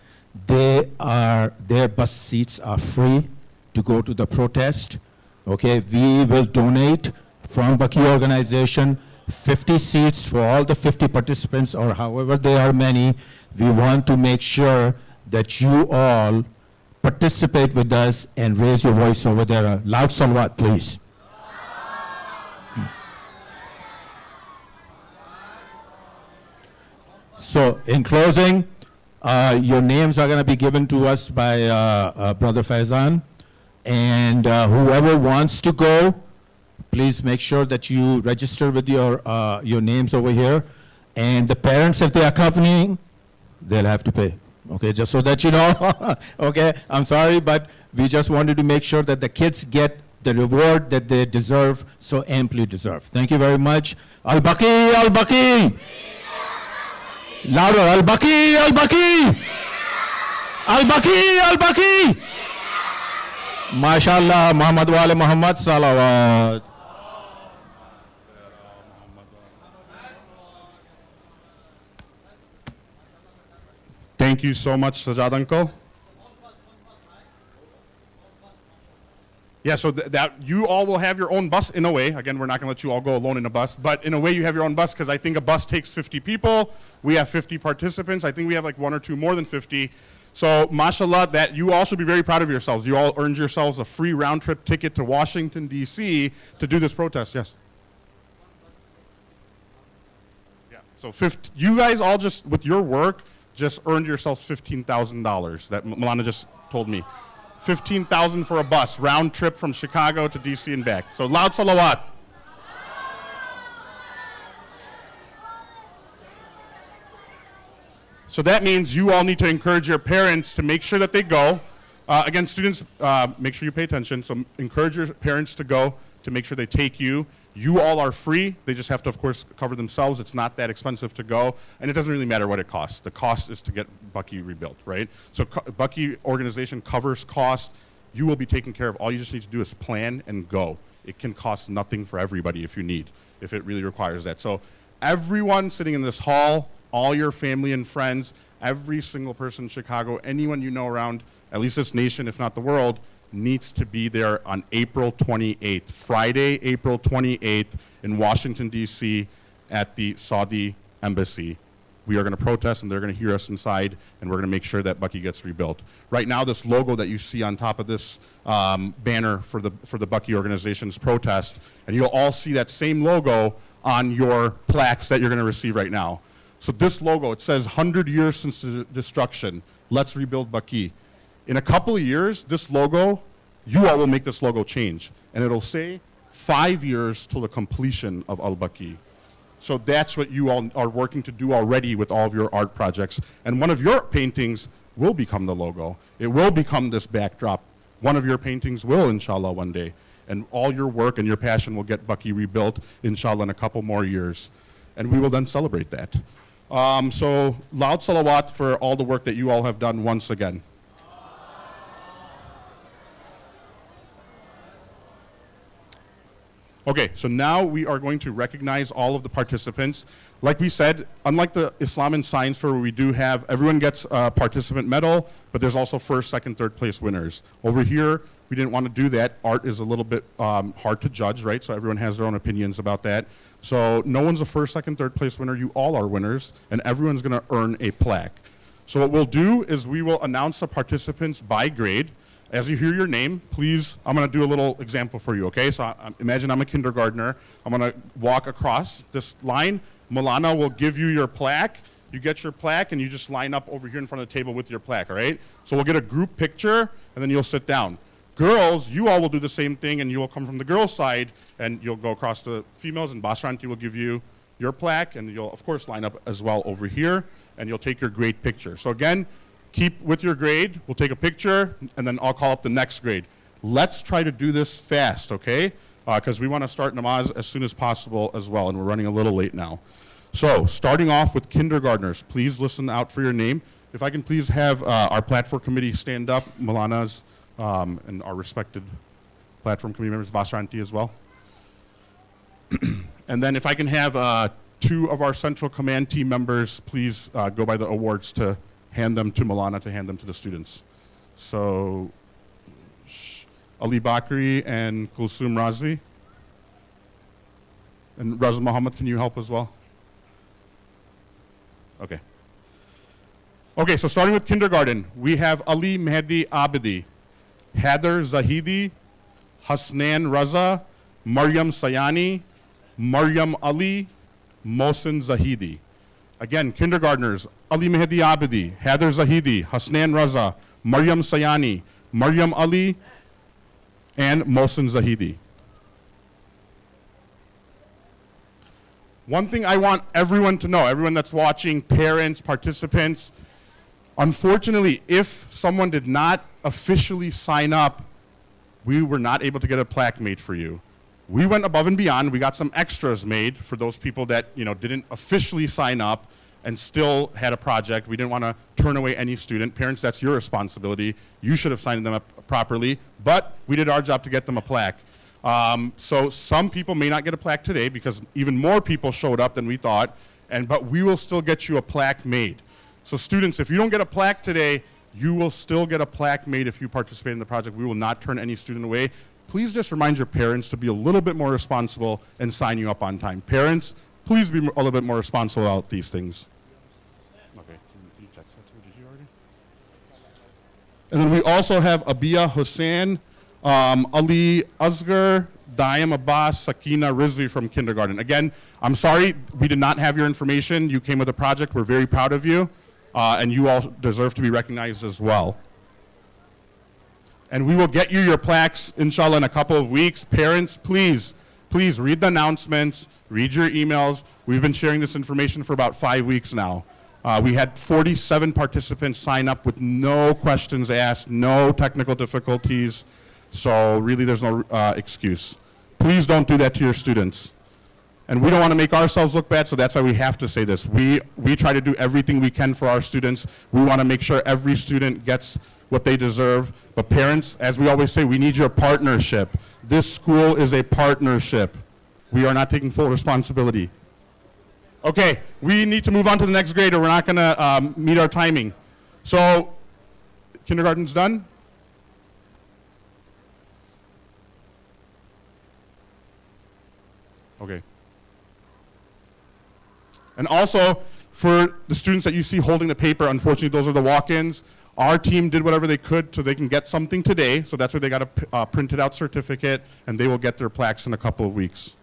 their bus seats are free to go to the protest. Okay, we will donate from Baqee organization 50 seats for all the 50 participants, or however there are many. We want to make sure that you all participate with us and raise your voice over there. Loud salawat, please. So in closing, your names are going to be given to us by Brother Faizan. And whoever wants to go, please make sure that you register with your names over here. And the parents, if they are accompanying, they'll have to pay. Okay, just so that you know. Okay, I'm sorry, but we just wanted to make sure that the kids get the reward that they deserve, so amply deserve. Thank you very much. Al-Baqee, Al-Baqee. Louder, Al-Baqee, Al-Baqee. Al-Baqee, Al-Baqee. MashaAllah, Muhammad wale Muhammad salawat. Thank you so much, Sajad uncle. Yeah, so that you all will have your own bus in a way. Again, we're not going to let you all go alone in a bus, but in a way you have your own bus, because I think a bus takes 50 people. We have 50 participants. I think we have like one or two more than 50. So, mashallah, that you all should be very proud of yourselves. You all earned yourselves a free round-trip ticket to Washington, D.C. to do this protest. Yes? Yeah, so you guys all just, with your work, just earned yourselves $15,000 that Milana just told me. $15,000 for a bus, round trip from Chicago to DC and back. So loud salawat. So that means you all need to encourage your parents to make sure that they go. Again, students, make sure you pay attention. So encourage your parents to go, to make sure they take you. You all are free. They just have to, of course, cover themselves. It's not that expensive to go, and it doesn't really matter what it costs. The cost is to get Baqee rebuilt, right? So Baqee organization covers cost. You will be taken care of. All you just need to do is plan and go. It can cost nothing for everybody if you need, if it really requires that. So everyone sitting in this hall, all your family and friends, every single person in Chicago, anyone you know around, at least this nation, if not the world, needs to be there on April 28th, Friday, April 28th in Washington, D.C. at the Saudi Embassy. We are going to protest, and they're going to hear us inside, and we're going to make sure that Baqee gets rebuilt. Right now, this logo that you see on top of this banner for the Baqee organization's protest, and you'll all see that same logo on your plaques that you're going to receive right now. So this logo, it says 100 years since the destruction, let's rebuild Baqee. In a couple of years, this logo, you all will make this logo change. And it'll say 5 years till the completion of Al-Baqee. So that's what you all are working to do already with all of your art projects. And one of your paintings will become the logo. It will become this backdrop. One of your paintings will, inshallah, one day. And all your work and your passion will get Baqee rebuilt, inshallah, in a couple more years. And we will then celebrate that. So loud salawat for all the work that you all have done once again. Okay, so now we are going to recognize all of the participants. Like we said, unlike the Islam and Science Fair where we do have, everyone gets a participant medal, but there's also first, second, third place winners. Over here, we didn't want to do that. Art is a little bit hard to judge, right? So everyone has their own opinions about that. So no one's a first, second, third place winner. You all are winners, and everyone's going to earn a plaque. So what we'll do is we will announce the participants by grade. As you hear your name, please, I'm going to do a little example for you, okay? So imagine I'm a kindergartner. I'm going to walk across this line. Milana will give you your plaque. You get your plaque, and you just line up over here in front of the table with your plaque, all right? So we'll get a group picture, and then you'll sit down. Girls, you all will do the same thing, and you will come from the girls' side, and you'll go across to females, and Basranti will give you your plaque, and you'll, of course, line up as well over here, and you'll take your grade picture. So again, keep with your grade. We'll take a picture, and then I'll call up the next grade. Let's try to do this fast, okay? Because we want to start namaz as soon as possible as well, and we're running a little late now. So, starting off with kindergartners, please listen out for your name. If I can please have our platform committee stand up, Malanas, and our respected platform committee members, Basranti as well. And then if I can have 2 of our central command team members, please go by the awards to hand them to Malana, to hand them to the students. So, Ali Bakri and Kulsum Razvi. And Raza Muhammad, can you help as well? Okay. Okay, so starting with kindergarten, we have Ali Mehdi Abidi, Heather Zahidi, Hasnan Raza, Maryam Sayani, Maryam Ali, Mohsin Zahidi. Again, kindergartners, Ali Mehdi Abidi, Heather Zahidi, Hasnan Raza, Maryam Sayani, Maryam Ali, and Mohsin Zahidi. One thing I want everyone to know, everyone that's watching, parents, participants, unfortunately, if someone did not officially sign up, we were not able to get a plaque made for you. We went above and beyond. We got some extras made for those people that didn't officially sign up and still had a project. We didn't want to turn away any student. Parents, that's your responsibility. You should have signed them up properly, but we did our job to get them a plaque. So some people may not get a plaque today because even more people showed up than we thought, but we will still get you a plaque made. So students, if you don't get a plaque today, you will still get a plaque made if you participate in the project. We will not turn any student away. Please just remind your parents to be a little bit more responsible and sign you up on time. Parents, please be a little bit more responsible about these things. Okay, can you text that to me? Did you already? And then we also have Abia Hussain, Ali Asgar, Diam Abbas, Sakina Rizvi from kindergarten. Again, I'm sorry we did not have your information. You came with a project. We're very proud of you, and you all deserve to be recognized as well. And we will get you your plaques, inshallah, in a couple of weeks. Parents, please read the announcements, read your emails. We've been sharing this information for about 5 weeks now. We had 47 participants sign up with no questions asked, no technical difficulties. So really there's no excuse. Please don't do that to your students. And we don't want to make ourselves look bad, so that's why we have to say this. We try to do everything we can for our students. We want to make sure every student gets what they deserve. But parents, as we always say, we need your partnership. This school is a partnership. We are not taking full responsibility. Okay, we need to move on to the next grade or we're not going to meet our timing. So, kindergarten's done? Okay. And also, for the students that you see holding the paper, unfortunately, those are the walk-ins. Our team did whatever they could so they can get something today, so that's why they got a printed out certificate, and they will get their plaques in a couple of weeks.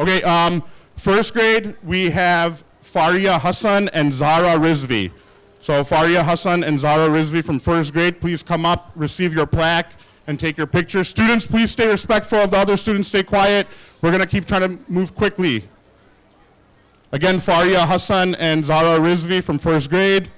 Okay, first grade, we have Faria Hassan and Zara Rizvi. So Faria Hassan and Zara Rizvi from first grade, please come up, receive your plaque, and take your picture. Students, please stay respectful of the other students, stay quiet. We're going to keep trying to move quickly. Again, Faria Hassan and Zara Rizvi from first grade.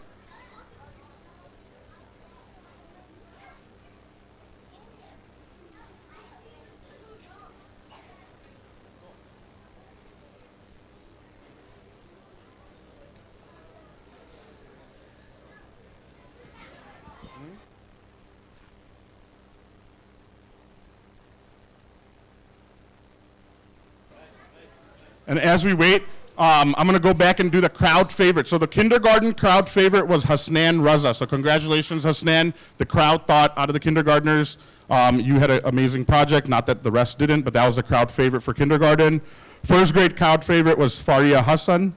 And as we wait, I'm going to go back and do the crowd favorite. So the kindergarten crowd favorite was Hasnan Raza. So congratulations, Hasnan. The crowd thought out of the kindergartners, you had an amazing project. Not that the rest didn't, but that was the crowd favorite for kindergarten. First grade crowd favorite was Faria Hassan.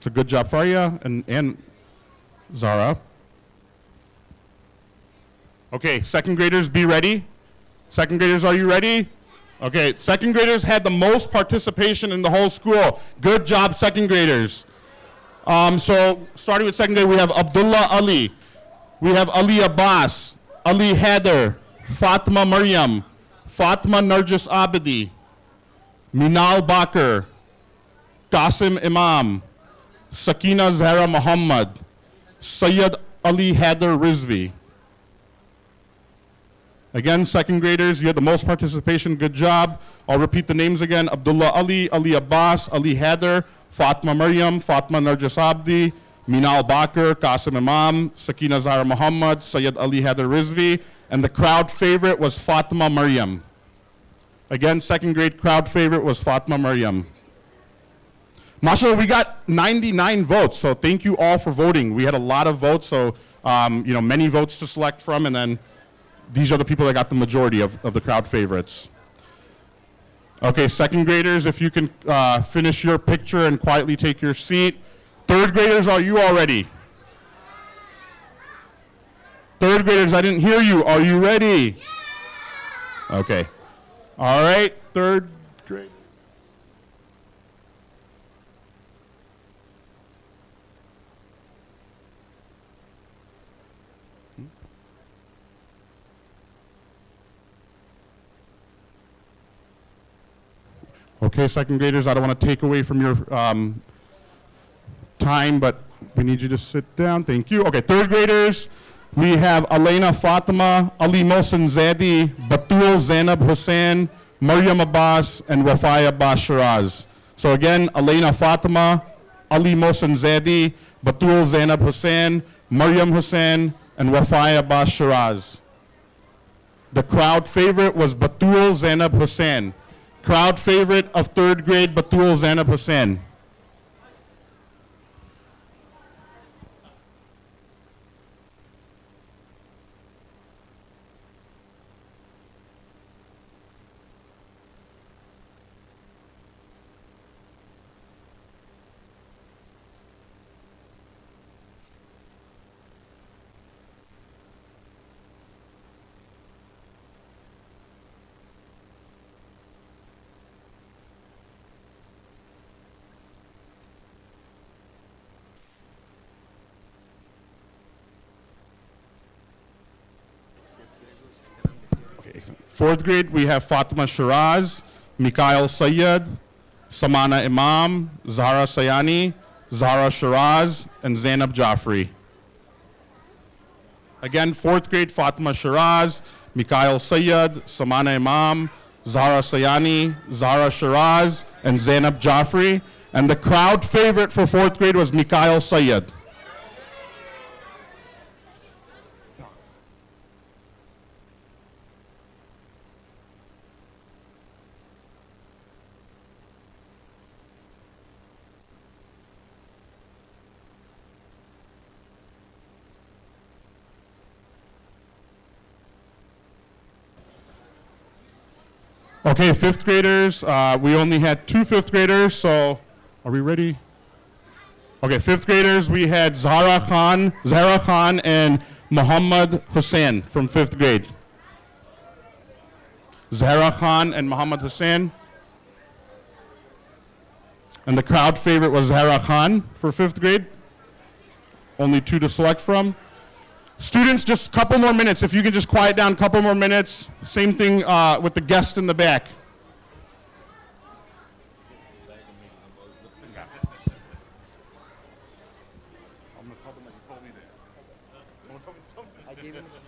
So good job, Faria and Zara. Okay, second graders, be ready. Second graders, are you ready? Okay, second graders had the most participation in the whole school. Good job, second graders. So starting with second grade, we have Abdullah Ali. We have Ali Abbas, Ali Haider, Fatma Maryam, Fatma Narjis Abadi, Minal Bakr, Qasim Imam, Sakina Zahra Muhammad, Sayyid Ali Haider Rizvi. Again, second graders, you had the most participation. Good job. I'll repeat the names again. Abdullah Ali, Ali Abbas, Ali Haider, Fatma Maryam, Fatma Narjis Abdi, Minal Bakr, Qasim Imam, Sakina Zahra Muhammad, Sayyid Ali Haider Rizvi, and the crowd favorite was Fatma Maryam. Again, second grade crowd favorite was Fatma Maryam. MashaAllah, we got 99 votes, so thank you all for voting. We had a lot of votes, so many votes to select from, and then these are the people that got the majority of the crowd favorites. Okay, second graders, if you can finish your picture and quietly take your seat. Third graders, are you all ready? Third graders, I didn't hear you. Are you ready? Okay. All right, third grade. Okay, second graders, I don't want to take away from your time, but we need you to sit down. Thank you. Okay, third graders, we have Elena Fatima, Ali Mohsen Zadi, Batul Zainab Hussain, Maryam Abbas, and Wafai Abbas Shiraz. So again, Elena Fatima, Ali Mohsen Zadi, Batul Zainab Hussain, Maryam Hussain, and Wafai Abbas Shiraz. The crowd favorite was Batul Zainab Hussain. Crowd favorite of third grade, Batul Zainab Hussain. Fourth grade, we have Fatima Shiraz, Mikhail Sayyid, Samana Imam, Zahra Sayani, Zahra Shiraz, and Zainab Jafri. Again, fourth grade, Fatima Shiraz, Mikhail Sayyid, Samana Imam, Zahra Sayani, Zahra Shiraz, and Zainab Jafri. And the crowd favorite for fourth grade was Mikhail Sayyid. Okay, fifth graders, we only had 2 fifth graders, so are we ready? Okay, fifth graders, we had Zahra Khan and Muhammad Hussain from fifth grade. Zahra Khan and Muhammad Hussain. And the crowd favorite was Zahra Khan for fifth grade. Only 2 to select from. Students, just a couple more minutes. If you can just quiet down a couple more minutes. Same thing with the guest in the back.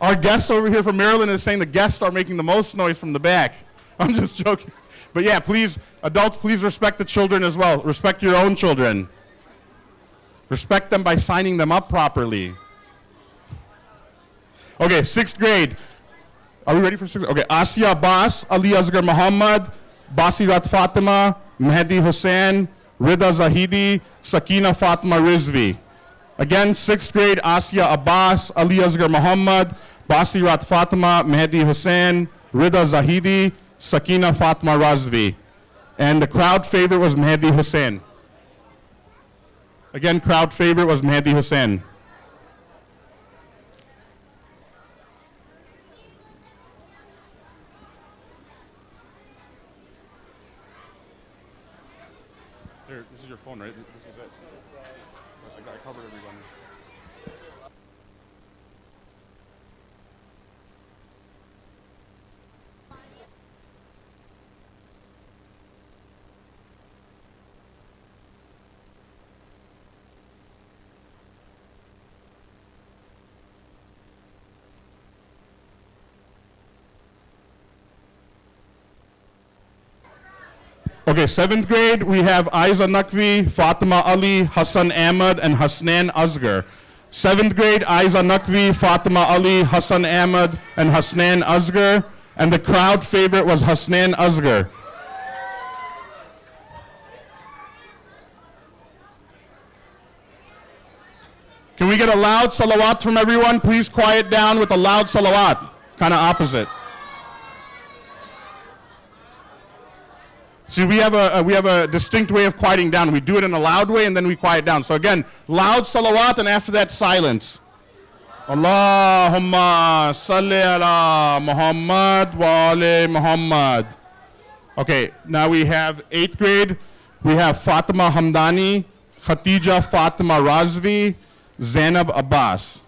Our guest over here from Maryland is saying the guests are making the most noise from the back. I'm just joking. But yeah, please, adults, please respect the children as well. Respect your own children. Respect them by signing them up properly. Okay, 6th grade. Are we ready for 6th? Okay, Asya Abbas, Ali Asghar Muhammad, Basirat Fatima, Mehdi Hussain, Rida Zahidi, Sakina Fatma Rizvi. Again, 6th grade, Asya Abbas, Ali Asghar Muhammad, Basirat Fatima, Mehdi Hussain, Rida Zahidi, Sakina Fatma Razvi. And the crowd favorite was Mehdi Hussain. Again, crowd favorite was Mehdi Hussain. Here, this is your phone, right? This is it. I covered everyone. Okay, 7th grade, we have Aiza Naqvi, Fatima Ali, Hassan Ahmad, and Hasnan Asghar. 7th grade, Aiza Naqvi, Fatima Ali, Hassan Ahmad, and Hasnan Asghar. And the crowd favorite was Hasnan Asghar. Can we get a loud salawat from everyone? Please quiet down with a loud salawat. Kind of opposite. See, we have a distinct way of quieting down. We do it in a loud way and then we quiet down. So again, loud salawat and after that silence. Allahumma salli ala Muhammad wa ali Muhammad. Okay, now we have 8th grade. We have Fatima Hamdani, Khatija Fatima Razvi, Zainab Abbas.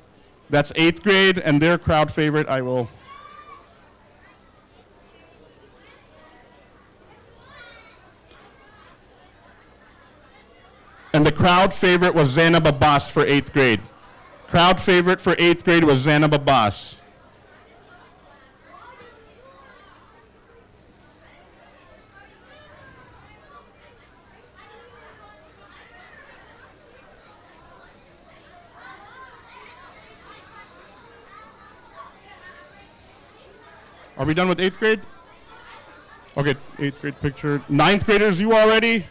That's 8th grade and their crowd favorite I will. And the crowd favorite was Zainab Abbas for 8th grade. Crowd favorite for 8th grade was Zainab Abbas. Are we done with 8th grade? Okay, 8th grade picture. 9th graders, you all ready?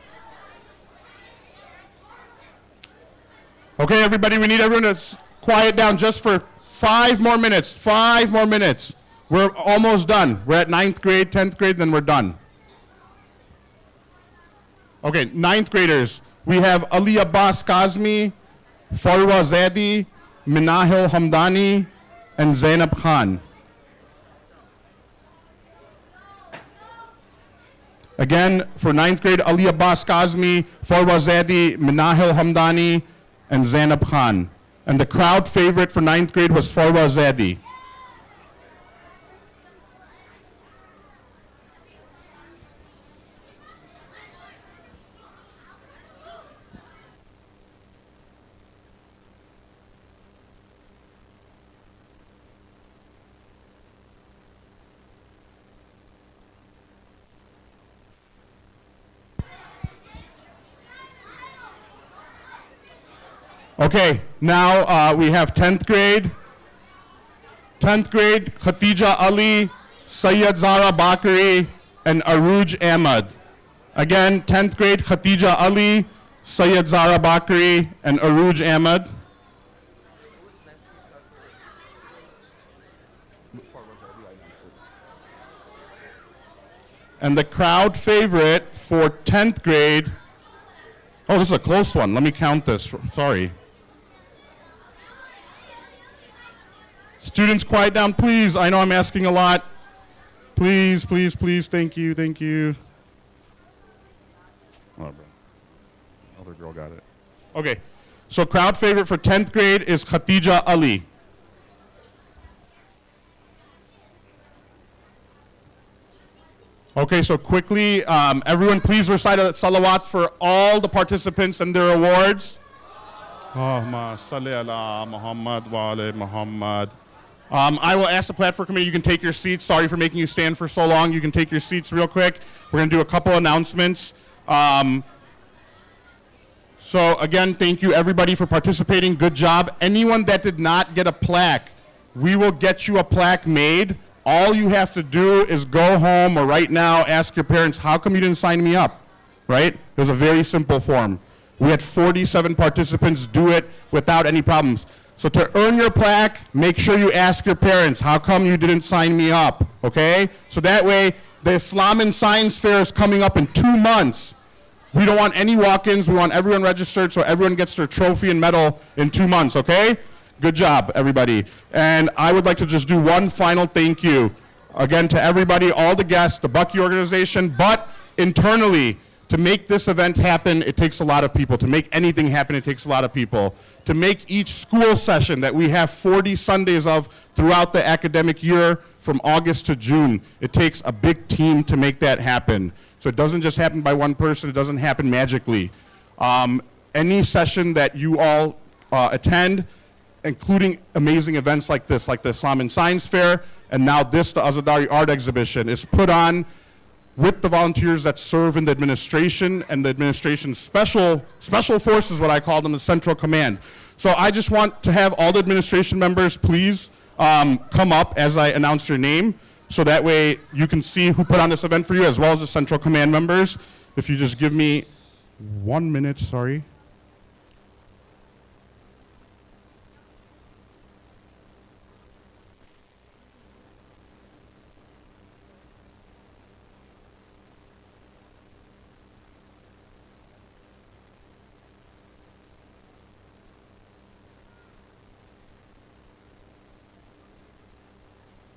Okay, everybody, we need everyone to quiet down just for 5 more minutes. 5 more minutes. We're almost done. We're at 9th grade, 10th grade, then we're done. Okay, 9th graders. We have Ali Abbas Kazmi, Farwa Zaidi, Minahil Hamdani, and Zainab Khan. Again, for 9th grade, Ali Abbas Kazmi, Farwa Zaidi, Minahil Hamdani, and Zainab Khan. And the crowd favorite for 9th grade was Farwa Zaidi. Okay, now we have 10th grade. 10th grade, Khatija Ali, Sayyid Zara Bakri, and Aruj Ahmad. Again, 10th grade, Khatija Ali, Sayyid Zara Bakri, and Aruj Ahmad. And the crowd favorite for 10th grade, oh, this is a close one. Let me count this, sorry. Students, quiet down, please. I know I'm asking a lot. Please, please, please, thank you, thank you. Oh, other girl got it. Okay, so crowd favorite for 10th grade is Khatija Ali. Okay, so quickly, everyone please recite a salawat for all the participants and their awards. Allahumma salli ala Muhammad wa ali Muhammad. I will ask the platform committee, you can take your seats. Sorry for making you stand for so long. You can take your seats real quick. We're going to do a couple announcements. So again, thank you everybody for participating. Good job. Anyone that did not get a plaque, we will get you a plaque made. All you have to do is go home or right now ask your parents, how come you didn't sign me up? right? It was a very simple form. We had 47 participants do it without any problems. So to earn your plaque, make sure you ask your parents, how come you didn't sign me up, okay? So that way, the Islam and Science Fair is coming up in 2 months. We don't want any walk-ins. We want everyone registered so everyone gets their trophy and medal in 2 months, okay? Good job, everybody. And I would like to just do one final thank you, again, to everybody, all the guests, the Baqee organization, but internally, to make this event happen, it takes a lot of people. To make anything happen, it takes a lot of people. To make each school session that we have 40 Sundays of throughout the academic year from August to June, it takes a big team to make that happen. So it doesn't just happen by one person, it doesn't happen magically. Any session that you all attend, including amazing events like this, like the Islam and Science Fair, and now this, the Azadari Art Exhibition, is put on with the volunteers that serve in the administration and the administration's special forces, what I call them, the Central Command. So I just want to have all the administration members please come up as I announce your name, so that way you can see who put on this event for you, as well as the Central Command members. If you just give me 1 minute, sorry.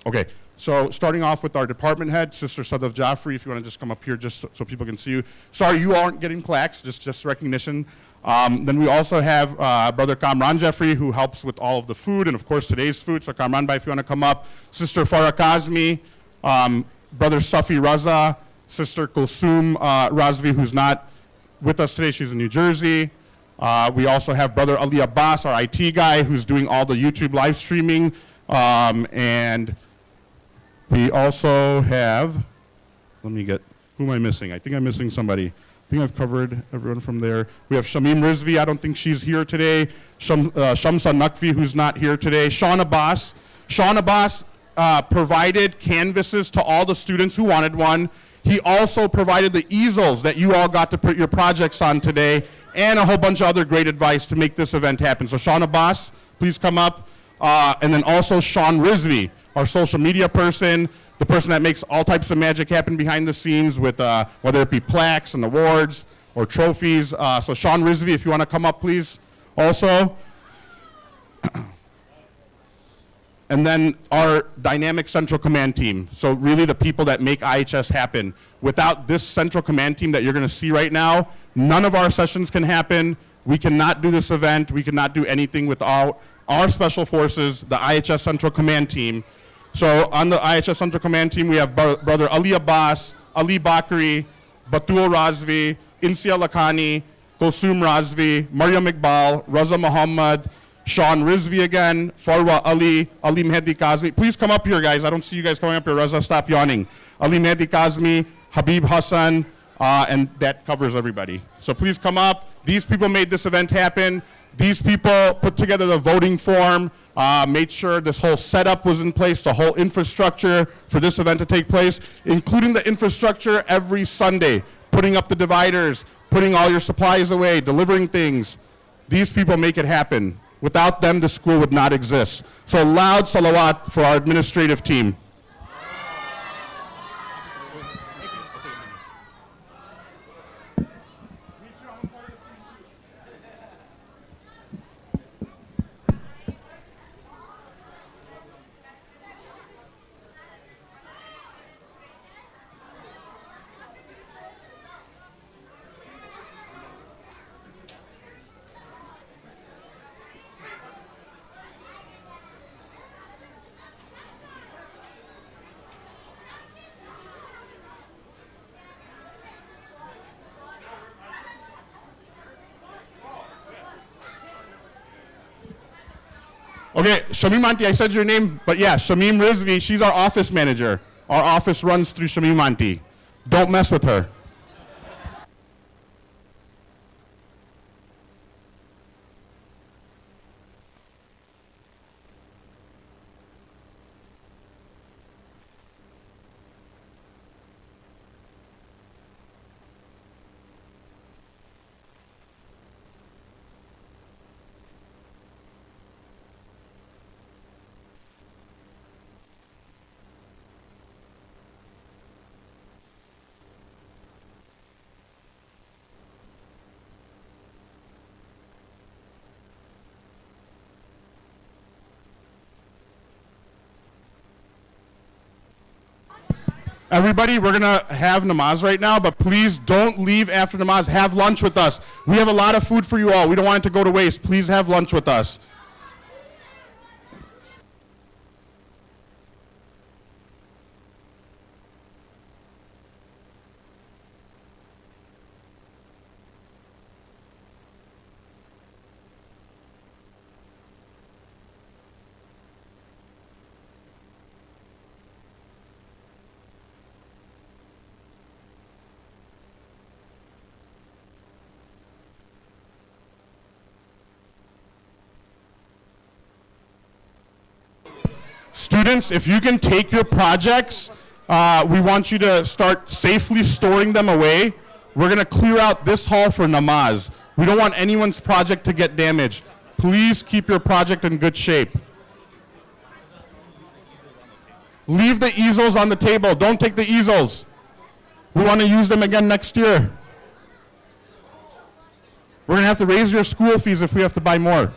Okay, so starting off with our department head, Sister Sadaf Jaffrey, if you want to just come up here just so people can see you. Sorry, you aren't getting plaques, just recognition. Then we also have Brother Kamran Jeffrey, who helps with all of the food, and of course today's food. So Kamran Bhai, if you want to come up. Sister Farah Kazmi, Brother Safi Raza, Sister Kulsum Razvi, who's not with us today, she's in New Jersey. We also have Brother Ali Abbas, our IT guy, who's doing all the YouTube live streaming, and we also have, let me get, who am I missing? I think I'm missing somebody. I think I've covered everyone from there. We have Shamim Rizvi, I don't think she's here today. Shamsa Nakvi, who's not here today. Sean Abbas. Sean Abbas provided canvases to all the students who wanted one. He also provided the easels that you all got to put your projects on today, and a whole bunch of other great advice to make this event happen. So Sean Abbas, please come up. And then also Sean Rizvi, our social media person, the person that makes all types of magic happen behind the scenes with whether it be plaques and awards or trophies. So Sean Rizvi, if you want to come up, please, also. And then our dynamic Central Command team. So really the people that make IHS happen. Without this Central Command team that you're going to see right now, none of our sessions can happen. We cannot do this event. We cannot do anything without our special forces, the IHS Central Command team. So on the IHS Central Command team, we have Brother Ali Abbas, Ali Bakri, Batul Razvi, Insia Lakhani, Kulsum Razvi, Maryam Iqbal, Raza Muhammad, Sean Rizvi again, Farwa Ali, Ali Mehdi Kazmi. Please come up here, guys. I don't see you guys coming up here. Raza, stop yawning. Ali Mehdi Kazmi, Habib Hassan, and that covers everybody. So please come up. These people made this event happen. These people put together the voting form, made sure this whole setup was in place, the whole infrastructure for this event to take place, including the infrastructure every Sunday, putting up the dividers, putting all your supplies away, delivering things. These people make it happen. Without them, the school would not exist. So loud salawat for our administrative team. Okay, Shamim Auntie, I said your name, but yeah, Shamim Rizvi, she's our office manager. Our office runs through Shamim Auntie. Don't mess with her. Everybody, we're going to have namaz right now, but please don't leave after namaz. Have lunch with us. We have a lot of food for you all. We don't want it to go to waste. Please have lunch with us. Students, if you can take your projects, we want you to start safely storing them away. We're going to clear out this hall for namaz. We don't want anyone's project to get damaged. Please keep your project in good shape. Leave the easels on the table. Don't take the easels. We want to use them again next year. We're going to have to raise your school fees if we have to buy more.